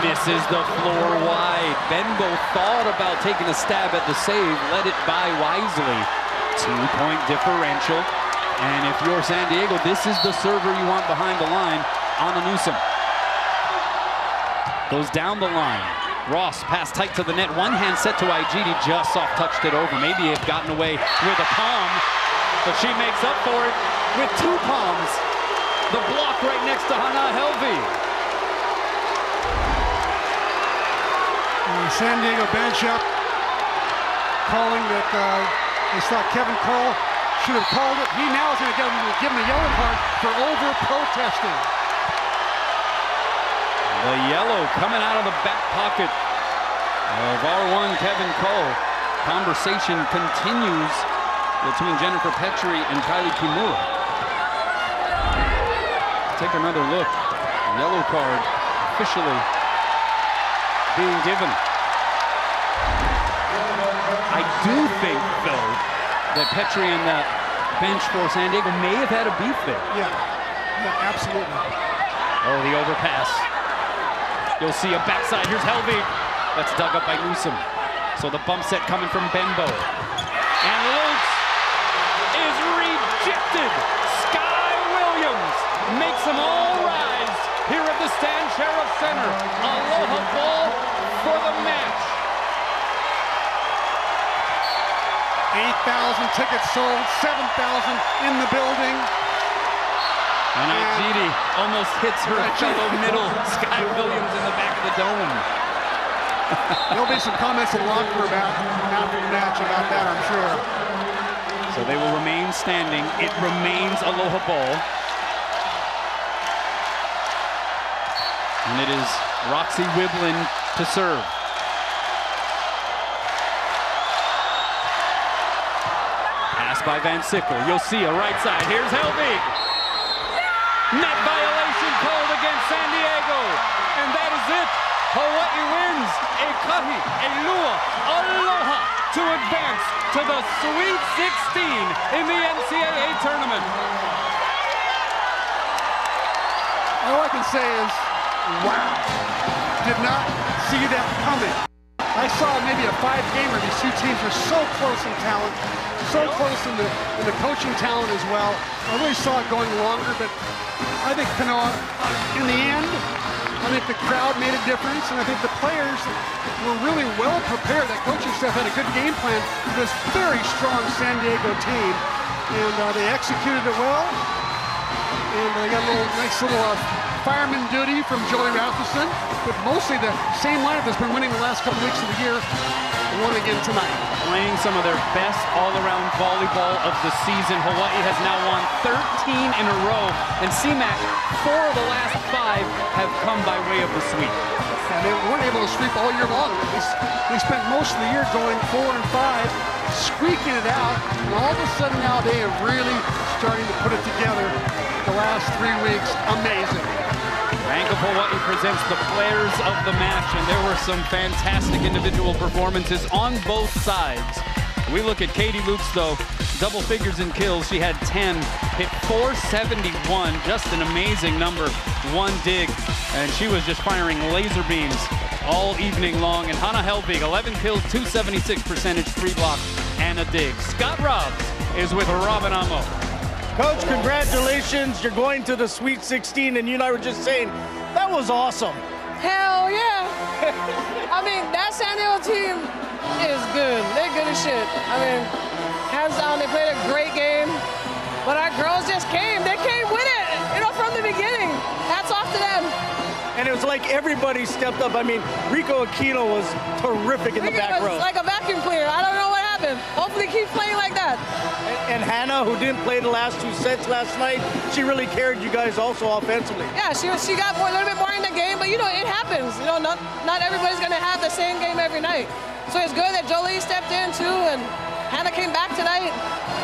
misses the floor wide. Benbow thought about taking a stab at the save, let it by wisely. 2-point differential. And if you're San Diego, this is the server you want behind the line on the Newsom. Goes down the line. Ross pass tight to the net. One hand set to Aijiri, just soft touched it over. Maybe it gotten away with a palm, but she makes up for it with 2 palms. The block right next to Hana Helvig. San Diego bench up, calling that they thought Kevin Cole should have called it. He now is going to give him a yellow card for over-protesting. The yellow coming out of the back pocket of R1 Kevin Cole. Conversation continues between Jennifer Petrie and Kylie Kimura. Take another look. Yellow card officially being given. I do think, though, that Petrie and the bench for San Diego may have had a beef there. Yeah, absolutely. Oh, the overpass. You'll see a backside. Here's Helvig. That's dug up by Newsom. So the bump set coming from Benbow. And Lutz is rejected. Sky Williams makes them all rise here at the Stan Sheriff Center. Aloha ball for the match. 8,000 tickets sold, 7,000 in the building. And Aijiri almost hits her fellow middle, Sky Williams, in the back of the dome. There'll be some comments in the locker room after the match about that, I'm sure. So they will remain standing. It remains Aloha ball. And it is Roxy Wiblin to serve. by Van Sickle. You'll see a right side. Here's Helvig. Net violation called against San Diego. And that is it. Hawaii wins a kahi, a lua, aloha to advance to the Sweet 16 in the NCAA tournament. All I can say is, wow. Did not see that coming. I saw maybe a 5-gamer. These two teams are so close in talent, so close in the coaching talent as well. I really saw it going longer, but I think Kanoa, in the end, I think the crowd made a difference, and I think the players were really well prepared. That coaching staff had a good game plan for this very strong San Diego team, and they executed it well. And they got a nice little fireman duty from Joey Rasmussen, but mostly the same lineup that's been winning the last couple weeks of the year, won again tonight. Playing some of their best all-around volleyball of the season. Hawaii has now won 13 in a row, and CMAC, 4 of the last 5 have come by way of the sweep. And they weren't able to sweep all year long. They spent most of the year going 4 and 5, squeaking it out, and all of a sudden now they are really starting to put it together the last 3 weeks. Amazing. Bank of Hawaii presents the players of the match, and there were some fantastic individual performances on both sides. We look at Katie Lukes, though, double figures in kills. She had 10, hit 471, just an amazing number. 1 dig, and she was just firing laser beams all evening long. And Hannah Helvig, 11 kills, 276 percentage, 3 blocks, and a dig. Scott Robbs is with Robin Amo. Coach, congratulations. You're going to the Sweet 16, and you and I were just saying, that was awesome. Hell yeah. I mean, that San Diego team is good. They're good as shit. I mean, hands down, they played a great game. But our girls just came. They came with it, from the beginning. Hats off to them. And it was like everybody stepped up. I mean, Rico Aquino was terrific in the back row. It was like a vacuum cleaner. I don't know what happened. Hopefully keep playing like that. And Hannah, who didn't play the last 2 sets last night, she really carried you guys also offensively. Yeah, she got a little bit more in the game, but it happens. Not everybody's gonna have the same game every night. So it's good that Jolie stepped in too, and Hannah came back tonight.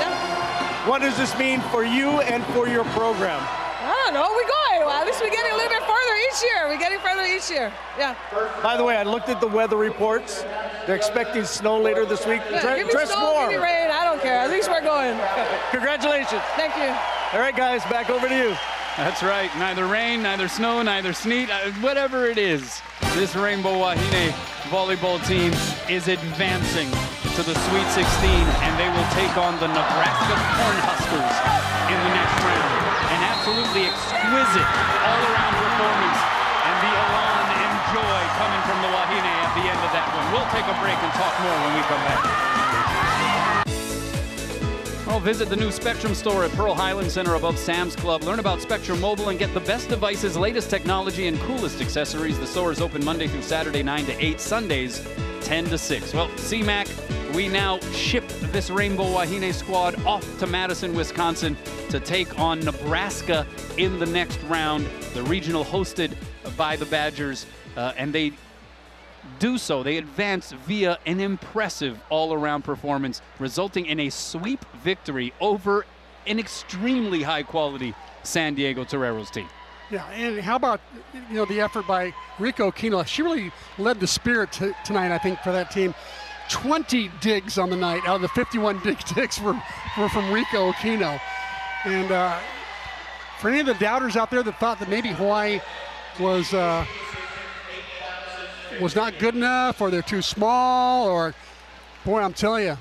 Yeah. What does this mean for you and for your program? I don't know, we're going. Well, at least we're getting a little bit further each year. We're getting further each year, yeah. By the way, I looked at the weather reports. They're expecting snow later this week. Yeah, give me Dress snow, warm. give me rain, I don't care. At least we're going. Congratulations. Thank you. All right, guys, back over to you. That's right. Neither rain, neither snow, neither sleet, whatever it is. This Rainbow Wahine volleyball team is advancing to the Sweet 16, and they will take on the Nebraska Cornhuskers in the next round. An absolutely exquisite all-around performance, and the elan and joy coming from the Wahine at the end of that one. We'll take a break and talk more when we come back. Well, visit the new Spectrum store at Pearl Highland Center above Sam's Club. Learn about Spectrum Mobile and get the best devices, latest technology, and coolest accessories. The store is open Monday through Saturday, 9 to 8, Sundays, 10 to 6. Well, CMAC, we now ship this Rainbow Wahine squad off to Madison, Wisconsin to take on Nebraska in the next round. The regional hosted by the Badgers, and they do so. They advance via an impressive all-around performance, resulting in a sweep victory over an extremely high-quality San Diego Toreros team. Yeah, and how about the effort by Rico Aquino? She really led the spirit tonight, I think, for that team. 20 digs on the night out of the 51 digs were from Rico Aquino. And for any of the doubters out there that thought that maybe Hawaii was not good enough, or they're too small, or, boy, I'm telling you,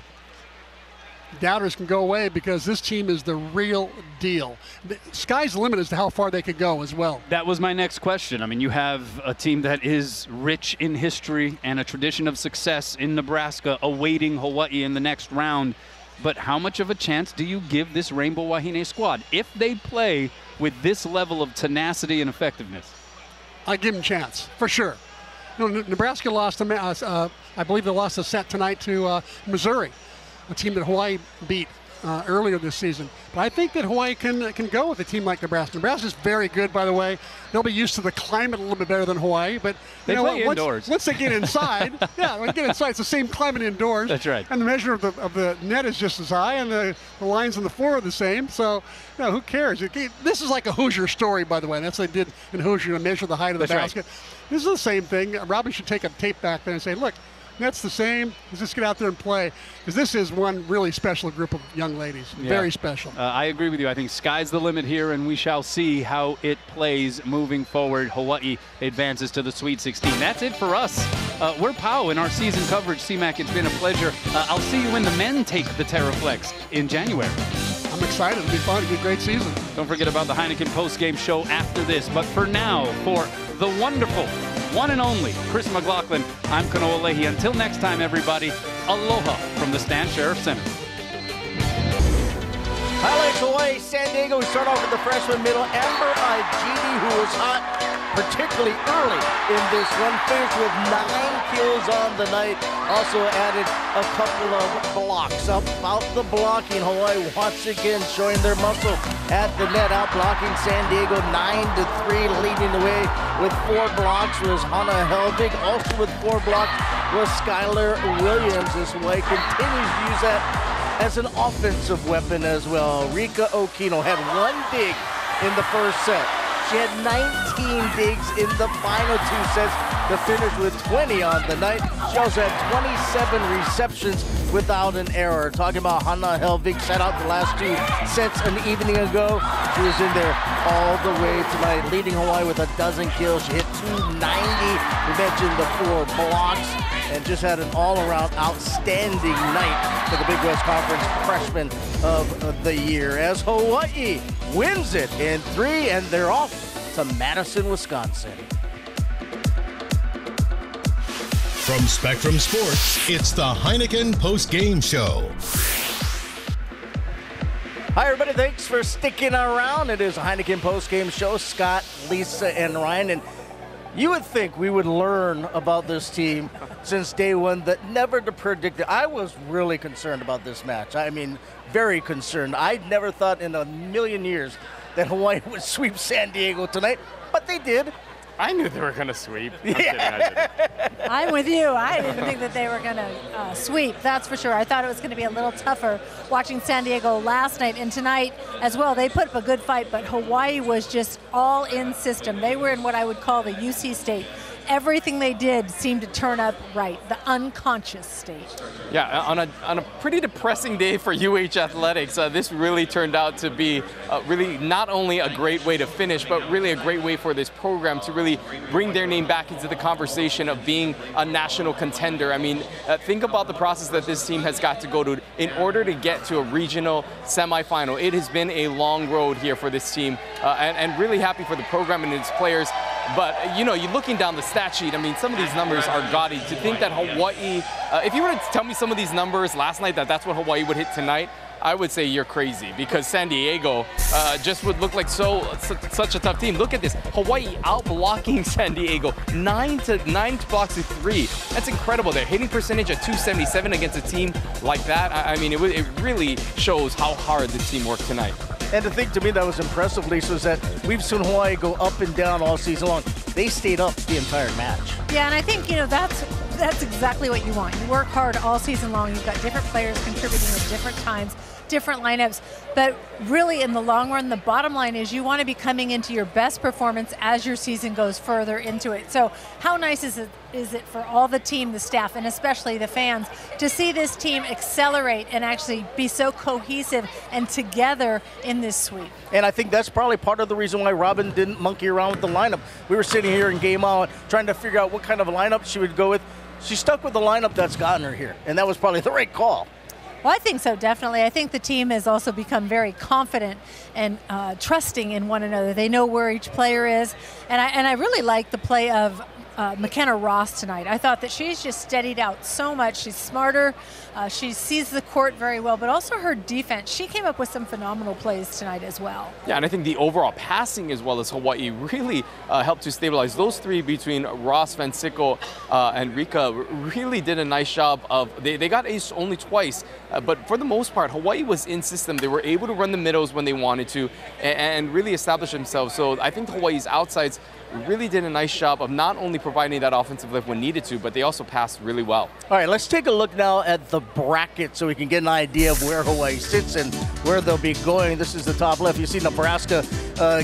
doubters can go away, because this team is the real deal. The sky's the limit as to how far they could go as well. That was my next question. I mean, you have a team that is rich in history and a tradition of success in Nebraska awaiting Hawaii in the next round. But how much of a chance do you give this Rainbow Wahine squad if they play with this level of tenacity and effectiveness? I give them a chance, for sure. Nebraska lost, I believe they lost a set tonight to Missouri, a team that Hawaii beat earlier this season. But I think that Hawaii can go with a team like Nebraska. Nebraska's very good, by the way. They'll be used to the climate a little bit better than Hawaii. But they play indoors. Once they get inside, when they get inside, it's the same climate indoors. That's right. And the measure of the net is just as high, and the lines on the floor are the same. So, who cares? This is like a Hoosier story, by the way. That's what they did in Hoosier to measure the height of the basket. Right. This is the same thing. Robin should take a tape back there and say, look, that's the same. Let's just get out there and play. Because this is one really special group of young ladies. Yeah. Very special. I agree with you. I think sky's the limit here, and we shall see how it plays moving forward. Hawaii advances to the Sweet 16. That's it for us. We're Pau in our season coverage. CMAC, it's been a pleasure. I'll see you when the men take the Terraflex in January. I'm excited. It'll be fun. It'll be a great season. Don't forget about the Heineken postgame show after this. But for now, for the wonderful one and only Chris McLaughlin, I'm Kanoa Leahy. Until next time, everybody, aloha from the Stan Sheriff Center. Highlights Hawaii, San Diego. We start off with the freshman middle, Amber Igidi, who was hot particularly early in this one. Finished with 9 kills on the night. Also added a couple of blocks. About the blocking, Hawaii once again showing their muscle at the net, out blocking San Diego 9-3, leading the way with 4 blocks was Hannah Helvig. Also with 4 blocks was Skylar Williams. This Hawaii continues to use that as an offensive weapon as well. Rika Okino had 1 dig in the first set. She had 19 digs in the final 2 sets to finish with 20 on the night. She also had 27 receptions without an error. Talking about Hannah Helvig, set out the last 2 sets an evening ago. She was in there all the way tonight, leading Hawaii with 12 kills. She hit 290. We mentioned the 4 blocks, and just had an all-around outstanding night for the Big West Conference Freshman of the Year, as Hawaii wins it in 3, and they're off to Madison, Wisconsin. From Spectrum Sports, it's the Heineken Post-Game Show. Hi, everybody. Thanks for sticking around. It is a Heineken Post-Game Show. Scott, Lisa, and Ryan. And you would think we would learn about this team since day one, that never to predict it. I was really concerned about this match. I mean, very concerned. I never thought in a million years that Hawaii would sweep San Diego tonight, but they did. I knew they were going to sweep. I'm with you. I didn't think that they were going to sweep, that's for sure. I thought it was going to be a little tougher watching San Diego last night and tonight as well. They put up a good fight, but Hawaii was just all in system. They were in what I would call the UC state. Everything they did seemed to turn up right, the unconscious state. Yeah, on a pretty depressing day for UH Athletics, this really turned out to be really not only a great way to finish, but really a great way for this program to really bring their name back into the conversation of being a national contender. I mean, think about the process that this team has got to go to in order to get to a regional semifinal. It has been a long road here for this team, and really happy for the program and its players. But, you know, you're looking down the stat sheet, I mean, some of these numbers are gaudy. To think that Hawaii, if you were to tell me some of these numbers last night, that's what Hawaii would hit tonight, I would say you're crazy, because San Diego just would look like such a tough team. Look at this, Hawaii out-blocking San Diego, 9 blocks to 3. That's incredible. Their hitting percentage at .277 against a team like that. I mean, it really shows how hard this team worked tonight. And the thing to me that was impressive, Lisa, is that we've seen Hawaii go up and down all season long. They stayed up the entire match. Yeah, and I think, you know, that's exactly what you want. You work hard all season long. You've got different players contributing at different times, different lineups. But really, in the long run, the bottom line is you want to be coming into your best performance as your season goes further into it. So how nice is it for all the team, the staff, and especially the fans to see this team accelerate and actually be so cohesive and together in this sweep? And I think that's probably part of the reason why Robin didn't monkey around with the lineup. We were sitting here in game on trying to figure out what kind of a lineup she would go with. She stuck with the lineup that's gotten her here, and that was probably the right call. Well, I think so, definitely. I think the team has also become very confident and trusting in one another. They know where each player is, and I really like the play of McKenna Ross tonight. I thought that she's just steadied out so much. She's smarter. She sees the court very well, but also her defense. She came up with some phenomenal plays tonight as well. Yeah, and I think the overall passing as well as Hawaii really helped to stabilize. Those three between Ross, Van Sickle, and Rika really did a nice job of, they got ace only twice, but for the most part, Hawaii was in system. They were able to run the middles when they wanted to and really establish themselves. So I think Hawaii's outsides really did a nice job of not only providing that offensive lift when needed to, but they also passed really well. All right, let's take a look now at the bracket so we can get an idea of where Hawaii sits and where they'll be going. This is the top left. You see Nebraska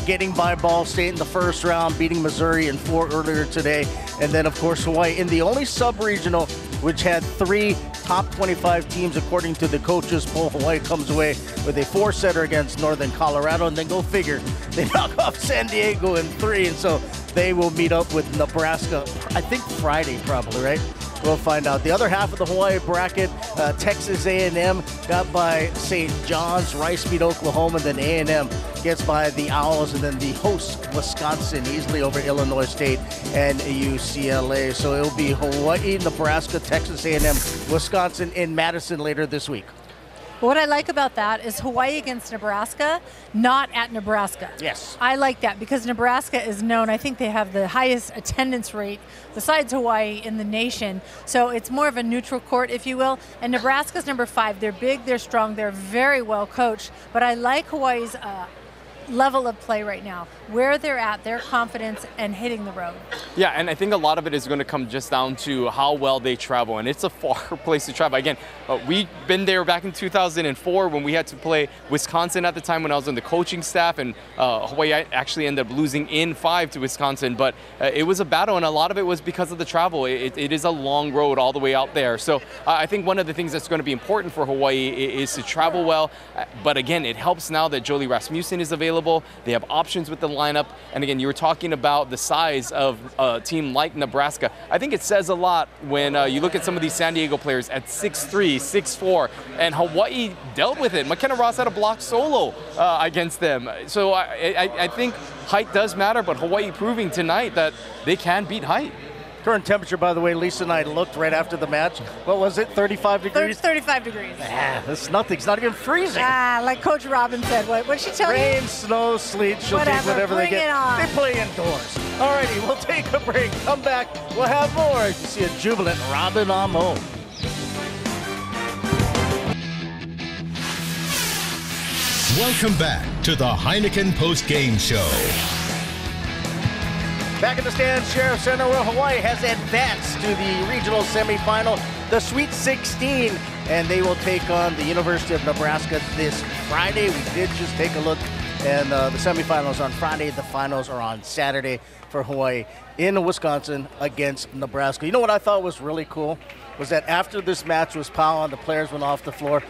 getting by Ball State in the first round, beating Missouri in 4 earlier today. And then, of course, Hawaii in the only sub-regional which had 3 top 25 teams according to the coaches poll. Hawaii comes away with a 4-setter against Northern Colorado, and then go figure, they knock off San Diego in 3, and so they will meet up with Nebraska, I think Friday probably, right? We'll find out. The other half of the Hawaii bracket, Texas A&M got by St. John's, Rice beat Oklahoma, and then A&M gets by the Owls, and then the host, Wisconsin, easily over Illinois State and UCLA. So it'll be Hawaii, Nebraska, Texas A&M, Wisconsin in Madison later this week. What I like about that is Hawaii against Nebraska, not at Nebraska. Yes. I like that because Nebraska is known, I think they have the highest attendance rate besides Hawaii in the nation. So it's more of a neutral court, if you will. And Nebraska's number 5. They're big, they're strong, they're very well coached. But I like Hawaii's level of play right now, where they're at, their confidence, and hitting the road. Yeah, and I think a lot of it is going to come just down to how well they travel, and it's a far place to travel. Again, we've been there back in 2004 when we had to play Wisconsin at the time when I was on the coaching staff, and Hawaii actually ended up losing in 5 to Wisconsin, but it was a battle, and a lot of it was because of the travel. It is a long road all the way out there. So I think one of the things that's going to be important for Hawaii is to travel well, but again, it helps now that Jolie Rasmussen is available. They have options with the lineup. And again, you were talking about the size of a team like Nebraska. I think it says a lot when you look at some of these San Diego players at 6'3", 6'4", and Hawaii dealt with it. McKenna Ross had a block solo against them. So I think height does matter, but Hawaii proving tonight that they can beat height. Current temperature, by the way, Lisa and I looked right after the match. What was it, 35 degrees? 35 degrees. That's nothing. It's not even freezing. Like Coach Robin said, what'd she tell you? Rain, snow, sleet, she'll take whatever they get. It on. They play indoors. All righty, we'll take a break. Come back, we'll have more as you see a jubilant Robin Amo. Welcome back to the Heineken Post Game Show. Back at the Stand Sheriff Center where Hawaii has advanced to the regional semifinal, the Sweet 16, and they will take on the University of Nebraska this Friday. We did just take a look, and the semifinals on Friday. The finals are on Saturday for Hawaii in Wisconsin against Nebraska. You know what I thought was really cool? Was that after this match was pow and the players went off the floor,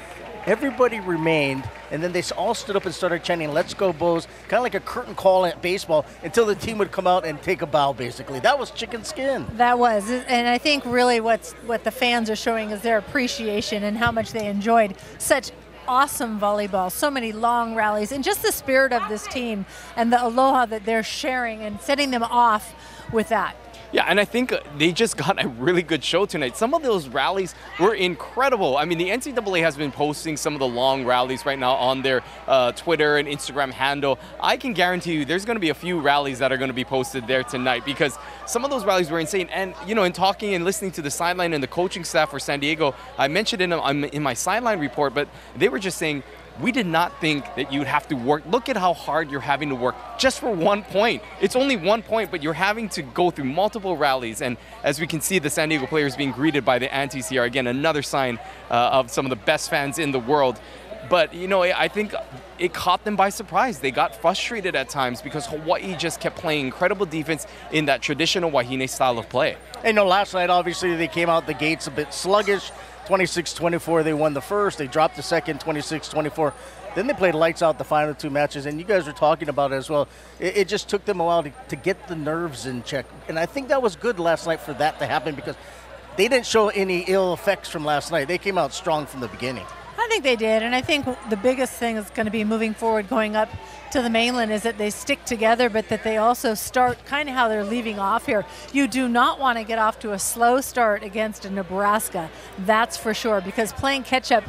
everybody remained, and then they all stood up and started chanting, "Let's go, Bows," kind of like a curtain call at baseball, until the team would come out and take a bow, basically. That was chicken skin. That was, and I think really what the fans are showing is their appreciation and how much they enjoyed such awesome volleyball, so many long rallies, and just the spirit of this team and the aloha that they're sharing and setting them off with that. Yeah, and I think they just got a really good show tonight. Some of those rallies were incredible. I mean, the NCAA has been posting some of the long rallies right now on their Twitter and Instagram handle. I can guarantee you there's going to be a few rallies that are going to be posted there tonight because some of those rallies were insane. And, you know, in talking and listening to the sideline and the coaching staff for San Diego, I mentioned in my sideline report, but they were just saying, we did not think that you'd have to work. Look at how hard you're having to work just for 1 point. It's only 1 point, but you're having to go through multiple rallies. And as we can see, the San Diego players being greeted by the Antis here. Again, another sign of some of the best fans in the world. But, you know, I think it caught them by surprise. They got frustrated at times because Hawaii just kept playing incredible defense in that traditional Wahine style of play. And, you know, last night, obviously, they came out the gates a bit sluggish. 26-24, they won the first. They dropped the second, 26-24. Then they played lights out the final 2 matches, and you guys were talking about it as well. It just took them a while to get the nerves in check. And I think that was good last night for that to happen because they didn't show any ill effects from last night. They came out strong from the beginning. think they did, and I think the biggest thing is going to be moving forward, going up to the mainland, is that they stick together, but that they also start kind of how they're leaving off here. You do not want to get off to a slow start against a Nebraska, that's for sure, because playing catch-up,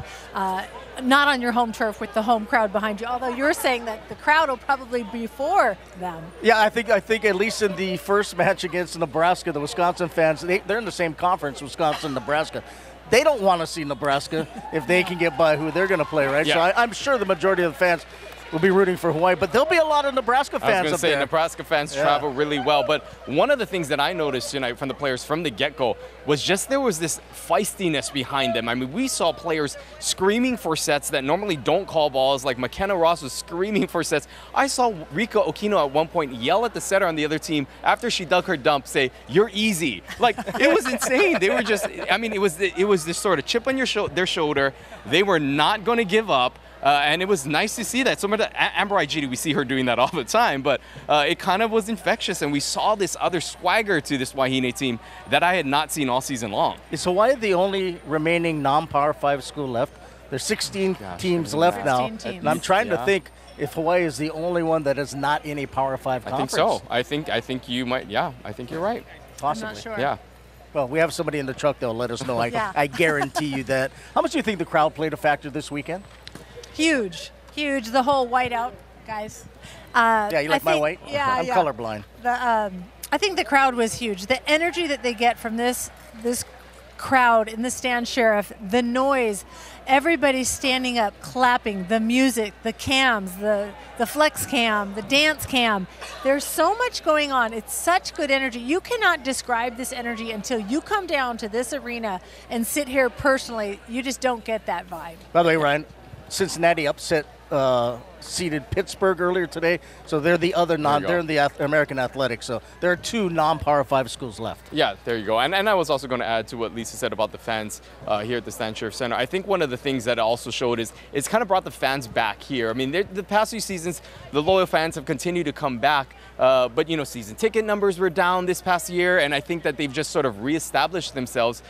not on your home turf with the home crowd behind you, although you're saying that the crowd will probably be for them. Yeah, I think at least in the first match against Nebraska, the Wisconsin fans, they're in the same conference, Wisconsin, Nebraska. They don't want to see Nebraska if they can get by who they're going to play, right? Yeah. So I'm sure the majority of the fans will be rooting for Hawaii, but there'll be a lot of Nebraska fans up there. I was going to say, Nebraska fans travel really well, but one of the things that I noticed tonight from the players from the get-go was just there was this feistiness behind them. I mean, we saw players screaming for sets that normally don't call balls, like McKenna Ross was screaming for sets. I saw Rika Okino at one point yell at the setter on the other team after she dug her dump, say, "You're easy." Like, it was insane. They were just, I mean, it was this sort of chip on their shoulder. They were not going to give up. And it was nice to see that. So Amber Igiti, we see her doing that all the time, but it kind of was infectious, and we saw this other swagger to this Wahine team that I had not seen all season long. Is Hawaii the only remaining non-Power 5 school left? There's 16 teams left now, and I'm trying to think if Hawaii is the only one that is not in a Power 5 conference. I think so. I think you might. Yeah, I think you're right. Possibly. I'm not sure. Yeah. Well, we have somebody in the truck that'll let us know. I guarantee you that. How much do you think the crowd played a factor this weekend? Huge, huge. The whole whiteout, guys. Yeah, you like my white? Yeah, I'm colorblind. I think the crowd was huge. The energy that they get from this crowd in the stand, Sheriff, the noise, everybody standing up, clapping, the music, the cams, the flex cam, the dance cam. There's so much going on. It's such good energy. You cannot describe this energy until you come down to this arena and sit here personally. You just don't get that vibe. By the way, Ryan, Cincinnati upset seeded Pittsburgh earlier today, so they're the other they're in the American Athletics, so there are 2 non-Power 5 schools left. Yeah, there you go. And I was also going to add to what Lisa said about the fans here at the Stan Sheriff Center. I think one of the things that it also showed is it's kind of brought the fans back here. I mean, the past few seasons, the loyal fans have continued to come back, but, you know, season ticket numbers were down this past year, and I think that they've just sort of reestablished themselves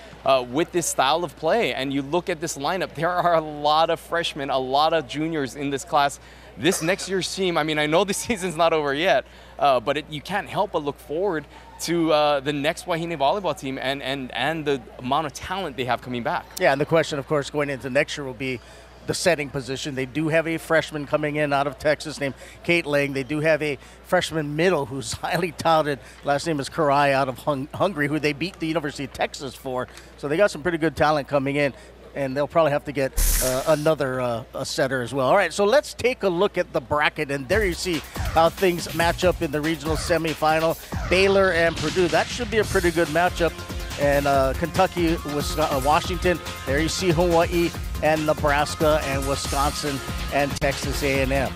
with this style of play. And you look at this lineup, there are a lot of freshmen, a lot of juniors in this class. This next year's team, I mean, I know the season's not over yet, but you can't help but look forward to the next Wahine volleyball team and the amount of talent they have coming back. Yeah, and the question, of course, going into next year will be the setting position. They do have a freshman coming in out of Texas named Kate Lang. They do have a freshman middle who's highly touted. Last name is Karai out of Hungary, who they beat the University of Texas for. So they got some pretty good talent coming in, and they'll probably have to get another setter as well. All right, so let's take a look at the bracket, and there you see how things match up in the regional semifinal. Baylor and Purdue, that should be a pretty good matchup. And Kentucky, Washington, there you see Hawaii and Nebraska and Wisconsin and Texas A&M.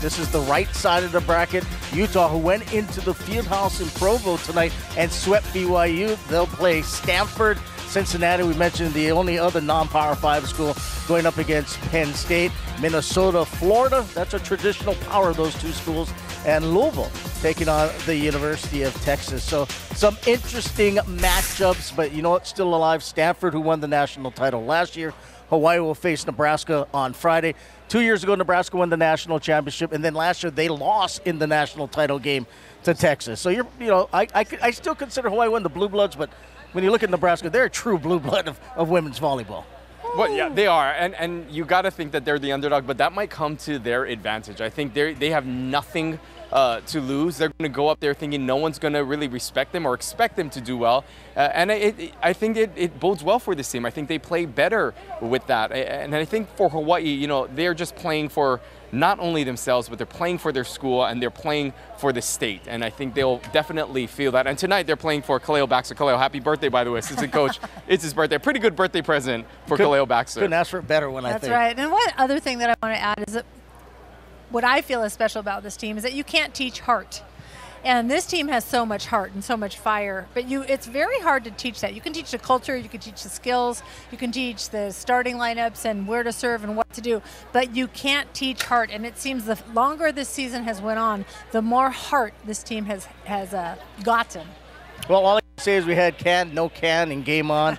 This is the right side of the bracket. Utah, who went into the Fieldhouse in Provo tonight and swept BYU. They'll play Stanford. Cincinnati, we mentioned the only other non-Power 5 school, going up against Penn State. Minnesota, Florida, that's a traditional power of those 2 schools. And Louisville taking on the University of Texas. So some interesting matchups, but you know what's still alive? Stanford, who won the national title last year. Hawaii will face Nebraska on Friday. 2 years ago, Nebraska won the national championship, and then last year they lost in the national title game to Texas. So I still consider Hawaii one of the Blue Bloods, but when you look at Nebraska, they're a true blue blood of women's volleyball. Well, yeah, they are, and you got to think that they're the underdog, but that might come to their advantage. I think they have nothing to lose. They're going to go up there thinking no one's going to really respect them or expect them to do well, and I think it bodes well for this team. I think they play better with that, and I think for Hawaii, you know, they're just playing for not only themselves, but they're playing for their school and they're playing for the state. And I think they'll definitely feel that. And tonight they're playing for Kaleo Baxter. Kaleo, happy birthday, by the way, assistant coach. It's his birthday. Pretty good birthday present for Kaleo Baxter. Couldn't ask for a better one, I think. That's right. And one other thing that I want to add is that what I feel is special about this team is that you can't teach heart. And this team has so much heart and so much fire, but it's very hard to teach that. You can teach the culture, you can teach the skills, you can teach the starting lineups and where to serve and what to do, but you can't teach heart. And it seems the longer this season has went on, the more heart this team has gotten. Well, all I can say is we had can, no can, and game on.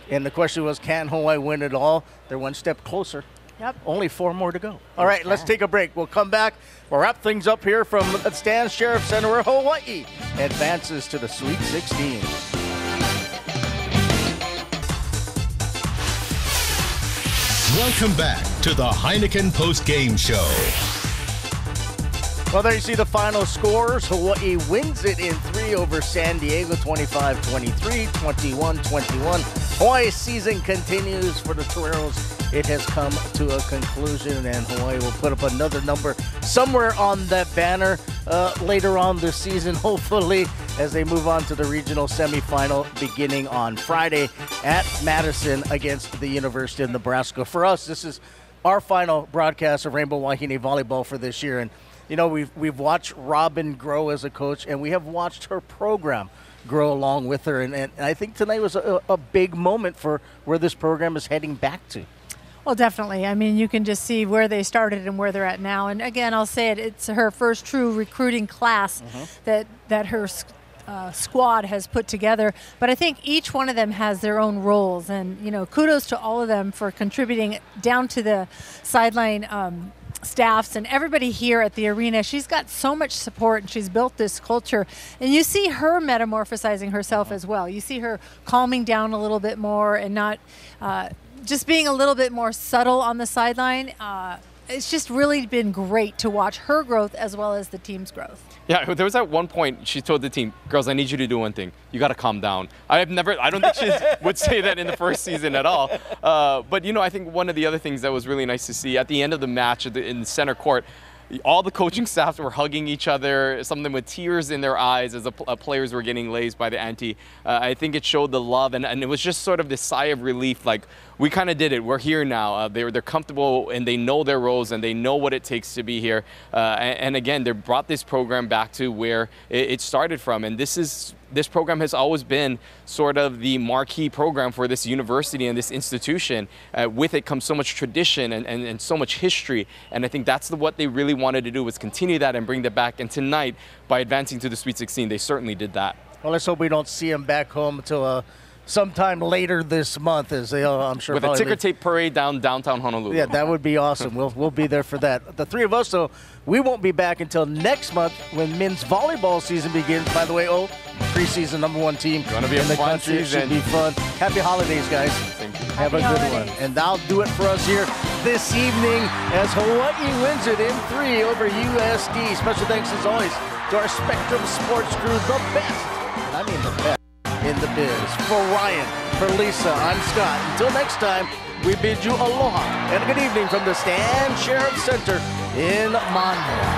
And the question was, can Hawaii win it all? They're one step closer. Yep. Only 4 more to go. All right, let's take a break. We'll come back. We'll wrap things up here from the Stan Sheriff Center, where Hawaii advances to the Sweet 16. Welcome back to the Heineken Post-Game Show. Well, there you see the final scores. Hawaii wins it in 3 over San Diego, 25-23, 21-21. Hawaii's season continues for the Toreros. It has come to a conclusion, and Hawaii will put up another number somewhere on that banner later on this season, hopefully, as they move on to the regional semifinal beginning on Friday at Madison against the University of Nebraska. For us, this is our final broadcast of Rainbow Wahine Volleyball for this year, and you know, we've watched Robin grow as a coach, and we have watched her program grow along with her. And I think tonight was a big moment for where this program is heading back to. Well, definitely. I mean, you can just see where they started and where they're at now. And again, I'll say it, it's her first true recruiting class that her squad has put together. But I think each one of them has their own roles. And, you know, kudos to all of them for contributing down to the sideline staffs and everybody here at the arena. She's got so much support, and she's built this culture. And you see her metamorphosizing herself as well. You see her calming down a little bit more and not just being a little bit more subtle on the sideline. It's just really been great to watch her growth as well as the team's growth. Yeah, there was at one point she told the team, girls, I need you to do one thing. You got to calm down. I don't think she would say that in the first season at all. But, you know, I think one of the other things that was really nice to see at the end of the match in the center court, all the coaching staffs were hugging each other, some of them with tears in their eyes as the players were getting lazed by the ante. I think it showed the love, and it was just sort of this sigh of relief, like, we kind of did it. We're here now. They're comfortable, and they know their roles, and they know what it takes to be here. And again, they brought this program back to where it started from, and this program has always been sort of the marquee program for this university and this institution. With it comes so much tradition and so much history, and I think that's what they really wanted to do, was continue that and bring that back. And tonight, by advancing to the Sweet 16, they certainly did that. Well, let's hope we don't see them back home until sometime later this month, as they, I'm sure, with a ticker tape parade downtown Honolulu. Yeah, that would be awesome. We'll be there for that. The three of us, though, we won't be back until next month when men's volleyball season begins. By the way, preseason #1 team in the country. It should be fun. Happy holidays, guys. Thank you. Have a good one. And that'll do it for us here this evening as Hawaii wins it in 3 over USD. Special thanks, as always, to our Spectrum Sports crew, the best, and I mean the best, in the biz. For Ryan, for Lisa, I'm Scott. Until next time, we bid you aloha and a good evening from the Stan Sheriff Center in Monroe.